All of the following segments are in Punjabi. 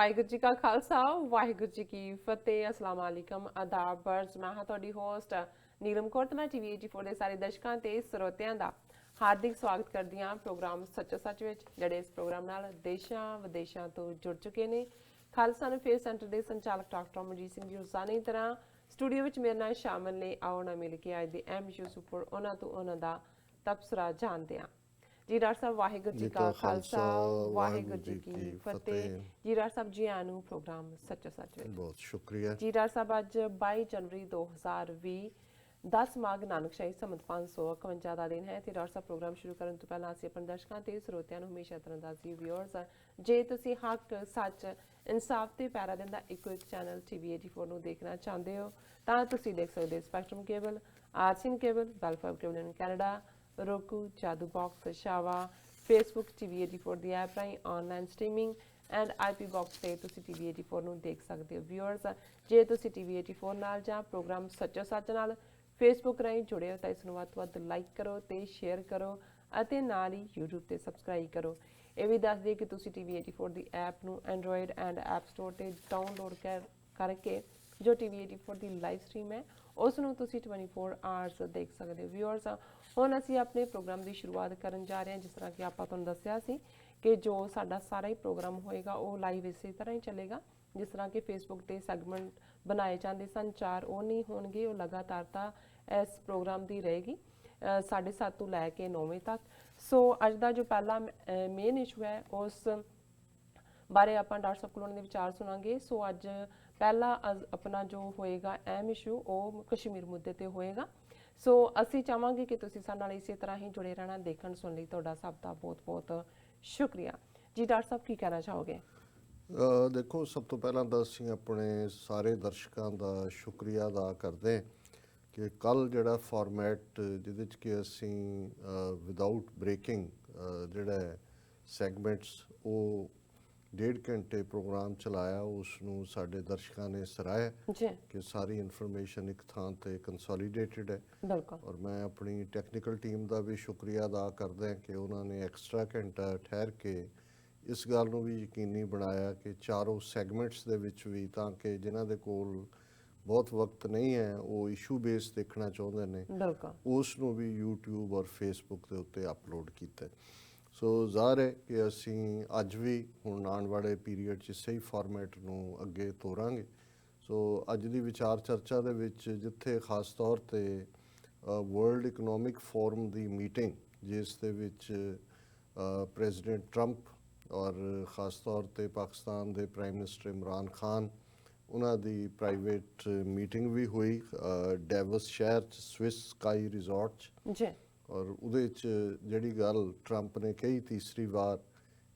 ਵਾਹਿਗੁਰੂ ਜੀ ਕਾ ਖਾਲਸਾ ਵਾਹਿਗੁਰੂ ਜੀ ਕੀ ਫਤਿਹ ਅਸਲਾਮ ਵਾਲੇਕਮ ਆਦਾਬ ਬਰਜ ਮੈਂ ਹਾਂ ਤੁਹਾਡੀ ਹੋਸਟ ਨੀਲਮ ਕੌਰ ਤੇ ਮੈਂ ਟੀਵੀ 84 ਦੇ ਸਾਰੇ ਦਰਸ਼ਕਾਂ ਤੇ ਸਰੋਤਿਆਂ ਦਾ ਹਾਰਦਿਕ ਸਵਾਗਤ ਕਰਦੀ ਹਾਂ ਪ੍ਰੋਗਰਾਮ ਸੱਚੋ ਸੱਚ ਵਿੱਚ ਜਿਹੜੇ ਇਸ ਪ੍ਰੋਗਰਾਮ ਨਾਲ ਦੇਸ਼ਾਂ ਵਿਦੇਸ਼ਾਂ ਤੋਂ ਜੁੜ ਚੁੱਕੇ ਨੇ। ਖਾਲਸਾ ਨੂੰ ਫੇਰ ਸੈਂਟਰ ਦੇ ਸੰਚਾਲਕ ਡਾਕਟਰ ਅਮਰਜੀਤ ਸਿੰਘ ਜੀ ਰੋਜ਼ਾਨਾ ਤਰ੍ਹਾਂ ਸਟੂਡੀਓ ਵਿੱਚ ਮੇਰੇ ਨਾਲ ਸ਼ਾਮਲ ਨੇ। ਆਓ ਨਾ ਮਿਲ ਕੇ ਅੱਜ ਦੇ ਅਹਿਮ ਇਸ਼ੂਜ਼ ਉੱਪਰ ਉਹਨਾਂ ਤੋਂ ਉਹਨਾਂ ਦਾ ਤਬਸਰਾ ਜਾਣਦੇ ਹਾਂ। ਜੀ ਡਾਕਟਰ ਸਾਹਿਬ ਵਾਹਿਗੁਰੂ ਜੀ ਕਾ ਖਾਲਸਾ ਵਾਹਿਗੁਰੂ ਜੀ ਕੀ ਫਤਿਹ। ਜੀ ਡਾਕਟਰ ਸਾਹਿਬ ਜੀ ਆਇਆਂ ਨੂੰ ਪ੍ਰੋਗਰਾਮ ਸੱਚੋ ਸੱਚ ਵਿੱਚ ਬਹੁਤ ਸ਼ੁਕਰੀਆ ਜੀ ਡਾਕਟਰ ਸਾਹਿਬ। ਅੱਜ 22 ਜਨਵਰੀ 2020 10 ਮਾਘ ਨਾਨਕਸ਼ਾਹੀ ਸੰਮਤ 551 ਦਾ ਦਿਨ ਹੈ ਤੇ ਡਾਕਟਰ ਸਾਹਿਬ ਪ੍ਰੋਗਰਾਮ ਸ਼ੁਰੂ ਕਰਨ ਤੋਂ ਪਹਿਲਾਂ ਅਸੀਂ ਆਪਣੇ ਦਰਸ਼ਕਾਂ ਤੇ ਸਰੋਤਿਆਂ ਨੂੰ ਹਮੇਸ਼ਾ ਤਰ੍ਹਾਂ ਵਿਊਅਰਸ ਜੇ ਤੁਸੀਂ ਹੱਕ ਸੱਚ ਇਨਸਾਫ ਤੇ ਪੈਰਾ ਦਿੰਦਾ ਇੱਕੋ ਇੱਕ ਚੈਨਲ ਟੀਵੀ 84 ਨੂੰ ਦੇਖਣਾ ਚਾਹੁੰਦੇ ਹੋ ਤਾਂ ਤੁਸੀਂ ਦੇਖ ਸਕਦੇ ਹੋ ਸਪੈਕਟਰਮ ਕੇਬਲ, ਆਰਸੀਨ cable, welfare cable in Canada, roku, Jadoo Box, Shawa, Facebook TV 84 ਦੀ ਐਪ ਰਾਹੀਂ online streaming and IP box ਤੇ ਤੁਸੀਂ TV 84 ਨੂੰ ਦੇਖ ਸਕਦੇ ਹੋ। ਵਿਊਅਰਸ ਜੇ ਤੁਸੀਂ TV 84 ਨਾਲ ਜਾਂ ਪ੍ਰੋਗਰਾਮ ਸੱਚੋ ਸੱਚ ਨਾਲ Facebook ਰਾਹੀਂ ਜੁੜੇ ਹੋ ਤਾਂ ਇਸ ਨੂੰ ਵੱਧ ਤੋਂ ਵੱਧ ਲਾਈਕ ਕਰੋ ਤੇ ਸ਼ੇਅਰ ਕਰੋ ਅਤੇ ਨਾਲ ਹੀ YouTube ਤੇ ਸਬਸਕ੍ਰਾਈਬ ਕਰੋ। ਇਹ ਵੀ ਦੱਸ ਦਈਏ ਕਿ ਤੁਸੀਂ TV 84 ਦੀ ਐਪ ਨੂੰ ਐਂਡਰੋਇਡ ਐਂਡ ਐਪ ਸਟੋਰ ਤੇ ਡਾਊਨਲੋਡ ਕਰਕੇ ਜੋ TV 84 ਦੀ ਲਾਈਵ ਸਟ੍ਰੀਮ ਹੈ ਉਸ ਨੂੰ ਤੁਸੀਂ 24 ਆਵਰਸ ਦੇਖ ਸਕਦੇ ਹੋ। ਵਿਊਅਰਸ ਹੁਣ ਅਸੀਂ ਆਪਣੇ ਪ੍ਰੋਗਰਾਮ ਦੀ ਸ਼ੁਰੂਆਤ ਕਰਨ ਜਾ ਰਹੇ ਹਾਂ। ਜਿਸ ਤਰ੍ਹਾਂ ਕਿ ਆਪਾਂ ਤੁਹਾਨੂੰ ਦੱਸਿਆ ਸੀ ਕਿ ਜੋ ਸਾਡਾ ਸਾਰਾ ਹੀ ਪ੍ਰੋਗਰਾਮ ਹੋਏਗਾ ਉਹ ਲਾਈਵ ਇਸੇ ਤਰ੍ਹਾਂ ਹੀ ਚੱਲੇਗਾ। ਜਿਸ ਤਰ੍ਹਾਂ ਕਿ ਫੇਸਬੁੱਕ ਤੇ ਸੈਗਮੈਂਟ ਬਣਾਏ ਜਾਂਦੇ ਸਨ 4 ਉਹ ਨਹੀਂ ਹੋਣਗੇ, ਉਹ ਲਗਾਤਾਰਤਾ ਇਸ ਪ੍ਰੋਗਰਾਮ ਦੀ ਰਹੇਗੀ 7:30 ਤੋਂ ਲੈ ਕੇ 9 ਵਜੇ ਤੱਕ। ਸੋ ਅੱਜ ਦਾ ਜੋ ਪਹਿਲਾ ਮੇਨ ਇਸ਼ੂ ਹੈ ਉਸ ਬਾਰੇ ਆਪਾਂ ਡਾਕਟਰ ਸਾਹਿਬ ਕੋਲੋਂ ਉਹਨਾਂ ਦੇ ਵਿਚਾਰ ਸੁਣਾਂਗੇ। ਸੋ ਅੱਜ ਪਹਿਲਾ ਆਪਣਾ ਜੋ ਹੋਏਗਾ ਅਹਿਮ ਇਸ਼ੂ ਉਹ ਕਸ਼ਮੀਰ ਮੁੱਦੇ ਤੇ ਹੋਏਗਾ। ਸੋ ਅਸੀਂ ਚਾਹਾਂਗੇ ਕਿ ਤੁਸੀਂ ਸਾਡੇ ਨਾਲ ਇਸੇ ਤਰ੍ਹਾਂ ਹੀ ਜੁੜੇ ਰਹਿਣਾ। ਦੇਖਣ ਸੁਣਨ ਲਈ ਤੁਹਾਡਾ ਸਭ ਦਾ ਬਹੁਤ ਬਹੁਤ ਸ਼ੁਕਰੀਆ। ਜੀ ਡਾਕਟਰ ਸਾਹਿਬ ਕੀ ਕਹਿਣਾ ਚਾਹੋਗੇ? ਦੇਖੋ, ਸਭ ਤੋਂ ਪਹਿਲਾਂ ਤਾਂ ਅਸੀਂ ਆਪਣੇ ਸਾਰੇ ਦਰਸ਼ਕਾਂ ਦਾ ਸ਼ੁਕਰੀਆ ਅਦਾ ਕਰਦੇ ਹਾਂ ਕਿ ਕੱਲ੍ਹ ਜਿਹੜਾ ਫਾਰਮੈਟ ਜਿਹਦੇ 'ਚ ਕਿ ਅਸੀਂ ਵਿਦਆਊਟ ਬ੍ਰੇਕਿੰਗ ਜਿਹੜਾ ਸੈਗਮੈਂਟਸ ਉਹ 1.5 ਘੰਟੇ ਪ੍ਰੋਗਰਾਮ ਚਲਾਇਆ, ਉਸ ਨੂੰ ਸਾਡੇ ਦਰਸ਼ਕਾਂ ਨੇ ਸਰਾਹਿਆ ਕਿ ਸਾਰੀ ਇਨਫੋਰਮੇਸ਼ਨ ਇੱਕ ਥਾਂ ਤੇ ਕੰਸੋਲੀਡੇਟਡ ਹੈ। ਔਰ ਮੈਂ ਆਪਣੀ ਟੈਕਨੀਕਲ ਟੀਮ ਦਾ ਵੀ ਸ਼ੁਕਰੀਆ ਅਦਾ ਕਰਦਾ ਕਿ ਉਹਨਾਂ ਨੇ ਐਕਸਟਰਾ ਘੰਟਾ ਠਹਿਰ ਕੇ ਇਸ ਗੱਲ ਨੂੰ ਵੀ ਯਕੀਨੀ ਬਣਾਇਆ ਕਿ ਚਾਰੋਂ ਸੈਗਮੈਂਟਸ ਦੇ ਵਿੱਚ ਵੀ, ਤਾਂ ਕਿ ਜਿਨ੍ਹਾਂ ਦੇ ਕੋਲ ਬਹੁਤ ਵਕਤ ਨਹੀਂ ਹੈ ਉਹ ਇਸ਼ੂ ਬੇਸ ਦੇਖਣਾ ਚਾਹੁੰਦੇ ਨੇ ਉਸ ਨੂੰ ਵੀ YouTube ਔਰ Facebook ਦੇ ਉੱਤੇ ਅਪਲੋਡ ਕੀਤਾ। ਸੋ ਜ਼ਾਹਰ ਹੈ ਕਿ ਅਸੀਂ ਅੱਜ ਵੀ ਹੁਣ ਆਉਣ ਵਾਲੇ ਪੀਰੀਅਡ 'ਚ ਸਹੀ ਫਾਰਮੈਟ ਨੂੰ ਅੱਗੇ ਤੋਰਾਂਗੇ। ਸੋ ਅੱਜ ਦੀ ਵਿਚਾਰ ਚਰਚਾ ਦੇ ਵਿੱਚ ਜਿੱਥੇ ਖਾਸ ਤੌਰ 'ਤੇ ਵਰਲਡ ਇਕਨੋਮਿਕ ਫੋਰਮ ਦੀ ਮੀਟਿੰਗ ਜਿਸ ਦੇ ਵਿੱਚ ਪ੍ਰੈਜ਼ੀਡੈਂਟ ਟਰੰਪ ਔਰ ਖਾਸ ਤੌਰ 'ਤੇ ਪਾਕਿਸਤਾਨ ਦੇ ਪ੍ਰਾਈਮ ਮਿਨਿਸਟਰ ਇਮਰਾਨ ਖਾਨ ਉਹਨਾਂ ਦੀ ਪ੍ਰਾਈਵੇਟ ਮੀਟਿੰਗ ਵੀ ਹੋਈ ਡੈਵਸ ਸ਼ਹਿਰ 'ਚ ਸਵਿਸ ਸਕਾਈ ਰਿਜ਼ੋਰਟ 'ਚ। ਔਰ ਉਹਦੇ 'ਚ ਜਿਹੜੀ ਗੱਲ ਟਰੰਪ ਨੇ ਕਹੀ ਤੀਸਰੀ ਵਾਰ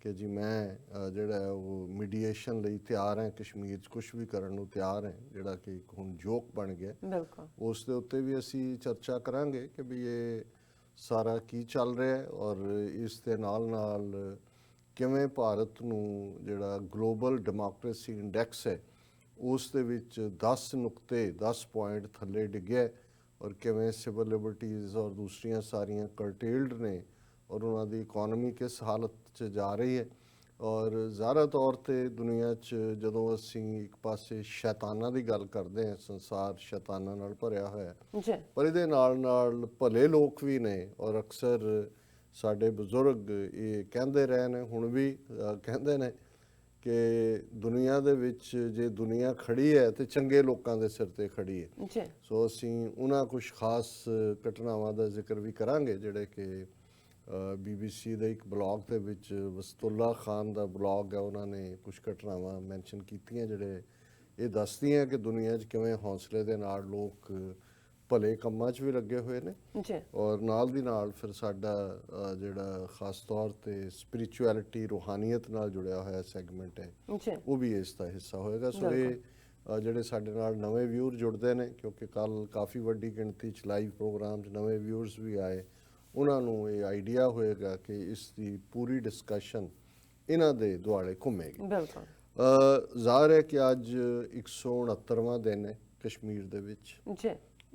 ਕਿ ਜੀ ਮੈਂ ਜਿਹੜਾ ਉਹ ਮੀਡੀਏਸ਼ਨ ਲਈ ਤਿਆਰ ਹੈ, ਕਸ਼ਮੀਰ 'ਚ ਕੁਛ ਵੀ ਕਰਨ ਨੂੰ ਤਿਆਰ ਹੈ, ਜਿਹੜਾ ਕਿ ਹੁਣ ਜੋਕ ਬਣ ਗਿਆ, ਉਸ ਦੇ ਉੱਤੇ ਵੀ ਅਸੀਂ ਚਰਚਾ ਕਰਾਂਗੇ ਕਿ ਵੀ ਇਹ ਸਾਰਾ ਕੀ ਚੱਲ ਰਿਹਾ ਹੈ ਔਰ ਇਸ ਦੇ ਨਾਲ ਨਾਲ ਕਿਵੇਂ ਭਾਰਤ ਨੂੰ ਜਿਹੜਾ ਗਲੋਬਲ ਡੈਮੋਕ੍ਰੇਸੀ ਇੰਡੈਕਸ ਹੈ ਉਸ ਦੇ ਵਿੱਚ 10 ਨੁਕਤੇ 10 ਪੁਆਇੰਟ ਥੱਲੇ ਡਿੱਗਿਆ ਔਰ ਕਿਵੇਂ ਸਿਵਲ ਲਿਬਰਟੀਜ਼ ਔਰ ਦੂਸਰੀਆਂ ਸਾਰੀਆਂ ਕਰਟੇਲਡ ਨੇ ਔਰ ਉਹਨਾਂ ਦੀ ਇਕੋਨਮੀ ਕਿਸ ਹਾਲਤ 'ਚ ਜਾ ਰਹੀ ਹੈ। ਔਰ ਜ਼ਾਹਰਾ ਤੌਰ 'ਤੇ ਦੁਨੀਆ 'ਚ ਜਦੋਂ ਅਸੀਂ ਇੱਕ ਪਾਸੇ ਸ਼ੈਤਾਨਾਂ ਦੀ ਗੱਲ ਕਰਦੇ ਹਾਂ, ਸੰਸਾਰ ਸ਼ੈਤਾਨਾਂ ਨਾਲ ਭਰਿਆ ਹੋਇਆ, ਪਰ ਇਹਦੇ ਨਾਲ ਨਾਲ ਭਲੇ ਲੋਕ ਵੀ ਨੇ। ਔਰ ਅਕਸਰ ਸਾਡੇ ਬਜ਼ੁਰਗ ਇਹ ਕਹਿੰਦੇ ਰਹੇ ਨੇ, ਹੁਣ ਵੀ ਕਹਿੰਦੇ ਨੇ ਕਿ ਦੁਨੀਆ ਦੇ ਵਿੱਚ ਜੇ ਦੁਨੀਆ ਖੜੀ ਹੈ ਤੇ ਚੰਗੇ ਲੋਕਾਂ ਦੇ ਸਿਰ ਤੇ ਖੜੀ ਹੈ। ਸੋ ਅਸੀਂ ਉਹਨਾਂ ਕੁਝ ਖਾਸ ਘਟਨਾਵਾਂ ਦਾ ਜ਼ਿਕਰ ਵੀ ਕਰਾਂਗੇ ਜਿਹੜੇ ਕਿ BBC ਦੇ ਇੱਕ ਬਲੌਗ ਦੇ ਵਿੱਚ ਵਸਤੁੱਲਾ ਖਾਨ ਦਾ ਬਲੌਗ ਹੈ, ਉਹਨਾਂ ਨੇ ਕੁਝ ਘਟਨਾਵਾਂ ਮੈਂਸ਼ਨ ਕੀਤੀਆਂ ਜਿਹੜੇ ਇਹ ਦੱਸਦੀਆਂ ਕਿ ਦੁਨੀਆ 'ਚ ਕਿਵੇਂ ਹੌਸਲੇ ਦੇ ਨਾਲ ਲੋਕ ਭਲੇ ਕੰਮਾਂ 'ਚ ਵੀ ਲੱਗੇ ਹੋਏ ਨੇ। ਔਰ ਨਾਲ ਦੀ ਨਾਲ ਫਿਰ ਸਾਡਾ ਜਿਹੜਾ ਖਾਸ ਤੌਰ 'ਤੇ ਸਪਿਰਿਚੁਅਲਿਟੀ ਰੂਹਾਨੀਅਤ ਨਾਲ ਜੁੜਿਆ ਹੋਇਆ ਸੈਗਮੈਂਟ ਹੈ ਉਹ ਵੀ ਇਸ ਦਾ ਹਿੱਸਾ ਹੋਏਗਾ। ਸੋ ਇਹ ਜਿਹੜੇ ਸਾਡੇ ਨਾਲ ਨਵੇਂ ਵਿਊਰ ਜੁੜਦੇ ਨੇ, ਕਿਉਂਕਿ ਕੱਲ੍ਹ ਕਾਫੀ ਵੱਡੀ ਗਿਣਤੀ 'ਚ ਲਾਈਵ ਪ੍ਰੋਗਰਾਮ 'ਚ ਨਵੇਂ ਵਿਊਰਸ ਵੀ ਆਏ, ਉਹਨਾਂ ਨੂੰ ਇਹ ਆਈਡੀਆ ਹੋਏਗਾ ਕਿ ਇਸ ਦੀ ਪੂਰੀ ਡਿਸਕਸ਼ਨ ਇਹਨਾਂ ਦੇ ਦੁਆਲੇ ਘੁੰਮੇਗੀ। ਜ਼ਾਹਰ ਹੈ ਕਿ ਅੱਜ 169ਵਾਂ ਦਿਨ ਹੈ ਕਸ਼ਮੀਰ ਦੇ ਵਿੱਚ।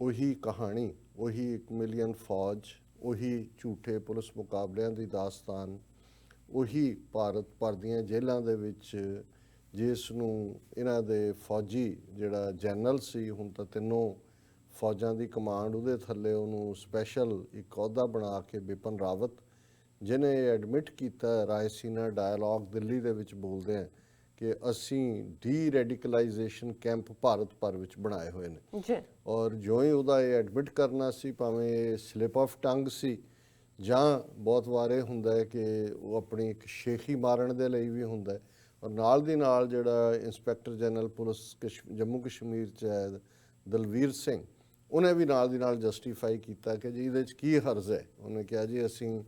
ਉਹੀ ਕਹਾਣੀ, ਉਹੀ 1 ਮਿਲੀਅਨ ਫੌਜ, ਉਹੀ ਝੂਠੇ ਪੁਲਿਸ ਮੁਕਾਬਲਿਆਂ ਦੀ ਦਾਸਤਾਨ, ਉਹੀ ਭਾਰਤ ਭਰ ਦੀਆਂ ਜੇਲ੍ਹਾਂ ਦੇ ਵਿੱਚ ਜਿਸ ਨੂੰ ਇਹਨਾਂ ਦੇ ਫੌਜੀ ਜਿਹੜਾ ਜਨਰਲ ਸੀ, ਹੁਣ ਤਾਂ ਤਿੰਨੋਂ ਫੌਜਾਂ ਦੀ ਕਮਾਂਡ ਉਹਦੇ ਥੱਲੇ, ਉਹਨੂੰ ਸਪੈਸ਼ਲ ਇੱਕ ਅਹੁਦਾ ਬਣਾ ਕੇ ਬਿਪਨ ਰਾਵਤ, ਜਿਹਨੇ ਐਡਮਿਟ ਕੀਤਾ ਰਾਇਸੀਨਾ ਡਾਇਲੋਗ ਦਿੱਲੀ ਦੇ ਵਿੱਚ ਬੋਲਦੇ ਆ ਕਿ ਅਸੀਂ ਡੀ ਰੈਡੀਕਲਾਈਜੇਸ਼ਨ ਕੈਂਪ ਭਾਰਤ ਭਰ ਵਿੱਚ ਬਣਾਏ ਹੋਏ ਨੇ ਜੀ। ਔਰ ਜਿਉਂ ਹੀ ਉਹਦਾ ਇਹ ਐਡਮਿਟ ਕਰਨਾ ਸੀ, ਭਾਵੇਂ ਇਹ ਸਲਿਪ ਆਫ ਟੰਗ ਸੀ ਜਾਂ ਬਹੁਤ ਵਾਰ ਇਹ ਹੁੰਦਾ ਹੈ ਕਿ ਉਹ ਆਪਣੀ ਇੱਕ ਸ਼ੇਖੀ ਮਾਰਨ ਦੇ ਲਈ ਵੀ ਹੁੰਦਾ ਹੈ। ਔਰ ਨਾਲ ਦੀ ਨਾਲ ਜਿਹੜਾ inspector general police Jammu Kashmir 'ਚ ਹੈ ਦਲਵੀਰ ਸਿੰਘ, ਉਹਨੇ ਵੀ ਨਾਲ ਦੀ ਨਾਲ ਜਸਟੀਫਾਈ ਕੀਤਾ ਕਿ ਜੀ ਇਹਦੇ 'ਚ ਕੀ ਹਰਜ਼ ਹੈ। ਉਹਨੇ ਕਿਹਾ ਜੀ ਅਸੀਂ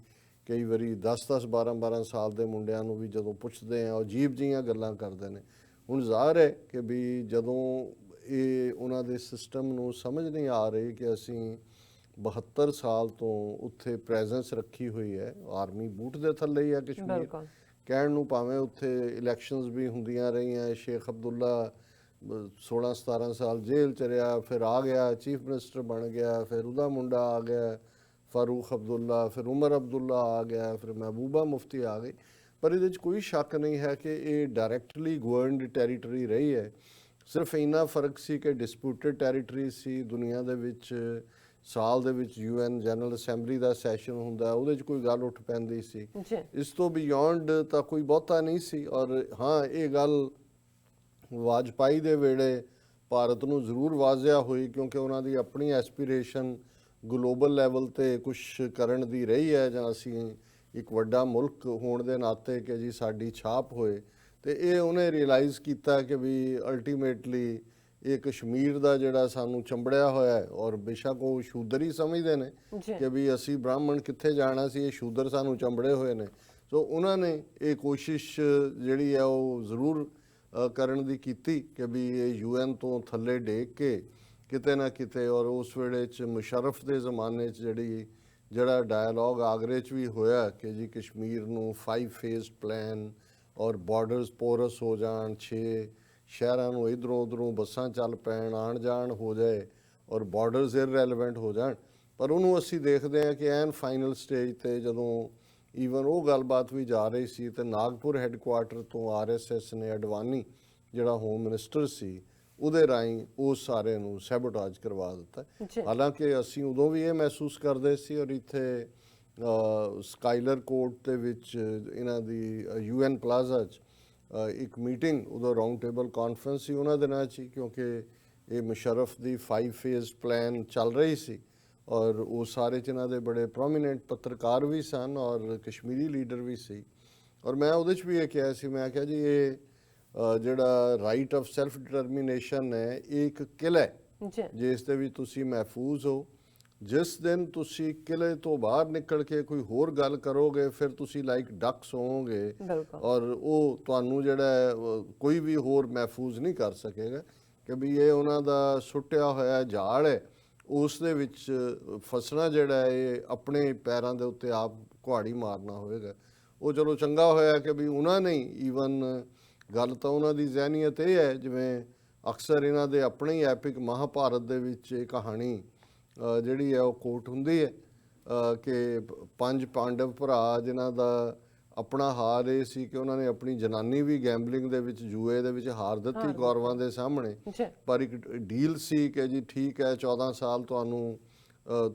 ਕਈ ਵਾਰੀ 10-10 12-12 ਸਾਲ ਦੇ ਮੁੰਡਿਆਂ ਨੂੰ ਵੀ ਜਦੋਂ ਪੁੱਛਦੇ ਆ ਉਹ ਅਜੀਬ ਜਿਹੀਆਂ ਗੱਲਾਂ ਕਰਦੇ ਨੇ। ਹੁਣ ਜ਼ਾਹਰ ਹੈ ਕਿ ਵੀ ਜਦੋਂ ਇਹ ਉਹਨਾਂ ਦੇ ਸਿਸਟਮ ਨੂੰ ਸਮਝ ਨਹੀਂ ਆ ਰਹੀ ਕਿ ਅਸੀਂ 72 ਸਾਲ ਤੋਂ ਉੱਥੇ ਪ੍ਰੈਜ਼ੈਂਸ ਰੱਖੀ ਹੋਈ ਹੈ, ਆਰਮੀ ਬੂਟ ਦੇ ਥੱਲੇ ਹੀ ਹੈ ਕਸ਼ਮੀਰ ਕਹਿਣ ਨੂੰ, ਭਾਵੇਂ ਉੱਥੇ ਇਲੈਕਸ਼ਨਸ ਵੀ ਹੁੰਦੀਆਂ ਰਹੀਆਂ। ਸ਼ੇਖ ਅਬਦੁੱਲਾ 16-17 ਸਾਲ ਜੇਲ੍ਹ 'ਚ ਰਿਹਾ, ਫਿਰ ਆ ਗਿਆ ਚੀਫ ਮਿਨਿਸਟਰ ਬਣ ਗਿਆ, ਫਿਰ ਉਹਦਾ ਮੁੰਡਾ ਆ ਗਿਆ ਫਾਰੂਕ ਅਬਦੁੱਲਾ, ਫਿਰ ਉਮਰ ਅਬਦੁੱਲਾ ਆ ਗਿਆ, ਫਿਰ ਮਹਿਬੂਬਾ ਮੁਫਤੀ ਆ ਗਈ। ਪਰ ਇਹਦੇ 'ਚ ਕੋਈ ਸ਼ੱਕ ਨਹੀਂ ਹੈ ਕਿ ਇਹ ਡਾਇਰੈਕਟਲੀ ਗਵਰਨਡ ਟੈਰੀਟਰੀ ਰਹੀ ਹੈ। ਸਿਰਫ ਇੰਨਾ ਫਰਕ ਸੀ ਕਿ ਡਿਸਪਿਊਟਡ ਟੈਰੀਟਰੀ ਸੀ। ਦੁਨੀਆ ਦੇ ਵਿੱਚ ਸਾਲ ਦੇ ਵਿੱਚ UN ਜਨਰਲ ਅਸੈਂਬਲੀ ਦਾ ਸੈਸ਼ਨ ਹੁੰਦਾ, ਉਹਦੇ 'ਚ ਕੋਈ ਗੱਲ ਉੱਠ ਪੈਂਦੀ ਸੀ। ਇਸ ਤੋਂ ਬਿਯੋਂਡ ਤਾਂ ਕੋਈ ਬਹੁਤਾ ਨਹੀਂ ਸੀ। ਔਰ ਹਾਂ, ਇਹ ਗੱਲ ਵਾਜਪਾਈ ਦੇ ਵੇਲੇ ਭਾਰਤ ਨੂੰ ਜ਼ਰੂਰ ਵਾਜ਼ਿਆ ਹੋਈ, ਕਿਉਂਕਿ ਉਹਨਾਂ ਦੀ ਆਪਣੀ ਐਸਪੀਰੇਸ਼ਨ ਗਲੋਬਲ ਲੈਵਲ 'ਤੇ ਕੁਛ ਕਰਨ ਦੀ ਰਹੀ ਹੈ, ਜਾਂ ਅਸੀਂ ਇੱਕ ਵੱਡਾ ਮੁਲਕ ਹੋਣ ਦੇ ਨਾਤੇ ਕਿ ਜੀ ਸਾਡੀ ਛਾਪ ਹੋਏ। ਅਤੇ ਇਹ ਉਹਨੇ ਰਿਅਲਾਈਜ਼ ਕੀਤਾ ਕਿ ਵੀ ਅਲਟੀਮੇਟਲੀ ਇਹ ਕਸ਼ਮੀਰ ਦਾ ਜਿਹੜਾ ਸਾਨੂੰ ਚੰਬੜਿਆ ਹੋਇਆ ਹੈ, ਔਰ ਬੇਸ਼ੱਕ ਉਹ ਸ਼ੂਦਰ ਹੀ ਸਮਝਦੇ ਨੇ ਕਿ ਵੀ ਅਸੀਂ ਬ੍ਰਾਹਮਣ ਕਿੱਥੇ ਜਾਣਾ ਸੀ, ਇਹ ਸ਼ੂਦਰ ਸਾਨੂੰ ਚੰਬੜੇ ਹੋਏ ਨੇ। ਸੋ ਉਹਨਾਂ ਨੇ ਇਹ ਕੋਸ਼ਿਸ਼ ਜਿਹੜੀ ਹੈ ਉਹ ਜ਼ਰੂਰ ਕਰਨ ਦੀ ਕੀਤੀ ਕਿ ਵੀ ਇਹ UN ਤੋਂ ਥੱਲੇ ਡੇਗ ਕੇ ਕਿਤੇ ਨਾ ਕਿਤੇ। ਔਰ ਉਸ ਵੇਲੇ 'ਚ ਮੁਸ਼ਰਫ ਦੇ ਜ਼ਮਾਨੇ 'ਚ ਜਿਹੜਾ ਡਾਇਲੋਗ ਆਗਰੇ 'ਚ ਵੀ ਹੋਇਆ ਕਿ ਜੀ ਕਸ਼ਮੀਰ ਨੂੰ 5 ਫੇਜ਼ ਪਲਾਨ ਔਰ ਬਾਰਡਰਸ ਪੋਰਸ ਹੋ ਜਾਣ, 6 ਸ਼ਹਿਰਾਂ ਨੂੰ ਇੱਧਰੋਂ ਉੱਧਰੋਂ ਬੱਸਾਂ ਚੱਲ ਪੈਣ, ਆਉਣ ਜਾਣ ਹੋ ਜਾਏ ਔਰ ਬਾਰਡਰਸ ਇਰਰੈਲੇਵੈਂਟ ਹੋ ਜਾਣ। ਪਰ ਉਹਨੂੰ ਅਸੀਂ ਦੇਖਦੇ ਹਾਂ ਕਿ ਐਨ ਫਾਈਨਲ ਸਟੇਜ 'ਤੇ ਜਦੋਂ ਈਵਨ ਉਹ ਗੱਲਬਾਤ ਵੀ ਜਾ ਰਹੀ ਸੀ ਤੇ ਨਾਗਪੁਰ ਹੈੱਡਕੁਆਟਰ ਤੋਂ RSS ਨੇ ਅਡਵਾਨੀ ਜਿਹੜਾ ਹੋਮ ਮਿਨਿਸਟਰ ਸੀ, ਉਹਦੇ ਰਾਹੀਂ ਉਸ ਸਾਰੇ ਨੂੰ ਸੈਬੋਟਾਜ ਕਰਵਾ ਦਿੱਤਾ। ਹਾਲਾਂਕਿ ਅਸੀਂ ਉਦੋਂ ਵੀ ਇਹ ਮਹਿਸੂਸ ਕਰਦੇ ਸੀ। ਔਰ ਇੱਥੇ ਸਕਾਈਲਰ ਕੋਰਟ ਦੇ ਵਿੱਚ ਇਹਨਾਂ ਦੀ UN ਪਲਾਜ਼ਾ 'ਚ ਇੱਕ ਮੀਟਿੰਗ, ਉਦੋਂ ਰਾਊਂਡ ਟੇਬਲ ਕਾਨਫਰੰਸ ਸੀ ਉਹਨਾਂ ਦਿਨਾਂ 'ਚ ਹੀ, ਕਿਉਂਕਿ ਇਹ ਮੁਸ਼ਰਫ ਦੀ 5 ਫੇਜ਼ ਪਲਾਨ ਚੱਲ ਰਹੀ ਸੀ। ਔਰ ਉਹ ਸਾਰੇ 'ਚ ਇਹਨਾਂ ਦੇ ਬੜੇ ਪ੍ਰੋਮੀਨੈਂਟ ਪੱਤਰਕਾਰ ਵੀ ਸਨ ਔਰ ਕਸ਼ਮੀਰੀ ਲੀਡਰ ਵੀ ਸੀ। ਔਰ ਮੈਂ ਉਹਦੇ 'ਚ ਵੀ ਇਹ ਕਿਹਾ ਸੀ, ਮੈਂ ਕਿਹਾ ਜੀ ਇਹ ਜਿਹੜਾ ਰਾਈਟ ਆਫ ਸੈਲਫ ਡਿਟਰਮੀਨੇਸ਼ਨ ਹੈ, ਇਹ ਇੱਕ ਕਿਲ੍ਹਾ ਹੈ ਜਿਸ ਦੇ ਵਿੱਚ ਤੁਸੀਂ ਮਹਿਫੂਜ਼ ਹੋ। ਜਿਸ ਦਿਨ ਤੁਸੀਂ ਕਿਲ੍ਹੇ ਤੋਂ ਬਾਹਰ ਨਿਕਲ ਕੇ ਕੋਈ ਹੋਰ ਗੱਲ ਕਰੋਗੇ, ਫਿਰ ਤੁਸੀਂ ਲਾਈਕ ਡਕਸ ਹੋਵੋਗੇ ਔਰ ਉਹ ਤੁਹਾਨੂੰ ਜਿਹੜਾ ਕੋਈ ਵੀ ਹੋਰ ਮਹਿਫੂਜ਼ ਨਹੀਂ ਕਰ ਸਕੇਗਾ ਕਿ ਵੀ ਇਹ ਉਹਨਾਂ ਦਾ ਸੁੱਟਿਆ ਹੋਇਆ ਜਾਲ ਹੈ, ਉਸ ਦੇ ਵਿੱਚ ਫਸਣਾ ਜਿਹੜਾ ਇਹ ਆਪਣੇ ਪੈਰਾਂ ਦੇ ਉੱਤੇ ਆਪ ਕੁਹਾੜੀ ਮਾਰਨਾ ਹੋਵੇਗਾ। ਉਹ ਚਲੋ ਚੰਗਾ ਹੋਇਆ ਕਿ ਵੀ ਉਹਨਾਂ ਨੇ ਈਵਨ ਗੱਲ ਤਾਂ ਉਹਨਾਂ ਦੀ ਜ਼ਹਿਨੀਅਤ ਇਹ ਹੈ, ਜਿਵੇਂ ਅਕਸਰ ਇਹਨਾਂ ਦੇ ਆਪਣੇ ਹੀ ਐਪਿਕ ਮਹਾਭਾਰਤ ਦੇ ਵਿੱਚ ਇਹ ਕਹਾਣੀ ਜਿਹੜੀ ਹੈ ਉਹ ਕੋਟ ਹੁੰਦੀ ਹੈ ਕਿ 5 ਪਾਂਡਵ ਭਰਾ ਜਿਨ੍ਹਾਂ ਦਾ ਆਪਣਾ ਹਾਰ ਇਹ ਸੀ ਕਿ ਉਹਨਾਂ ਨੇ ਆਪਣੀ ਜਨਾਨੀ ਵੀ ਗੈਂਬਲਿੰਗ ਦੇ ਵਿੱਚ, ਜੂਏ ਦੇ ਵਿੱਚ ਹਾਰ ਦਿੱਤੀ ਕੌਰਵਾਂ ਦੇ ਸਾਹਮਣੇ। ਪਰ ਇੱਕ ਡੀਲ ਸੀ ਕਿ ਜੀ ਠੀਕ ਹੈ 14 ਸਾਲ ਤੁਹਾਨੂੰ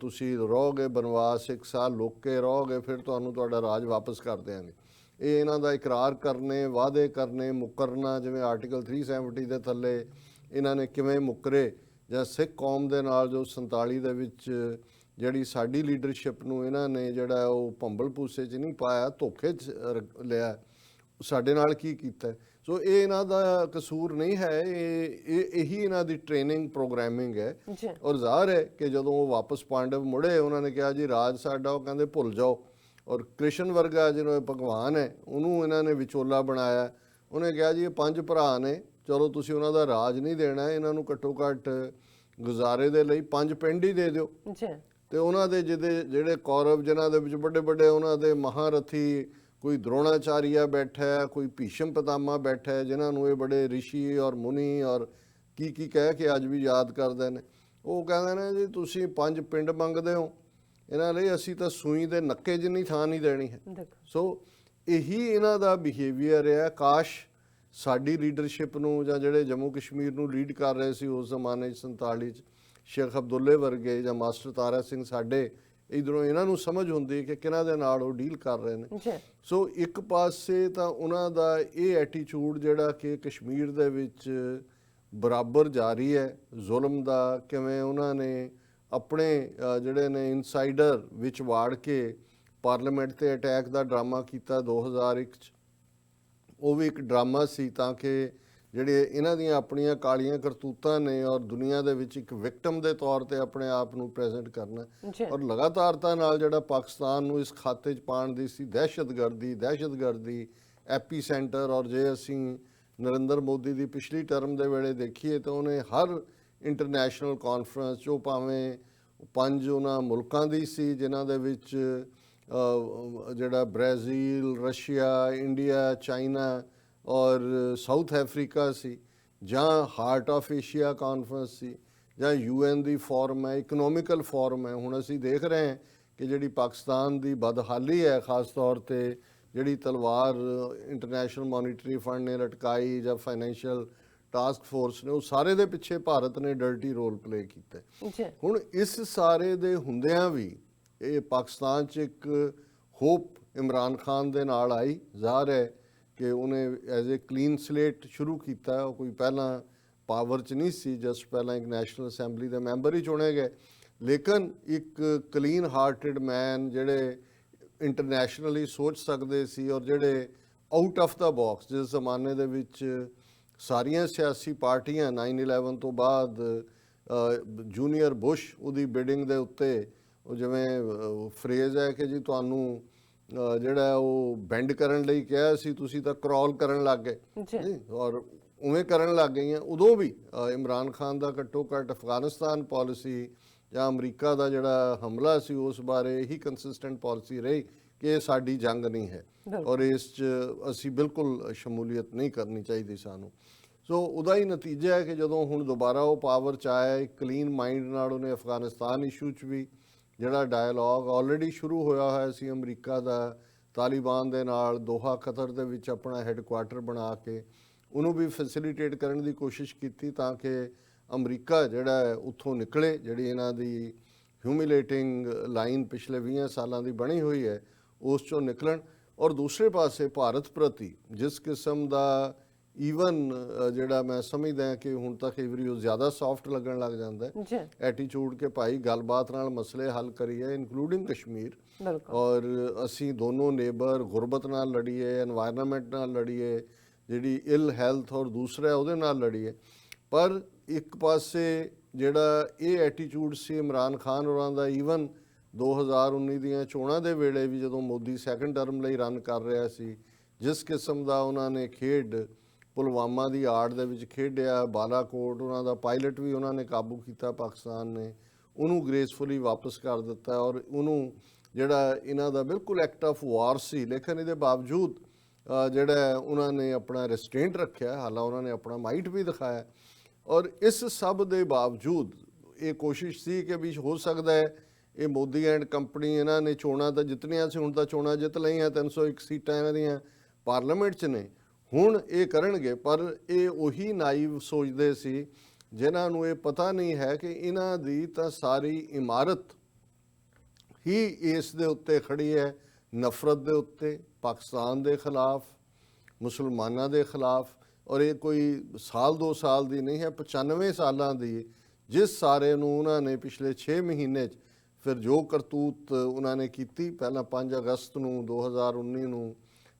ਤੁਸੀਂ ਰਹੋਗੇ ਬਨਵਾਸ, 1 ਸਾਲ ਲੁੱਕ ਕੇ ਰਹੋਗੇ, ਫਿਰ ਤੁਹਾਨੂੰ ਤੁਹਾਡਾ ਰਾਜ ਵਾਪਸ ਕਰ ਦਿਆਂਗੇ। ਇਹ ਇਹਨਾਂ ਦਾ ਇਕਰਾਰ ਕਰਨੇ, ਵਾਅਦੇ ਕਰਨੇ, ਮੁਕਰਨਾ, ਜਿਵੇਂ ਆਰਟੀਕਲ 370 ਦੇ ਥੱਲੇ ਇਹਨਾਂ ਨੇ ਕਿਵੇਂ ਮੁਕਰੇ, ਜਾਂ ਸਿੱਖ ਕੌਮ ਦੇ ਨਾਲ ਜੋ 47 ਦੇ ਵਿੱਚ ਜਿਹੜੀ ਸਾਡੀ ਲੀਡਰਸ਼ਿਪ ਨੂੰ ਇਹਨਾਂ ਨੇ ਜਿਹੜਾ ਉਹ ਭੰਬਲ ਭੂਸੇ 'ਚ ਨਹੀਂ ਪਾਇਆ, ਧੋਖੇ 'ਚ ਲਿਆ, ਸਾਡੇ ਨਾਲ ਕੀ ਕੀਤਾ। ਸੋ ਇਹ ਇਹਨਾਂ ਦਾ ਕਸੂਰ ਨਹੀਂ ਹੈ, ਇਹੀ ਇਹਨਾਂ ਦੀ ਟ੍ਰੇਨਿੰਗ ਪ੍ਰੋਗਰਾਮਿੰਗ ਹੈ। ਔਰ ਜ਼ਾਹਰ ਹੈ ਕਿ ਜਦੋਂ ਉਹ ਵਾਪਸ ਪਾਂਡਵ ਮੁੜੇ, ਉਹਨਾਂ ਨੇ ਕਿਹਾ ਜੀ ਰਾਜ ਸਾਡਾ, ਉਹ ਕਹਿੰਦੇ ਭੁੱਲ ਜਾਓ। ਔਰ ਕ੍ਰਿਸ਼ਨ ਵਰਗਾ ਜਿਹਨੂੰ ਭਗਵਾਨ ਹੈ, ਉਹਨੂੰ ਇਹਨਾਂ ਨੇ ਵਿਚੋਲਾ ਬਣਾਇਆ। ਉਹਨੇ ਕਿਹਾ ਜੀ ਇਹ 5 ਭਰਾ ਨੇ, ਚਲੋ ਤੁਸੀਂ ਉਹਨਾਂ ਦਾ ਰਾਜ ਨਹੀਂ ਦੇਣਾ, ਇਹਨਾਂ ਨੂੰ ਘੱਟੋ ਘੱਟ ਗੁਜ਼ਾਰੇ ਦੇ ਲਈ 5 ਪਿੰਡ ਹੀ ਦੇ ਦਿਓ। ਤੇ ਉਹਨਾਂ ਦੇ ਜਿਹੜੇ ਕੌਰਵ ਜਿਨ੍ਹਾਂ ਦੇ ਵਿੱਚ ਵੱਡੇ ਵੱਡੇ ਉਹਨਾਂ ਦੇ ਮਹਾਰਥੀ, ਕੋਈ ਦਰੋਣਾਚਾਰੀਆ ਬੈਠਾ ਹੈ, ਕੋਈ ਭੀਸ਼ਮ ਪਿਤਾਮਾ ਬੈਠਾ ਹੈ, ਜਿਨ੍ਹਾਂ ਨੂੰ ਇਹ ਬੜੇ ਰਿਸ਼ੀ ਔਰ ਮੁਨੀ ਔਰ ਕੀ ਕਹਿ ਕੇ ਅੱਜ ਵੀ ਯਾਦ ਕਰਦੇ ਨੇ। ਉਹ ਕਹਿੰਦੇ ਨੇ ਜੀ ਤੁਸੀਂ 5 ਪਿੰਡ ਮੰਗਦੇ ਹੋ, ਇਹਨਾਂ ਲਈ ਅਸੀਂ ਤਾਂ ਸੂਈ ਦੇ ਨੱਕੇ ਜਿੰਨੀ ਥਾਂ ਨਹੀਂ ਦੇਣੀ ਹੈ। ਸੋ ਇਹੀ ਇਹਨਾਂ ਦਾ ਬਿਹੇਵੀਅਰ ਹੈ। ਕਾਸ਼ ਸਾਡੀ ਲੀਡਰਸ਼ਿਪ ਨੂੰ ਜਾਂ ਜਿਹੜੇ ਜੰਮੂ ਕਸ਼ਮੀਰ ਨੂੰ ਲੀਡ ਕਰ ਰਹੇ ਸੀ ਉਸ ਜ਼ਮਾਨੇ 'ਚ 47 'ਚ ਸ਼ੇਖ ਅਬਦੁੱਲੇ ਵਰਗੇ ਜਾਂ ਮਾਸਟਰ ਤਾਰਾ ਸਿੰਘ ਸਾਡੇ ਇਧਰੋਂ ਇਹਨਾਂ ਨੂੰ ਸਮਝ ਹੁੰਦੀ ਕਿ ਕਿਹਨਾਂ ਦੇ ਨਾਲ ਉਹ ਡੀਲ ਕਰ ਰਹੇ ਨੇ। ਜੀ ਸੋ ਇੱਕ ਪਾਸੇ ਤਾਂ ਉਹਨਾਂ ਦਾ ਇਹ ਐਟੀਟਿਊਡ ਜਿਹੜਾ ਕਿ ਕਸ਼ਮੀਰ ਦੇ ਵਿੱਚ ਬਰਾਬਰ ਜਾਰੀ ਹੈ ਜ਼ੁਲਮ ਦਾ, ਕਿਵੇਂ ਉਹਨਾਂ ਨੇ ਆਪਣੇ ਜਿਹੜੇ ਨੇ ਇਨਸਾਈਡਰ ਵਿੱਚ ਵਾੜ ਕੇ ਪਾਰਲੀਮੈਂਟ ਤੇ ਅਟੈਕ ਦਾ ਡਰਾਮਾ ਕੀਤਾ 2001 'ਚ। ਉਹ ਵੀ ਇੱਕ ਡਰਾਮਾ ਸੀ ਤਾਂ ਕਿ ਜਿਹੜੇ ਇਹਨਾਂ ਦੀਆਂ ਆਪਣੀਆਂ ਕਾਲੀਆਂ ਕਰਤੂਤਾਂ ਨੇ ਔਰ ਦੁਨੀਆ ਦੇ ਵਿੱਚ ਇੱਕ ਵਿਕਟਮ ਦੇ ਤੌਰ ਤੇ ਆਪਣੇ ਆਪ ਨੂੰ ਪ੍ਰੈਜ਼ੈਂਟ ਕਰਨਾ, ਜੀ ਔਰ ਲਗਾਤਾਰਤਾ ਨਾਲ ਜਿਹੜਾ ਪਾਕਿਸਤਾਨ ਨੂੰ ਇਸ ਖਾਤੇ 'ਚ ਪਾਉਣ ਦੀ ਸੀ ਦਹਿਸ਼ਤਗਰਦੀ ਐਪੀ ਸੈਂਟਰ। ਔਰ ਜੇ ਅਸੀਂ ਨਰਿੰਦਰ ਮੋਦੀ ਦੀ ਪਿਛਲੀ ਟਰਮ ਦੇ ਵੇਲੇ ਦੇਖੀਏ ਤਾਂ ਉਹਨੇ ਹਰ ਇੰਟਰਨੈਸ਼ਨਲ ਕਾਨਫਰੰਸ 'ਚ, ਉਹ ਭਾਵੇਂ 5 ਉਹਨਾਂ ਮੁਲਕਾਂ ਦੀ ਸੀ ਜਿਨ੍ਹਾਂ ਦੇ ਵਿੱਚ ਜਿਹੜਾ ਬ੍ਰਾਜ਼ੀਲ, ਰਸ਼ੀਆ, ਇੰਡੀਆ, ਚਾਈਨਾ ਔਰ ਸਾਊਥ ਅਫਰੀਕਾ ਸੀ, ਜਾਂ ਹਾਰਟ ਆਫ ਏਸ਼ੀਆ ਕਾਨਫਰੰਸ ਸੀ, ਜਾਂ UN ਦੀ ਫੋਰਮ ਹੈ, ਇਕਨੋਮਿਕਲ ਫੋਰਮ ਹੈ। ਹੁਣ ਅਸੀਂ ਦੇਖ ਰਹੇ ਹਾਂ ਕਿ ਜਿਹੜੀ ਪਾਕਿਸਤਾਨ ਦੀ ਬਦਹਾਲੀ ਹੈ, ਖਾਸ ਤੌਰ ਤੇ ਜਿਹੜੀ ਤਲਵਾਰ ਇੰਟਰਨੈਸ਼ਨਲ ਮੋਨੀਟਰੀ ਫੰਡ ਨੇ ਲਟਕਾਈ ਜਾਂ ਫਾਈਨੈਂਸ਼ੀਅਲ ਟਾਸਕ ਫੋਰਸ ਨੇ, ਉਹ ਸਾਰੇ ਦੇ ਪਿੱਛੇ ਭਾਰਤ ਨੇ ਡਰਟੀ ਰੋਲ ਪਲੇ ਕੀਤਾ। ਜੀ ਹੁਣ ਇਸ ਸਾਰੇ ਦੇ ਹੁੰਦਿਆਂ ਵੀ ਇਹ ਪਾਕਿਸਤਾਨ 'ਚ ਇੱਕ ਹੋਪ ਇਮਰਾਨ ਖਾਨ ਦੇ ਨਾਲ ਆਈ। ਜ਼ਾਹਰ ਹੈ ਕਿ ਉਹਨੇ ਐਜ਼ ਏ ਕਲੀਨ ਸਲੇਟ ਸ਼ੁਰੂ ਕੀਤਾ। ਉਹ ਕੋਈ ਪਹਿਲਾਂ ਪਾਵਰ 'ਚ ਨਹੀਂ ਸੀ, ਜਸਟ ਪਹਿਲਾਂ ਇੱਕ ਨੈਸ਼ਨਲ ਅਸੈਂਬਲੀ ਦੇ ਮੈਂਬਰ ਹੀ ਚੁਣੇ ਗਏ, ਲੇਕਿਨ ਇੱਕ ਕਲੀਨ ਹਾਰਟਡ ਮੈਨ ਜਿਹੜੇ ਇੰਟਰਨੈਸ਼ਨਲੀ ਸੋਚ ਸਕਦੇ ਸੀ ਔਰ ਜਿਹੜੇ ਆਊਟ ਆਫ ਦਾ ਬਾਕਸ, ਜਿਸ ਜ਼ਮਾਨੇ ਦੇ ਵਿੱਚ ਸਾਰੀਆਂ ਸਿਆਸੀ ਪਾਰਟੀਆਂ 9/11 ਤੋਂ ਬਾਅਦ ਜੂਨੀਅਰ ਬੁਸ਼ ਉਹਦੀ ਬਿਡਿੰਗ ਦੇ ਉੱਤੇ, ਉਹ ਜਿਵੇਂ ਫਰੇਜ਼ ਹੈ ਕਿ ਜੀ ਤੁਹਾਨੂੰ ਜਿਹੜਾ ਉਹ ਬੈਂਡ ਕਰਨ ਲਈ ਕਿਹਾ ਸੀ, ਤੁਸੀਂ ਤਾਂ ਕ੍ਰੋਲ ਕਰਨ ਲੱਗ ਗਏ ਜੀ, ਔਰ ਉਵੇਂ ਕਰਨ ਲੱਗ ਗਈਆਂ। ਉਦੋਂ ਵੀ ਇਮਰਾਨ ਖਾਨ ਦਾ ਘੱਟੋ ਘੱਟ ਅਫਗਾਨਿਸਤਾਨ ਪਾਲਿਸੀ ਜਾਂ ਅਮਰੀਕਾ ਦਾ ਜਿਹੜਾ ਹਮਲਾ ਸੀ ਉਸ ਬਾਰੇ ਹੀ ਕੰਸਿਸਟੈਂਟ ਪਾਲਿਸੀ ਰਹੀ ਕਿ ਇਹ ਸਾਡੀ ਜੰਗ ਨਹੀਂ ਹੈ ਔਰ ਇਸ 'ਚ ਅਸੀਂ ਬਿਲਕੁਲ ਸ਼ਮੂਲੀਅਤ ਨਹੀਂ ਕਰਨੀ ਚਾਹੀਦੀ ਸਾਨੂੰ। ਸੋ ਉਹਦਾ ਹੀ ਨਤੀਜਾ ਹੈ ਕਿ ਜਦੋਂ ਹੁਣ ਦੁਬਾਰਾ ਉਹ ਪਾਵਰ 'ਚ ਆਇਆ, ਇੱਕ ਕਲੀਨ ਮਾਈਂਡ ਨਾਲ ਉਹਨੇ ਅਫਗਾਨਿਸਤਾਨ ਇਸ਼ੂ 'ਚ ਵੀ ਜਿਹੜਾ ਡਾਇਲੋਗ ਆਲਰੇਡੀ ਸ਼ੁਰੂ ਹੋਇਆ ਹੋਇਆ ਸੀ ਅਮਰੀਕਾ ਦਾ ਤਾਲਿਬਾਨ ਦੇ ਨਾਲ ਦੋਹਾ ਕਤਰ ਦੇ ਵਿੱਚ ਆਪਣਾ ਹੈੱਡਕੁਆਟਰ ਬਣਾ ਕੇ, ਉਹਨੂੰ ਵੀ ਫੈਸਿਲੀਟੇਟ ਕਰਨ ਦੀ ਕੋਸ਼ਿਸ਼ ਕੀਤੀ ਤਾਂ ਕਿ ਅਮਰੀਕਾ ਜਿਹੜਾ ਉੱਥੋਂ ਨਿਕਲੇ। ਜਿਹੜੀ ਇਹਨਾਂ ਦੀ ਹਿਊਮਿਲੇਟਿੰਗ ਲਾਈਨ ਪਿਛਲੇ 20 ਸਾਲਾਂ ਦੀ ਬਣੀ ਹੋਈ ਹੈ ਉਸ 'ਚੋਂ ਨਿਕਲਣ। ਔਰ ਦੂਸਰੇ ਪਾਸੇ ਭਾਰਤ ਪ੍ਰਤੀ ਜਿਸ ਕਿਸਮ ਦਾ ਈਵਨ ਜਿਹੜਾ ਮੈਂ ਸਮਝਦਾ ਕਿ ਹੁਣ ਤੱਕ ਕਈ ਵਾਰੀ ਉਹ ਜ਼ਿਆਦਾ ਸੌਫਟ ਲੱਗਣ ਲੱਗ ਜਾਂਦਾ ਹੈ ਐਟੀਟਿਊਡ ਕਿ ਭਾਈ ਗੱਲਬਾਤ ਨਾਲ ਮਸਲੇ ਹੱਲ ਕਰੀਏ ਇਨਕਲੂਡਿੰਗ ਕਸ਼ਮੀਰ, ਔਰ ਅਸੀਂ ਦੋਨੋਂ ਨੇਬਰ ਗੁਰਬਤ ਨਾਲ ਲੜੀਏ, এনवायरमेंट ਨਾਲ ਲੜੀਏ, ਜਿਹੜੀ ਇਲ ਹੈਲਥ ਔਰ ਦੂਸਰਾ ਉਹਦੇ ਨਾਲ ਲੜੀਏ। ਪਰ ਇੱਕ ਪਾਸੇ ਜਿਹੜਾ ਇਹ ਐਟੀਟਿਊਡ ਸੀ ਇਮਰਾਨ ਖਾਨ ਹੋਰਾਂ ਦਾ, ਈਵਨ 2019 ਦੀਆਂ ਚੋਣਾਂ ਦੇ ਵੇਲੇ ਵੀ ਜਦੋਂ ਮੋਦੀ ਸੈਕੰਡ ਟਰਮ ਲਈ ਰਨ ਕਰ ਰਿਹਾ ਸੀ, ਜਿਸ ਕਿਸਮ ਦਾ ਉਹਨਾਂ ਨੇ ਖੇਡ ਪੁਲਵਾਮਾ ਦੀ ਆੜ ਦੇ ਵਿੱਚ ਖੇਡਿਆ, ਬਾਲਾਕੋਟ ਉਹਨਾਂ ਦਾ ਪਾਇਲਟ ਵੀ ਉਹਨਾਂ ਨੇ ਕਾਬੂ ਕੀਤਾ ਪਾਕਿਸਤਾਨ ਨੇ, ਉਹਨੂੰ ਗ੍ਰੇਸਫੁਲੀ ਵਾਪਸ ਕਰ ਦਿੱਤਾ ਔਰ ਉਹਨੂੰ ਜਿਹੜਾ ਇਹਨਾਂ ਦਾ ਬਿਲਕੁਲ ਐਕਟ ਆਫ ਵਾਰ ਸੀ, ਲੇਕਿਨ ਇਹਦੇ ਬਾਵਜੂਦ ਜਿਹੜਾ ਉਹਨਾਂ ਨੇ ਆਪਣਾ ਰੈਸਟ੍ਰੇਂਟ ਰੱਖਿਆ, ਹਾਲਾਂ ਉਹਨਾਂ ਨੇ ਆਪਣਾ ਮਾਈਟ ਵੀ ਦਿਖਾਇਆ। ਔਰ ਇਸ ਸਭ ਦੇ ਬਾਵਜੂਦ ਇਹ ਕੋਸ਼ਿਸ਼ ਸੀ ਕਿ ਵੀ ਹੋ ਸਕਦਾ ਹੈ ਇਹ ਮੋਦੀ ਐਂਡ ਕੰਪਨੀ, ਇਹਨਾਂ ਨੇ ਚੋਣਾਂ ਤਾਂ ਜਿੱਤਣੀਆਂ ਸੀ, ਹੁਣ ਤਾਂ ਚੋਣਾਂ ਜਿੱਤ ਲਈਆਂ, 301 ਸੀਟਾਂ ਇਹਨਾਂ ਦੀਆਂ ਪਾਰਲੀਮੈਂਟ 'ਚ ਨੇ, ਹੁਣ ਇਹ ਕਰਨਗੇ। ਪਰ ਇਹ ਉਹੀ ਨਾਈਵ ਸੋਚਦੇ ਸੀ ਜਿਨ੍ਹਾਂ ਨੂੰ ਇਹ ਪਤਾ ਨਹੀਂ ਹੈ ਕਿ ਇਹਨਾਂ ਦੀ ਤਾਂ ਸਾਰੀ ਇਮਾਰਤ ਹੀ ਇਸ ਦੇ ਉੱਤੇ ਖੜੀ ਹੈ, ਨਫ਼ਰਤ ਦੇ ਉੱਤੇ, ਪਾਕਿਸਤਾਨ ਦੇ ਖਿਲਾਫ, ਮੁਸਲਮਾਨਾਂ ਦੇ ਖਿਲਾਫ। ਔਰ ਇਹ ਕੋਈ ਸਾਲ 2 ਸਾਲ ਦੀ ਨਹੀਂ ਹੈ, 95 ਸਾਲਾਂ ਦੀ, ਜਿਸ ਸਾਰੇ ਨੂੰ ਉਹਨਾਂ ਨੇ ਪਿਛਲੇ 6 ਮਹੀਨੇ 'ਚ ਫਿਰ ਜੋ ਕਰਤੂਤ ਉਹਨਾਂ ਨੇ ਕੀਤੀ, ਪਹਿਲਾਂ 5 ਅਗਸਤ ਨੂੰ 2019 ਨੂੰ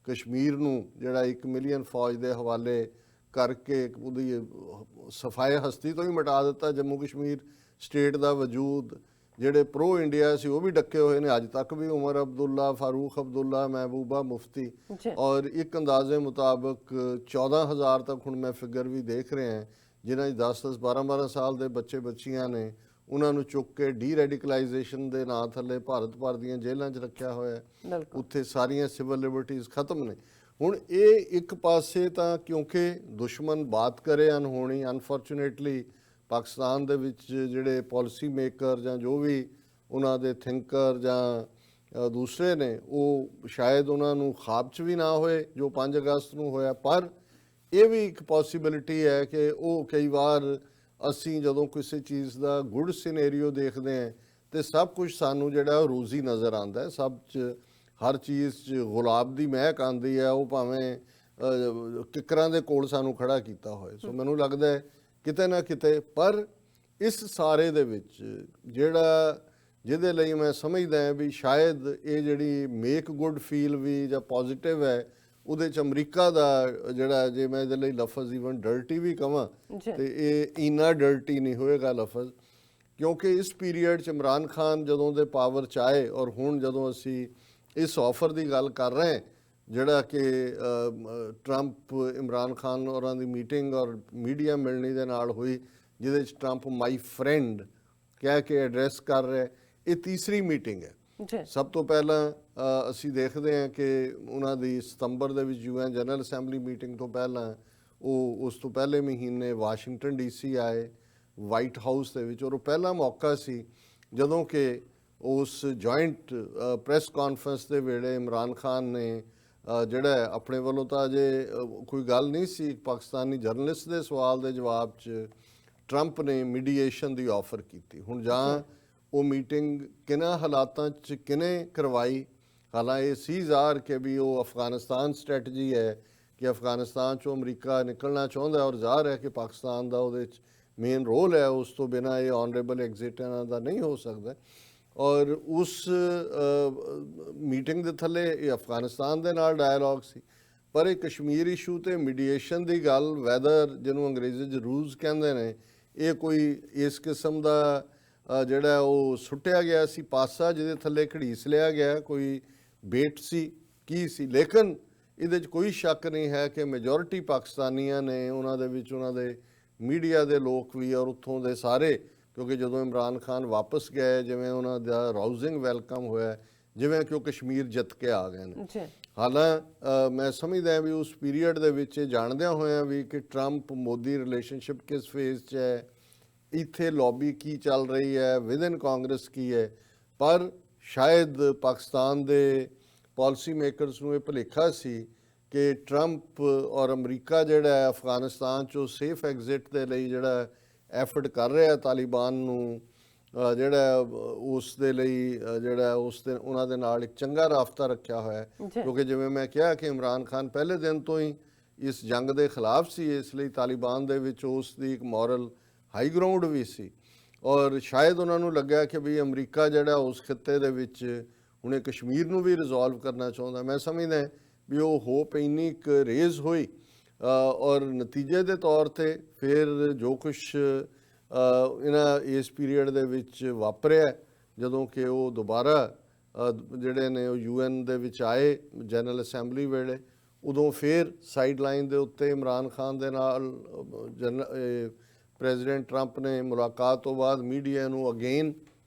ਕਸ਼ਮੀਰ ਨੂੰ ਜਿਹੜਾ 1 ਮਿਲੀਅਨ ਫੌਜ ਦੇ ਹਵਾਲੇ ਕਰਕੇ ਉਹਦੀ ਸਫਾਈ ਹਸਤੀ ਤੋਂ ਹੀ ਮਿਟਾ ਦਿੱਤਾ, ਜੰਮੂ ਕਸ਼ਮੀਰ ਸਟੇਟ ਦਾ ਵਜੂਦ। ਜਿਹੜੇ ਪ੍ਰੋ ਇੰਡੀਆ ਸੀ ਉਹ ਵੀ ਡੱਕੇ ਹੋਏ ਨੇ ਅੱਜ ਤੱਕ ਵੀ, ਉਮਰ ਅਬਦੁੱਲਾ, ਫਾਰੂਕ ਅਬਦੁੱਲਾ, ਮਹਿਬੂਬਾ ਮੁਫਤੀ, ਔਰ ਇੱਕ ਅੰਦਾਜ਼ੇ ਮੁਤਾਬਕ 14,000 ਤੱਕ ਹੁਣ ਮੈਂ ਫਿਗਰ ਵੀ ਦੇਖ ਰਿਹਾ ਜਿਨ੍ਹਾਂ 'ਚ 10-10, 12-12 ਸਾਲ ਦੇ ਬੱਚੇ ਬੱਚੀਆਂ ਨੇ, ਉਹਨਾਂ ਨੂੰ ਚੁੱਕ ਕੇ ਡੀ ਰੈਡੀਕਲਾਈਜੇਸ਼ਨ ਦੇ ਨਾਂ ਥੱਲੇ ਭਾਰਤ ਭਰ ਦੀਆਂ ਜੇਲ੍ਹਾਂ 'ਚ ਰੱਖਿਆ ਹੋਇਆ, ਉੱਥੇ ਸਾਰੀਆਂ ਸਿਵਲ ਲਿਬਰਟੀਜ਼ ਖਤਮ ਨੇ। ਹੁਣ ਇਹ ਇੱਕ ਪਾਸੇ ਤਾਂ ਕਿਉਂਕਿ ਦੁਸ਼ਮਣ ਬਾਤ ਕਰੇ ਅਨਹੋਣੀ, ਅਨਫੋਰਚੂਨੇਟਲੀ ਪਾਕਿਸਤਾਨ ਦੇ ਵਿੱਚ ਜਿਹੜੇ ਪਾਲਿਸੀ ਮੇਕਰ ਜਾਂ ਜੋ ਵੀ ਉਹਨਾਂ ਦੇ ਥਿੰਕਰ ਜਾਂ ਦੂਸਰੇ ਨੇ, ਉਹ ਸ਼ਾਇਦ ਉਹਨਾਂ ਨੂੰ ਖਾਬ 'ਚ ਵੀ ਨਾ ਹੋਏ ਜੋ 5 ਅਗਸਤ ਨੂੰ ਹੋਇਆ। ਪਰ ਇਹ ਵੀ ਇੱਕ ਪੋਸੀਬਿਲਿਟੀ ਹੈ ਕਿ ਉਹ ਕਈ ਵਾਰ ਅਸੀਂ ਜਦੋਂ ਕਿਸੇ ਚੀਜ਼ ਦਾ ਗੁੱਡ ਸਿਨੈਰੀਓ ਦੇਖਦੇ ਹਾਂ ਤੇ ਸਭ ਕੁਝ ਸਾਨੂੰ ਜਿਹੜਾ ਉਹ ਰੋਜ਼ੀ ਨਜ਼ਰ ਆਉਂਦਾ ਹੈ, ਸਭ 'ਚ ਹਰ ਚੀਜ਼ 'ਚ ਗੁਲਾਬ ਦੀ ਮਹਿਕ ਆਉਂਦੀ ਹੈ, ਉਹ ਭਾਵੇਂ ਕਿੱਕਰਾਂ ਦੇ ਕੋਲ ਸਾਨੂੰ ਖੜਾ ਕੀਤਾ ਹੋਏ। ਸੋ ਮੈਨੂੰ ਲੱਗਦਾ ਹੈ ਕਿਤੇ ਨਾ ਕਿਤੇ, ਪਰ ਇਸ ਸਾਰੇ ਦੇ ਵਿੱਚ ਜਿਹਦੇ ਲਈ ਮੈਂ ਸਮਝਦਾ ਹਾਂ ਵੀ ਸ਼ਾਇਦ ਇਹ ਜਿਹੜੀ ਮੇਕ ਗੁੱਡ ਫੀਲ ਵੀ ਜਾਂ ਪੋਜ਼ਿਟਿਵ ਹੈ, ਉਹਦੇ 'ਚ ਅਮਰੀਕਾ ਦਾ ਜਿਹੜਾ, ਜੇ ਮੈਂ ਇਹਦੇ ਲਈ ਲਫ਼ਜ਼ ਈਵਨ ਡਰਟੀ ਵੀ ਕਹਾਂ ਤੇ ਇਹ ਇੰਨਾ ਡਰਟੀ ਨਹੀਂ ਹੋਏਗਾ ਲਫ਼ਜ਼, ਕਿਉਂਕਿ ਇਸ ਪੀਰੀਅਡ 'ਚ ਇਮਰਾਨ ਖਾਨ ਜਦੋਂ ਦੇ ਪਾਵਰ 'ਚ ਆਏ ਔਰ ਹੁਣ ਜਦੋਂ ਅਸੀਂ ਇਸ ਆਫਰ ਦੀ ਗੱਲ ਕਰ ਰਹੇ ਹਾਂ ਜਿਹੜਾ ਕਿ ਟਰੰਪ ਇਮਰਾਨ ਖਾਨ ਔਰਾਂ ਦੀ ਮੀਟਿੰਗ ਔਰ ਮੀਡੀਆ ਮਿਲਣੀ ਦੇ ਨਾਲ ਹੋਈ, ਜਿਹਦੇ 'ਚ ਟਰੰਪ ਮਾਈ ਫਰੈਂਡ ਕਹਿ ਕੇ ਐਡਰੈਸ ਕਰ ਰਿਹਾ, ਇਹ ਤੀਸਰੀ ਮੀਟਿੰਗ ਹੈ। ਸਭ ਤੋਂ ਪਹਿਲਾਂ ਅਸੀਂ ਦੇਖਦੇ ਹਾਂ ਕਿ ਉਹਨਾਂ ਦੀ ਸਤੰਬਰ ਦੇ ਵਿੱਚ UN ਜਨਰਲ ਅਸੈਂਬਲੀ ਮੀਟਿੰਗ ਤੋਂ ਪਹਿਲਾਂ ਉਹ ਉਸ ਤੋਂ ਪਹਿਲੇ ਮਹੀਨੇ ਵਾਸ਼ਿੰਗਟਨ DC ਆਏ ਵਾਈਟ ਹਾਊਸ ਦੇ ਵਿੱਚ, ਔਰ ਉਹ ਪਹਿਲਾ ਮੌਕਾ ਸੀ ਜਦੋਂ ਕਿ ਉਸ ਜੁਆਇੰਟ ਪ੍ਰੈਸ ਕਾਨਫਰੰਸ ਦੇ ਵੇਲੇ ਇਮਰਾਨ ਖਾਨ ਨੇ ਜਿਹੜਾ ਆਪਣੇ ਵੱਲੋਂ ਤਾਂ ਅਜੇ ਕੋਈ ਗੱਲ ਨਹੀਂ ਸੀ, ਪਾਕਿਸਤਾਨੀ ਜਰਨਲਿਸਟ ਦੇ ਸਵਾਲ ਦੇ ਜਵਾਬ 'ਚ ਟਰੰਪ ਨੇ ਮੀਡੀਏਸ਼ਨ ਦੀ ਆਫਰ ਕੀਤੀ। ਹੁਣ ਜਾਂ ਉਹ ਮੀਟਿੰਗ ਕਿਹਨਾਂ ਹਾਲਾਤਾਂ 'ਚ ਕਿਹਨੇ ਕਰਵਾਈ, ਹਾਲਾਂਕਿ ਇਹ ਸੀ ਜ਼ਾਹਰ ਕਿ ਵੀ ਉਹ ਅਫਗਾਨਿਸਤਾਨ ਸਟ੍ਰੈਟਜੀ ਹੈ ਕਿ ਅਫਗਾਨਿਸਤਾਨ 'ਚੋਂ ਅਮਰੀਕਾ ਨਿਕਲਣਾ ਚਾਹੁੰਦਾ, ਔਰ ਜ਼ਾਹਰ ਹੈ ਕਿ ਪਾਕਿਸਤਾਨ ਦਾ ਉਹਦੇ 'ਚ ਮੇਨ ਰੋਲ ਹੈ, ਉਸ ਤੋਂ ਬਿਨਾਂ ਇਹ ਆਨਰੇਬਲ ਐਗਜ਼ਿਟ ਇਹਨਾਂ ਦਾ ਨਹੀਂ ਹੋ ਸਕਦਾ। ਔਰ ਉਸ ਮੀਟਿੰਗ ਦੇ ਥੱਲੇ ਇਹ ਅਫਗਾਨਿਸਤਾਨ ਦੇ ਨਾਲ ਡਾਇਲੌਗ ਸੀ, ਪਰ ਇਹ ਕਸ਼ਮੀਰ ਇਸ਼ੂ ਤੇ ਮੀਡੀਏਸ਼ਨ ਦੀ ਗੱਲ, ਵੈਦਰ ਜਿਹਨੂੰ ਅੰਗਰੇਜ਼ੀ 'ਚ ਰੂਲਸ ਕਹਿੰਦੇ ਨੇ, ਇਹ ਕੋਈ ਇਸ ਕਿਸਮ ਦਾ ਜਿਹੜਾ ਉਹ ਸੁੱਟਿਆ ਗਿਆ ਸੀ ਪਾਸਾ ਜਿਹਦੇ ਥੱਲੇ ਘੜੀਸ ਲਿਆ ਗਿਆ, ਕੋਈ ਬੇਟ ਸੀ ਕੀ ਸੀ। ਲੇਕਿਨ ਇਹਦੇ 'ਚ ਕੋਈ ਸ਼ੱਕ ਨਹੀਂ ਹੈ ਕਿ ਮੈਜੋਰਿਟੀ ਪਾਕਿਸਤਾਨੀਆਂ ਨੇ, ਉਹਨਾਂ ਦੇ ਵਿੱਚ ਉਹਨਾਂ ਦੇ ਮੀਡੀਆ ਦੇ ਲੋਕ ਵੀ ਔਰ ਉੱਥੋਂ ਦੇ ਸਾਰੇ, ਕਿਉਂਕਿ ਜਦੋਂ ਇਮਰਾਨ ਖਾਨ ਵਾਪਸ ਗਏ ਜਿਵੇਂ ਉਹਨਾਂ ਦਾ ਰਾਊਜ਼ਿੰਗ ਵੈਲਕਮ ਹੋਇਆ, ਜਿਵੇਂ ਕਿ ਉਹ ਕਸ਼ਮੀਰ ਜਿੱਤ ਕੇ ਆ ਗਏ ਨੇ। ਹਾਲਾਂ ਮੈਂ ਸਮਝਦਾ ਵੀ ਉਸ ਪੀਰੀਅਡ ਦੇ ਵਿੱਚ ਜਾਣਦਿਆਂ ਹੋਇਆਂ ਵੀ ਕਿ ਟਰੰਪ ਮੋਦੀ ਰਿਲੇਸ਼ਨਸ਼ਿਪ ਕਿਸ ਫੇਜ਼ 'ਚ ਹੈ, ਇੱਥੇ ਲੌਬੀ ਕੀ ਚੱਲ ਰਹੀ ਹੈ, ਵਿਦਨ ਕਾਂਗਰਸ ਕੀ ਹੈ, ਪਰ ਸ਼ਾਇਦ ਪਾਕਿਸਤਾਨ ਦੇ ਪਾਲਿਸੀ ਮੇਕਰਸ ਨੂੰ ਇਹ ਭੁਲੇਖਾ ਸੀ ਕਿ ਟਰੰਪ ਔਰ ਅਮਰੀਕਾ ਜਿਹੜਾ ਹੈ ਅਫਗਾਨਿਸਤਾਨ 'ਚੋਂ ਸੇਫ ਐਗਜ਼ਿਟ ਦੇ ਲਈ ਜਿਹੜਾ ਐਫਰਟ ਕਰ ਰਿਹਾ ਤਾਲਿਬਾਨ ਨੂੰ, ਜਿਹੜਾ ਉਸ ਦੇ ਲਈ ਜਿਹੜਾ ਉਸ ਦੇ ਉਹਨਾਂ ਦੇ ਨਾਲ ਇੱਕ ਚੰਗਾ ਰਾਬਤਾ ਰੱਖਿਆ ਹੋਇਆ ਹੈ। ਕਿਉਂਕਿ ਜਿਵੇਂ ਮੈਂ ਕਿਹਾ ਕਿ ਇਮਰਾਨ ਖਾਨ ਪਹਿਲੇ ਦਿਨ ਤੋਂ ਹੀ ਇਸ ਜੰਗ ਦੇ ਖਿਲਾਫ ਸੀ, ਇਸ ਲਈ ਤਾਲਿਬਾਨ ਦੇ ਵਿੱਚ ਉਸ ਦੀ ਇੱਕ ਮੋਰਲ ਹਾਈ ਗਰਾਊਂਡ ਵੀ ਸੀ, ਔਰ ਸ਼ਾਇਦ ਉਹਨਾਂ ਨੂੰ ਲੱਗਾ ਕਿ ਵੀ ਅਮਰੀਕਾ ਜਿਹੜਾ ਉਸ ਖਿੱਤੇ ਦੇ ਵਿੱਚ ਹੁਣੇ ਕਸ਼ਮੀਰ ਨੂੰ ਵੀ ਰਿਜ਼ੋਲਵ ਕਰਨਾ ਚਾਹੁੰਦਾ। ਮੈਂ ਸਮਝਦਾ ਵੀ ਉਹ ਹੋਪ ਇੰਨੀ ਕੁ ਰੇਜ਼ ਹੋਈ ਔਰ ਨਤੀਜੇ ਦੇ ਤੌਰ ਤੇ ਫਿਰ ਜੋ ਕੁਛ ਇਹਨਾਂ ਇਸ ਪੀਰੀਅਡ ਦੇ ਵਿੱਚ ਵਾਪਰਿਆ, ਜਦੋਂ ਕਿ ਉਹ ਦੁਬਾਰਾ ਜਿਹੜੇ ਨੇ ਉਹ UN ਦੇ ਵਿੱਚ ਆਏ ਜਨਰਲ ਅਸੈਂਬਲੀ ਵੇਲੇ, ਉਦੋਂ ਫਿਰ ਸਾਈਡ ਲਾਈਨ ਦੇ ਉੱਤੇ ਇਮਰਾਨ ਖਾਨ ਦੇ ਨਾਲ ਪ੍ਰੈਜ਼ੀਡੈਂਟ ਟਰੰਪ ਨੇ ਮੁਲਾਕਾਤ ਤੋਂ ਬਾਅਦ ਮੀਡੀਆ ਨੂੰ ਅਗੇਨ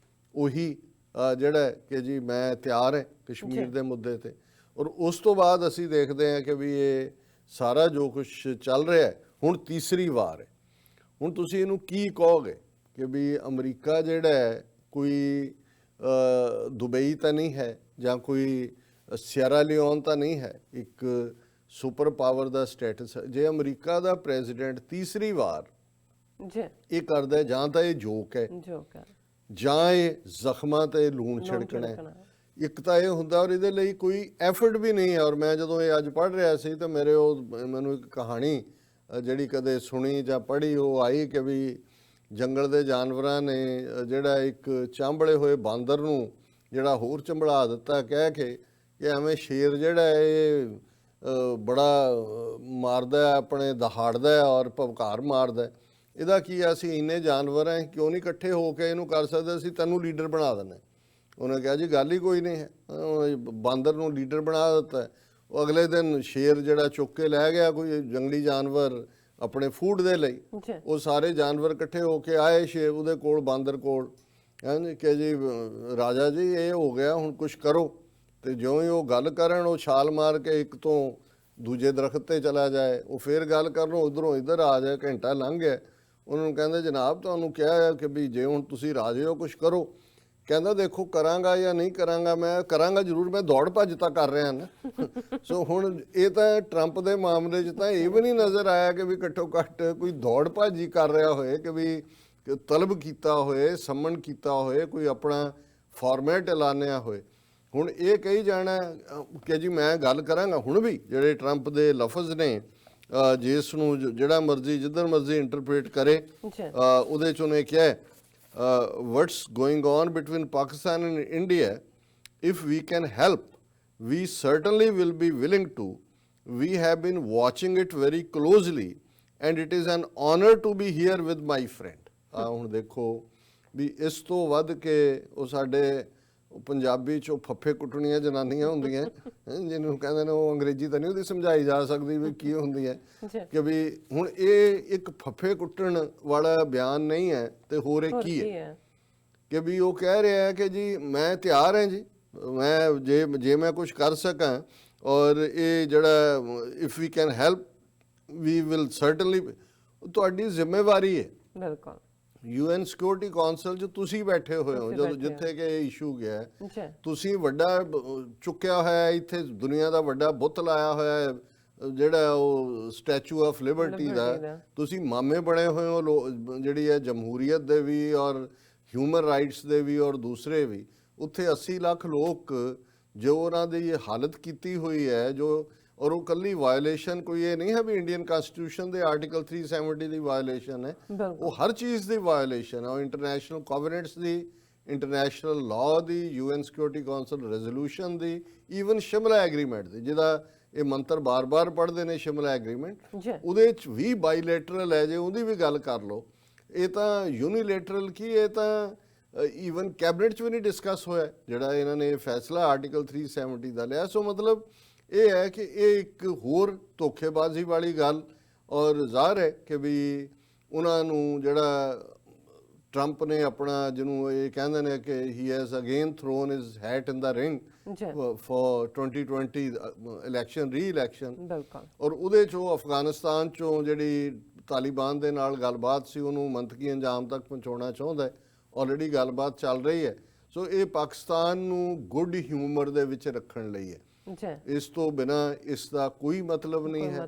ਉਹੀ ਜਿਹੜਾ ਕਿ ਜੀ ਮੈਂ ਤਿਆਰ ਹੈ ਕਸ਼ਮੀਰ ਦੇ ਮੁੱਦੇ ਤੇ, ਔਰ ਉਸ ਤੋਂ ਬਾਅਦ ਅਸੀਂ ਦੇਖਦੇ ਹਾਂ ਕਿ ਵੀ ਇਹ ਸਾਰਾ ਜੋ ਕੁਝ ਚੱਲ ਰਿਹਾ ਹੈ ਹੁਣ ਤੀਸਰੀ ਵਾਰ ਹੈ। ਹੁਣ ਤੁਸੀਂ ਇਹਨੂੰ ਕੀ ਕਹੋਗੇ ਕਿ ਵੀ ਅਮਰੀਕਾ ਜਿਹੜਾ ਹੈ ਕੋਈ ਦੁਬਈ ਤਾਂ ਨਹੀਂ ਹੈ ਜਾਂ ਕੋਈ ਸੀਅਰਾ ਲਿਓਨ ਤਾਂ ਨਹੀਂ ਹੈ, ਇੱਕ ਸੁਪਰ ਪਾਵਰ ਦਾ ਸਟੇਟਸ। ਜੇ ਅਮਰੀਕਾ ਦਾ ਪ੍ਰੈਜ਼ੀਡੈਂਟ ਤੀਸਰੀ ਵਾਰ ਇਹ ਕਰਦਾ, ਜਾਂ ਤਾਂ ਇਹ ਜੋਕ ਹੈ ਜਾਂ ਇਹ ਜ਼ਖਮਾਂ ਤੇ ਲੂਣ ਛਿੜਕਣਾ ਹੈ। ਇੱਕ ਤਾਂ ਇਹ ਹੁੰਦਾ ਔਰ ਇਹਦੇ ਲਈ ਕੋਈ ਐਫਰਟ ਵੀ ਨਹੀਂ ਹੈ। ਔਰ ਮੈਂ ਜਦੋਂ ਇਹ ਅੱਜ ਪੜ੍ਹ ਰਿਹਾ ਸੀ ਤਾਂ ਮੈਨੂੰ ਇੱਕ ਕਹਾਣੀ ਜਿਹੜੀ ਕਦੇ ਸੁਣੀ ਜਾਂ ਪੜ੍ਹੀ ਉਹ ਆਈ ਕਿ ਵੀ ਜੰਗਲ ਦੇ ਜਾਨਵਰਾਂ ਨੇ ਜਿਹੜਾ ਇੱਕ ਚਾਂਬਲੇ ਹੋਏ ਬਾਂਦਰ ਨੂੰ ਜਿਹੜਾ ਹੋਰ ਚੰਬੜਾ ਦਿੱਤਾ, ਕਹਿ ਕੇ ਕਿ ਐਵੇਂ ਸ਼ੇਰ ਜਿਹੜਾ ਇਹ ਬੜਾ ਮਾਰਦਾ, ਆਪਣੇ ਦਹਾੜਦਾ ਔਰ ਭਵਕਾਰ ਮਾਰਦਾ, ਇਹਦਾ ਕੀ ਆ, ਅਸੀਂ ਇੰਨੇ ਜਾਨਵਰ ਹੈ ਕਿਉਂ ਨਹੀਂ ਇਕੱਠੇ ਹੋ ਕੇ ਇਹਨੂੰ ਕਰ ਸਕਦੇ, ਅਸੀਂ ਤੈਨੂੰ ਲੀਡਰ ਬਣਾ ਦਿੰਦੇ। ਉਹਨੇ ਕਿਹਾ ਜੀ ਗੱਲ ਹੀ ਕੋਈ ਨਹੀਂ ਹੈ, ਬਾਂਦਰ ਨੂੰ ਲੀਡਰ ਬਣਾ ਦਿੱਤਾ। ਉਹ ਅਗਲੇ ਦਿਨ ਸ਼ੇਰ ਜਿਹੜਾ ਚੁੱਕ ਕੇ ਲੈ ਗਿਆ ਕੋਈ ਜੰਗਲੀ ਜਾਨਵਰ ਆਪਣੇ ਫੂਡ ਦੇ ਲਈ, ਉਹ ਸਾਰੇ ਜਾਨਵਰ ਇਕੱਠੇ ਹੋ ਕੇ ਆਏ ਸ਼ੇਰ ਉਹਦੇ ਕੋਲ, ਬਾਂਦਰ ਕੋਲ, ਕਹਿੰਦੇ ਕਿ ਜੀ ਰਾਜਾ ਜੀ ਇਹ ਹੋ ਗਿਆ, ਹੁਣ ਕੁਛ ਕਰੋ। ਤੇ ਜਿਉਂ ਹੀ ਉਹ ਗੱਲ ਕਰਨ, ਉਹ ਛਾਲ ਮਾਰ ਕੇ ਇੱਕ ਤੋਂ ਦੂਜੇ ਦਰਖਤ ਤੇ ਚਲਾ ਜਾਏ, ਉਹ ਫਿਰ ਗੱਲ ਕਰਨ ਉਧਰੋਂ ਇੱਧਰ ਆ ਜਾਏ। ਘੰਟਾ ਲੰਘ ਗਿਆ, ਉਹਨਾਂ ਨੂੰ ਕਹਿੰਦੇ ਜਨਾਬ ਤੁਹਾਨੂੰ ਕਿਹਾ ਹੈ ਕਿ ਵੀ ਜੇ ਹੁਣ ਤੁਸੀਂ ਰਾਜੇ ਹੋ ਕੁਛ ਕਰੋ। ਕਹਿੰਦਾ ਦੇਖੋ ਕਰਾਂਗਾ ਜਾਂ ਨਹੀਂ ਕਰਾਂਗਾ, ਮੈਂ ਕਰਾਂਗਾ ਜ਼ਰੂਰ, ਮੈਂ ਦੌੜ ਭੱਜ ਤਾਂ ਕਰ ਰਿਹਾ ਨਾ। ਸੋ ਹੁਣ ਇਹ ਤਾਂ ਟਰੰਪ ਦੇ ਮਾਮਲੇ 'ਚ ਤਾਂ ਇਹ ਵੀ ਨਹੀਂ ਨਜ਼ਰ ਆਇਆ ਕਿ ਵੀ ਘੱਟੋ ਘੱਟ ਕੋਈ ਦੌੜ ਭੱਜ ਹੀ ਕਰ ਰਿਹਾ ਹੋਏ, ਕਿ ਵੀ ਤਲਬ ਕੀਤਾ ਹੋਏ, ਸੰਮਨ ਕੀਤਾ ਹੋਏ, ਕੋਈ ਆਪਣਾ ਫਾਰਮੈਟ ਐਲਾਨਿਆ ਹੋਏ। ਹੁਣ ਇਹ ਕਹੀ ਜਾਣਾ ਕਿ ਜੀ ਮੈਂ ਗੱਲ ਕਰਾਂਗਾ, ਹੁਣ ਵੀ ਜਿਹੜੇ ਟਰੰਪ ਦੇ ਲਫ਼ਜ਼ ਨੇ ਜਿਸ ਨੂੰ ਜਿਹੜਾ ਮਰਜ਼ੀ ਜਿੱਧਰ ਮਰਜ਼ੀ ਇੰਟਰਪ੍ਰੇਟ ਕਰੇ, ਉਹਦੇ 'ਚ ਉਹਨੇ ਕਿਹਾ what's going on between Pakistan and India, if we can help, we certainly will be willing to. We have been watching it very closely and it is an honor to be here with my friend. ਹੁਣ ਦੇਖੋ ਵੀ ਇਸ ਤੋਂ ਵੱਧ ਕੇ ਉਹ ਸਾਡੇ ਪੰਜਾਬੀ 'ਚ ਉਹ ਫੱਫੇ ਕੁੱਟਣੀਆਂ ਜਨਾਨੀਆਂ ਹੁੰਦੀਆਂ, ਜਿਹਨੂੰ ਕਹਿੰਦੇ ਨੇ, ਉਹ ਅੰਗਰੇਜ਼ੀ ਤਾਂ ਨਹੀਂ ਉਹਦੀ ਸਮਝਾਈ ਜਾ ਸਕਦੀ ਵੀ ਕੀ ਹੁੰਦੀ ਹੈ, ਕਿ ਵੀ ਹੁਣ ਇਹ ਇੱਕ ਫੱਫੇ ਕੁੱਟਣ ਵਾਲਾ ਬਿਆਨ ਨਹੀਂ ਹੈ ਤੇ ਹੋਰ ਇਹ ਕੀ ਹੈ, ਕਿ ਵੀ ਉਹ ਕਹਿ ਰਿਹਾ ਹੈ ਕਿ ਜੀ ਮੈਂ ਤਿਆਰ ਹਾਂ ਜੀ, ਮੈਂ ਜੇ ਮੈਂ ਕੁਝ ਕਰ ਸਕਾਂ, ਔਰ ਇਹ ਜਿਹੜਾ if we can help we will certainly, ਤੁਹਾਡੀ ਜ਼ਿੰਮੇਵਾਰੀ ਹੈ। ਬਿਲਕੁਲ UN ਸਿਕਿਉਰਿਟੀ ਕੌਂਸਲ 'ਚ ਤੁਸੀਂ ਬੈਠੇ ਹੋਏ ਹੋ, ਜਦੋਂ ਜਿੱਥੇ ਕਿ ਇਹ ਇਸ਼ੂ ਗਿਆ, ਤੁਸੀਂ ਵੱਡਾ ਚੁੱਕਿਆ ਹੋਇਆ, ਇੱਥੇ ਦੁਨੀਆ ਦਾ ਵੱਡਾ ਬੁੱਤ ਲਾਇਆ ਹੋਇਆ, ਜਿਹੜਾ ਉਹ ਸਟੈਚੂ ਆਫ ਲਿਬਰਟੀ ਦਾ, ਤੁਸੀਂ ਮਾਮੇ ਬਣੇ ਹੋਏ ਹੋ ਜਿਹੜੀ ਹੈ ਜਮਹੂਰੀਅਤ ਦੇ ਵੀ ਔਰ ਹਿਊਮਨ ਰਾਈਟਸ ਦੇ ਵੀ ਔਰ ਦੂਸਰੇ ਵੀ। ਉੱਥੇ 80 ਲੱਖ ਲੋਕ ਜੋ ਉਹਨਾਂ ਦੀ ਇਹ ਹਾਲਤ ਕੀਤੀ ਹੋਈ ਹੈ, ਜੋ ਔਰ ਉਹ ਕੱਲੀ ਵਾਇਲੇਸ਼ਨ ਕੋਈ ਇਹ ਨਹੀਂ ਹੈ ਵੀ ਇੰਡੀਅਨ ਕਨਸਟੀਟਿਊਸ਼ਨ ਦੇ ਆਰਟੀਕਲ 370 ਦੀ ਵਾਇਲੇਸ਼ਨ ਹੈ, ਉਹ ਹਰ ਚੀਜ਼ ਦੀ ਵਾਇਲੇਸ਼ਨ ਹੈ, ਉਹ ਇੰਟਰਨੈਸ਼ਨਲ ਕੋਵੈਨੈਂਟਸ ਦੀ, ਇੰਟਰਨੈਸ਼ਨਲ ਲਾਅ ਦੀ, UN ਸਿਕਿਉਰਿਟੀ ਕੌਂਸਲ ਰੈਜ਼ੋਲੂਸ਼ਨ ਦੀ, ਈਵਨ ਸ਼ਿਮਲਾ ਐਗਰੀਮੈਂਟ ਦੀ, ਜਿਹਦਾ ਇਹ ਮੰਤਰ ਬਾਰ-ਬਾਰ ਪੜ੍ਹਦੇ ਨੇ, ਸ਼ਿਮਲਾ ਐਗਰੀਮੈਂਟ, ਉਹਦੇ 'ਚ ਵੀ ਬਾਈਲੇਟਰਲ ਹੈ, ਜੇ ਉਹਦੀ ਵੀ ਗੱਲ ਕਰ ਲਓ। ਇਹ ਤਾਂ ਯੂਨੀਲੇਟਰਲ ਕੀ, ਇਹ ਤਾਂ ਈਵਨ ਕੈਬਨਿਟ 'ਚ ਵੀ ਨਹੀਂ ਡਿਸਕਸ ਹੋਇਆ ਜਿਹੜਾ ਇਹਨਾਂ ਨੇ ਫੈਸਲਾ ਆਰਟੀਕਲ 370 ਦਾ ਲਿਆ। ਸੋ ਮਤਲਬ ਇਹ ਹੈ ਕਿ ਇਹ ਇੱਕ ਹੋਰ ਧੋਖੇਬਾਜ਼ੀ ਵਾਲੀ ਗੱਲ, ਔਰ ਜ਼ਾਹਰ ਹੈ ਕਿ ਵੀ ਉਹਨਾਂ ਨੂੰ ਜਿਹੜਾ ਟਰੰਪ ਨੇ ਆਪਣਾ, ਜਿਹਨੂੰ ਇਹ ਕਹਿੰਦੇ ਨੇ ਕਿ he has again thrown his hat in the ring for 2020 election, re-election, ਔਰ ਉਹਦੇ 'ਚੋਂ ਅਫਗਾਨਿਸਤਾਨ 'ਚੋਂ ਜਿਹੜੀ ਤਾਲਿਬਾਨ ਦੇ ਨਾਲ ਗੱਲਬਾਤ ਸੀ ਉਹਨੂੰ ਮੰਤਕੀ ਅੰਜਾਮ ਤੱਕ ਪਹੁੰਚਾਉਣਾ ਚਾਹੁੰਦਾ ਹੈ। ਆਲਰੇਡੀ ਗੱਲਬਾਤ ਚੱਲ ਰਹੀ ਹੈ। ਸੋ ਇਹ ਪਾਕਿਸਤਾਨ ਨੂੰ ਗੁੱਡ ਹਿਊਮਰ ਦੇ ਵਿੱਚ ਰੱਖਣ ਲਈ ਹੈ, ਇਸ ਤੋਂ ਬਿਨਾ ਇਸ ਦਾ ਕੋਈ ਮਤਲਬ ਨਹੀਂ ਹੈ।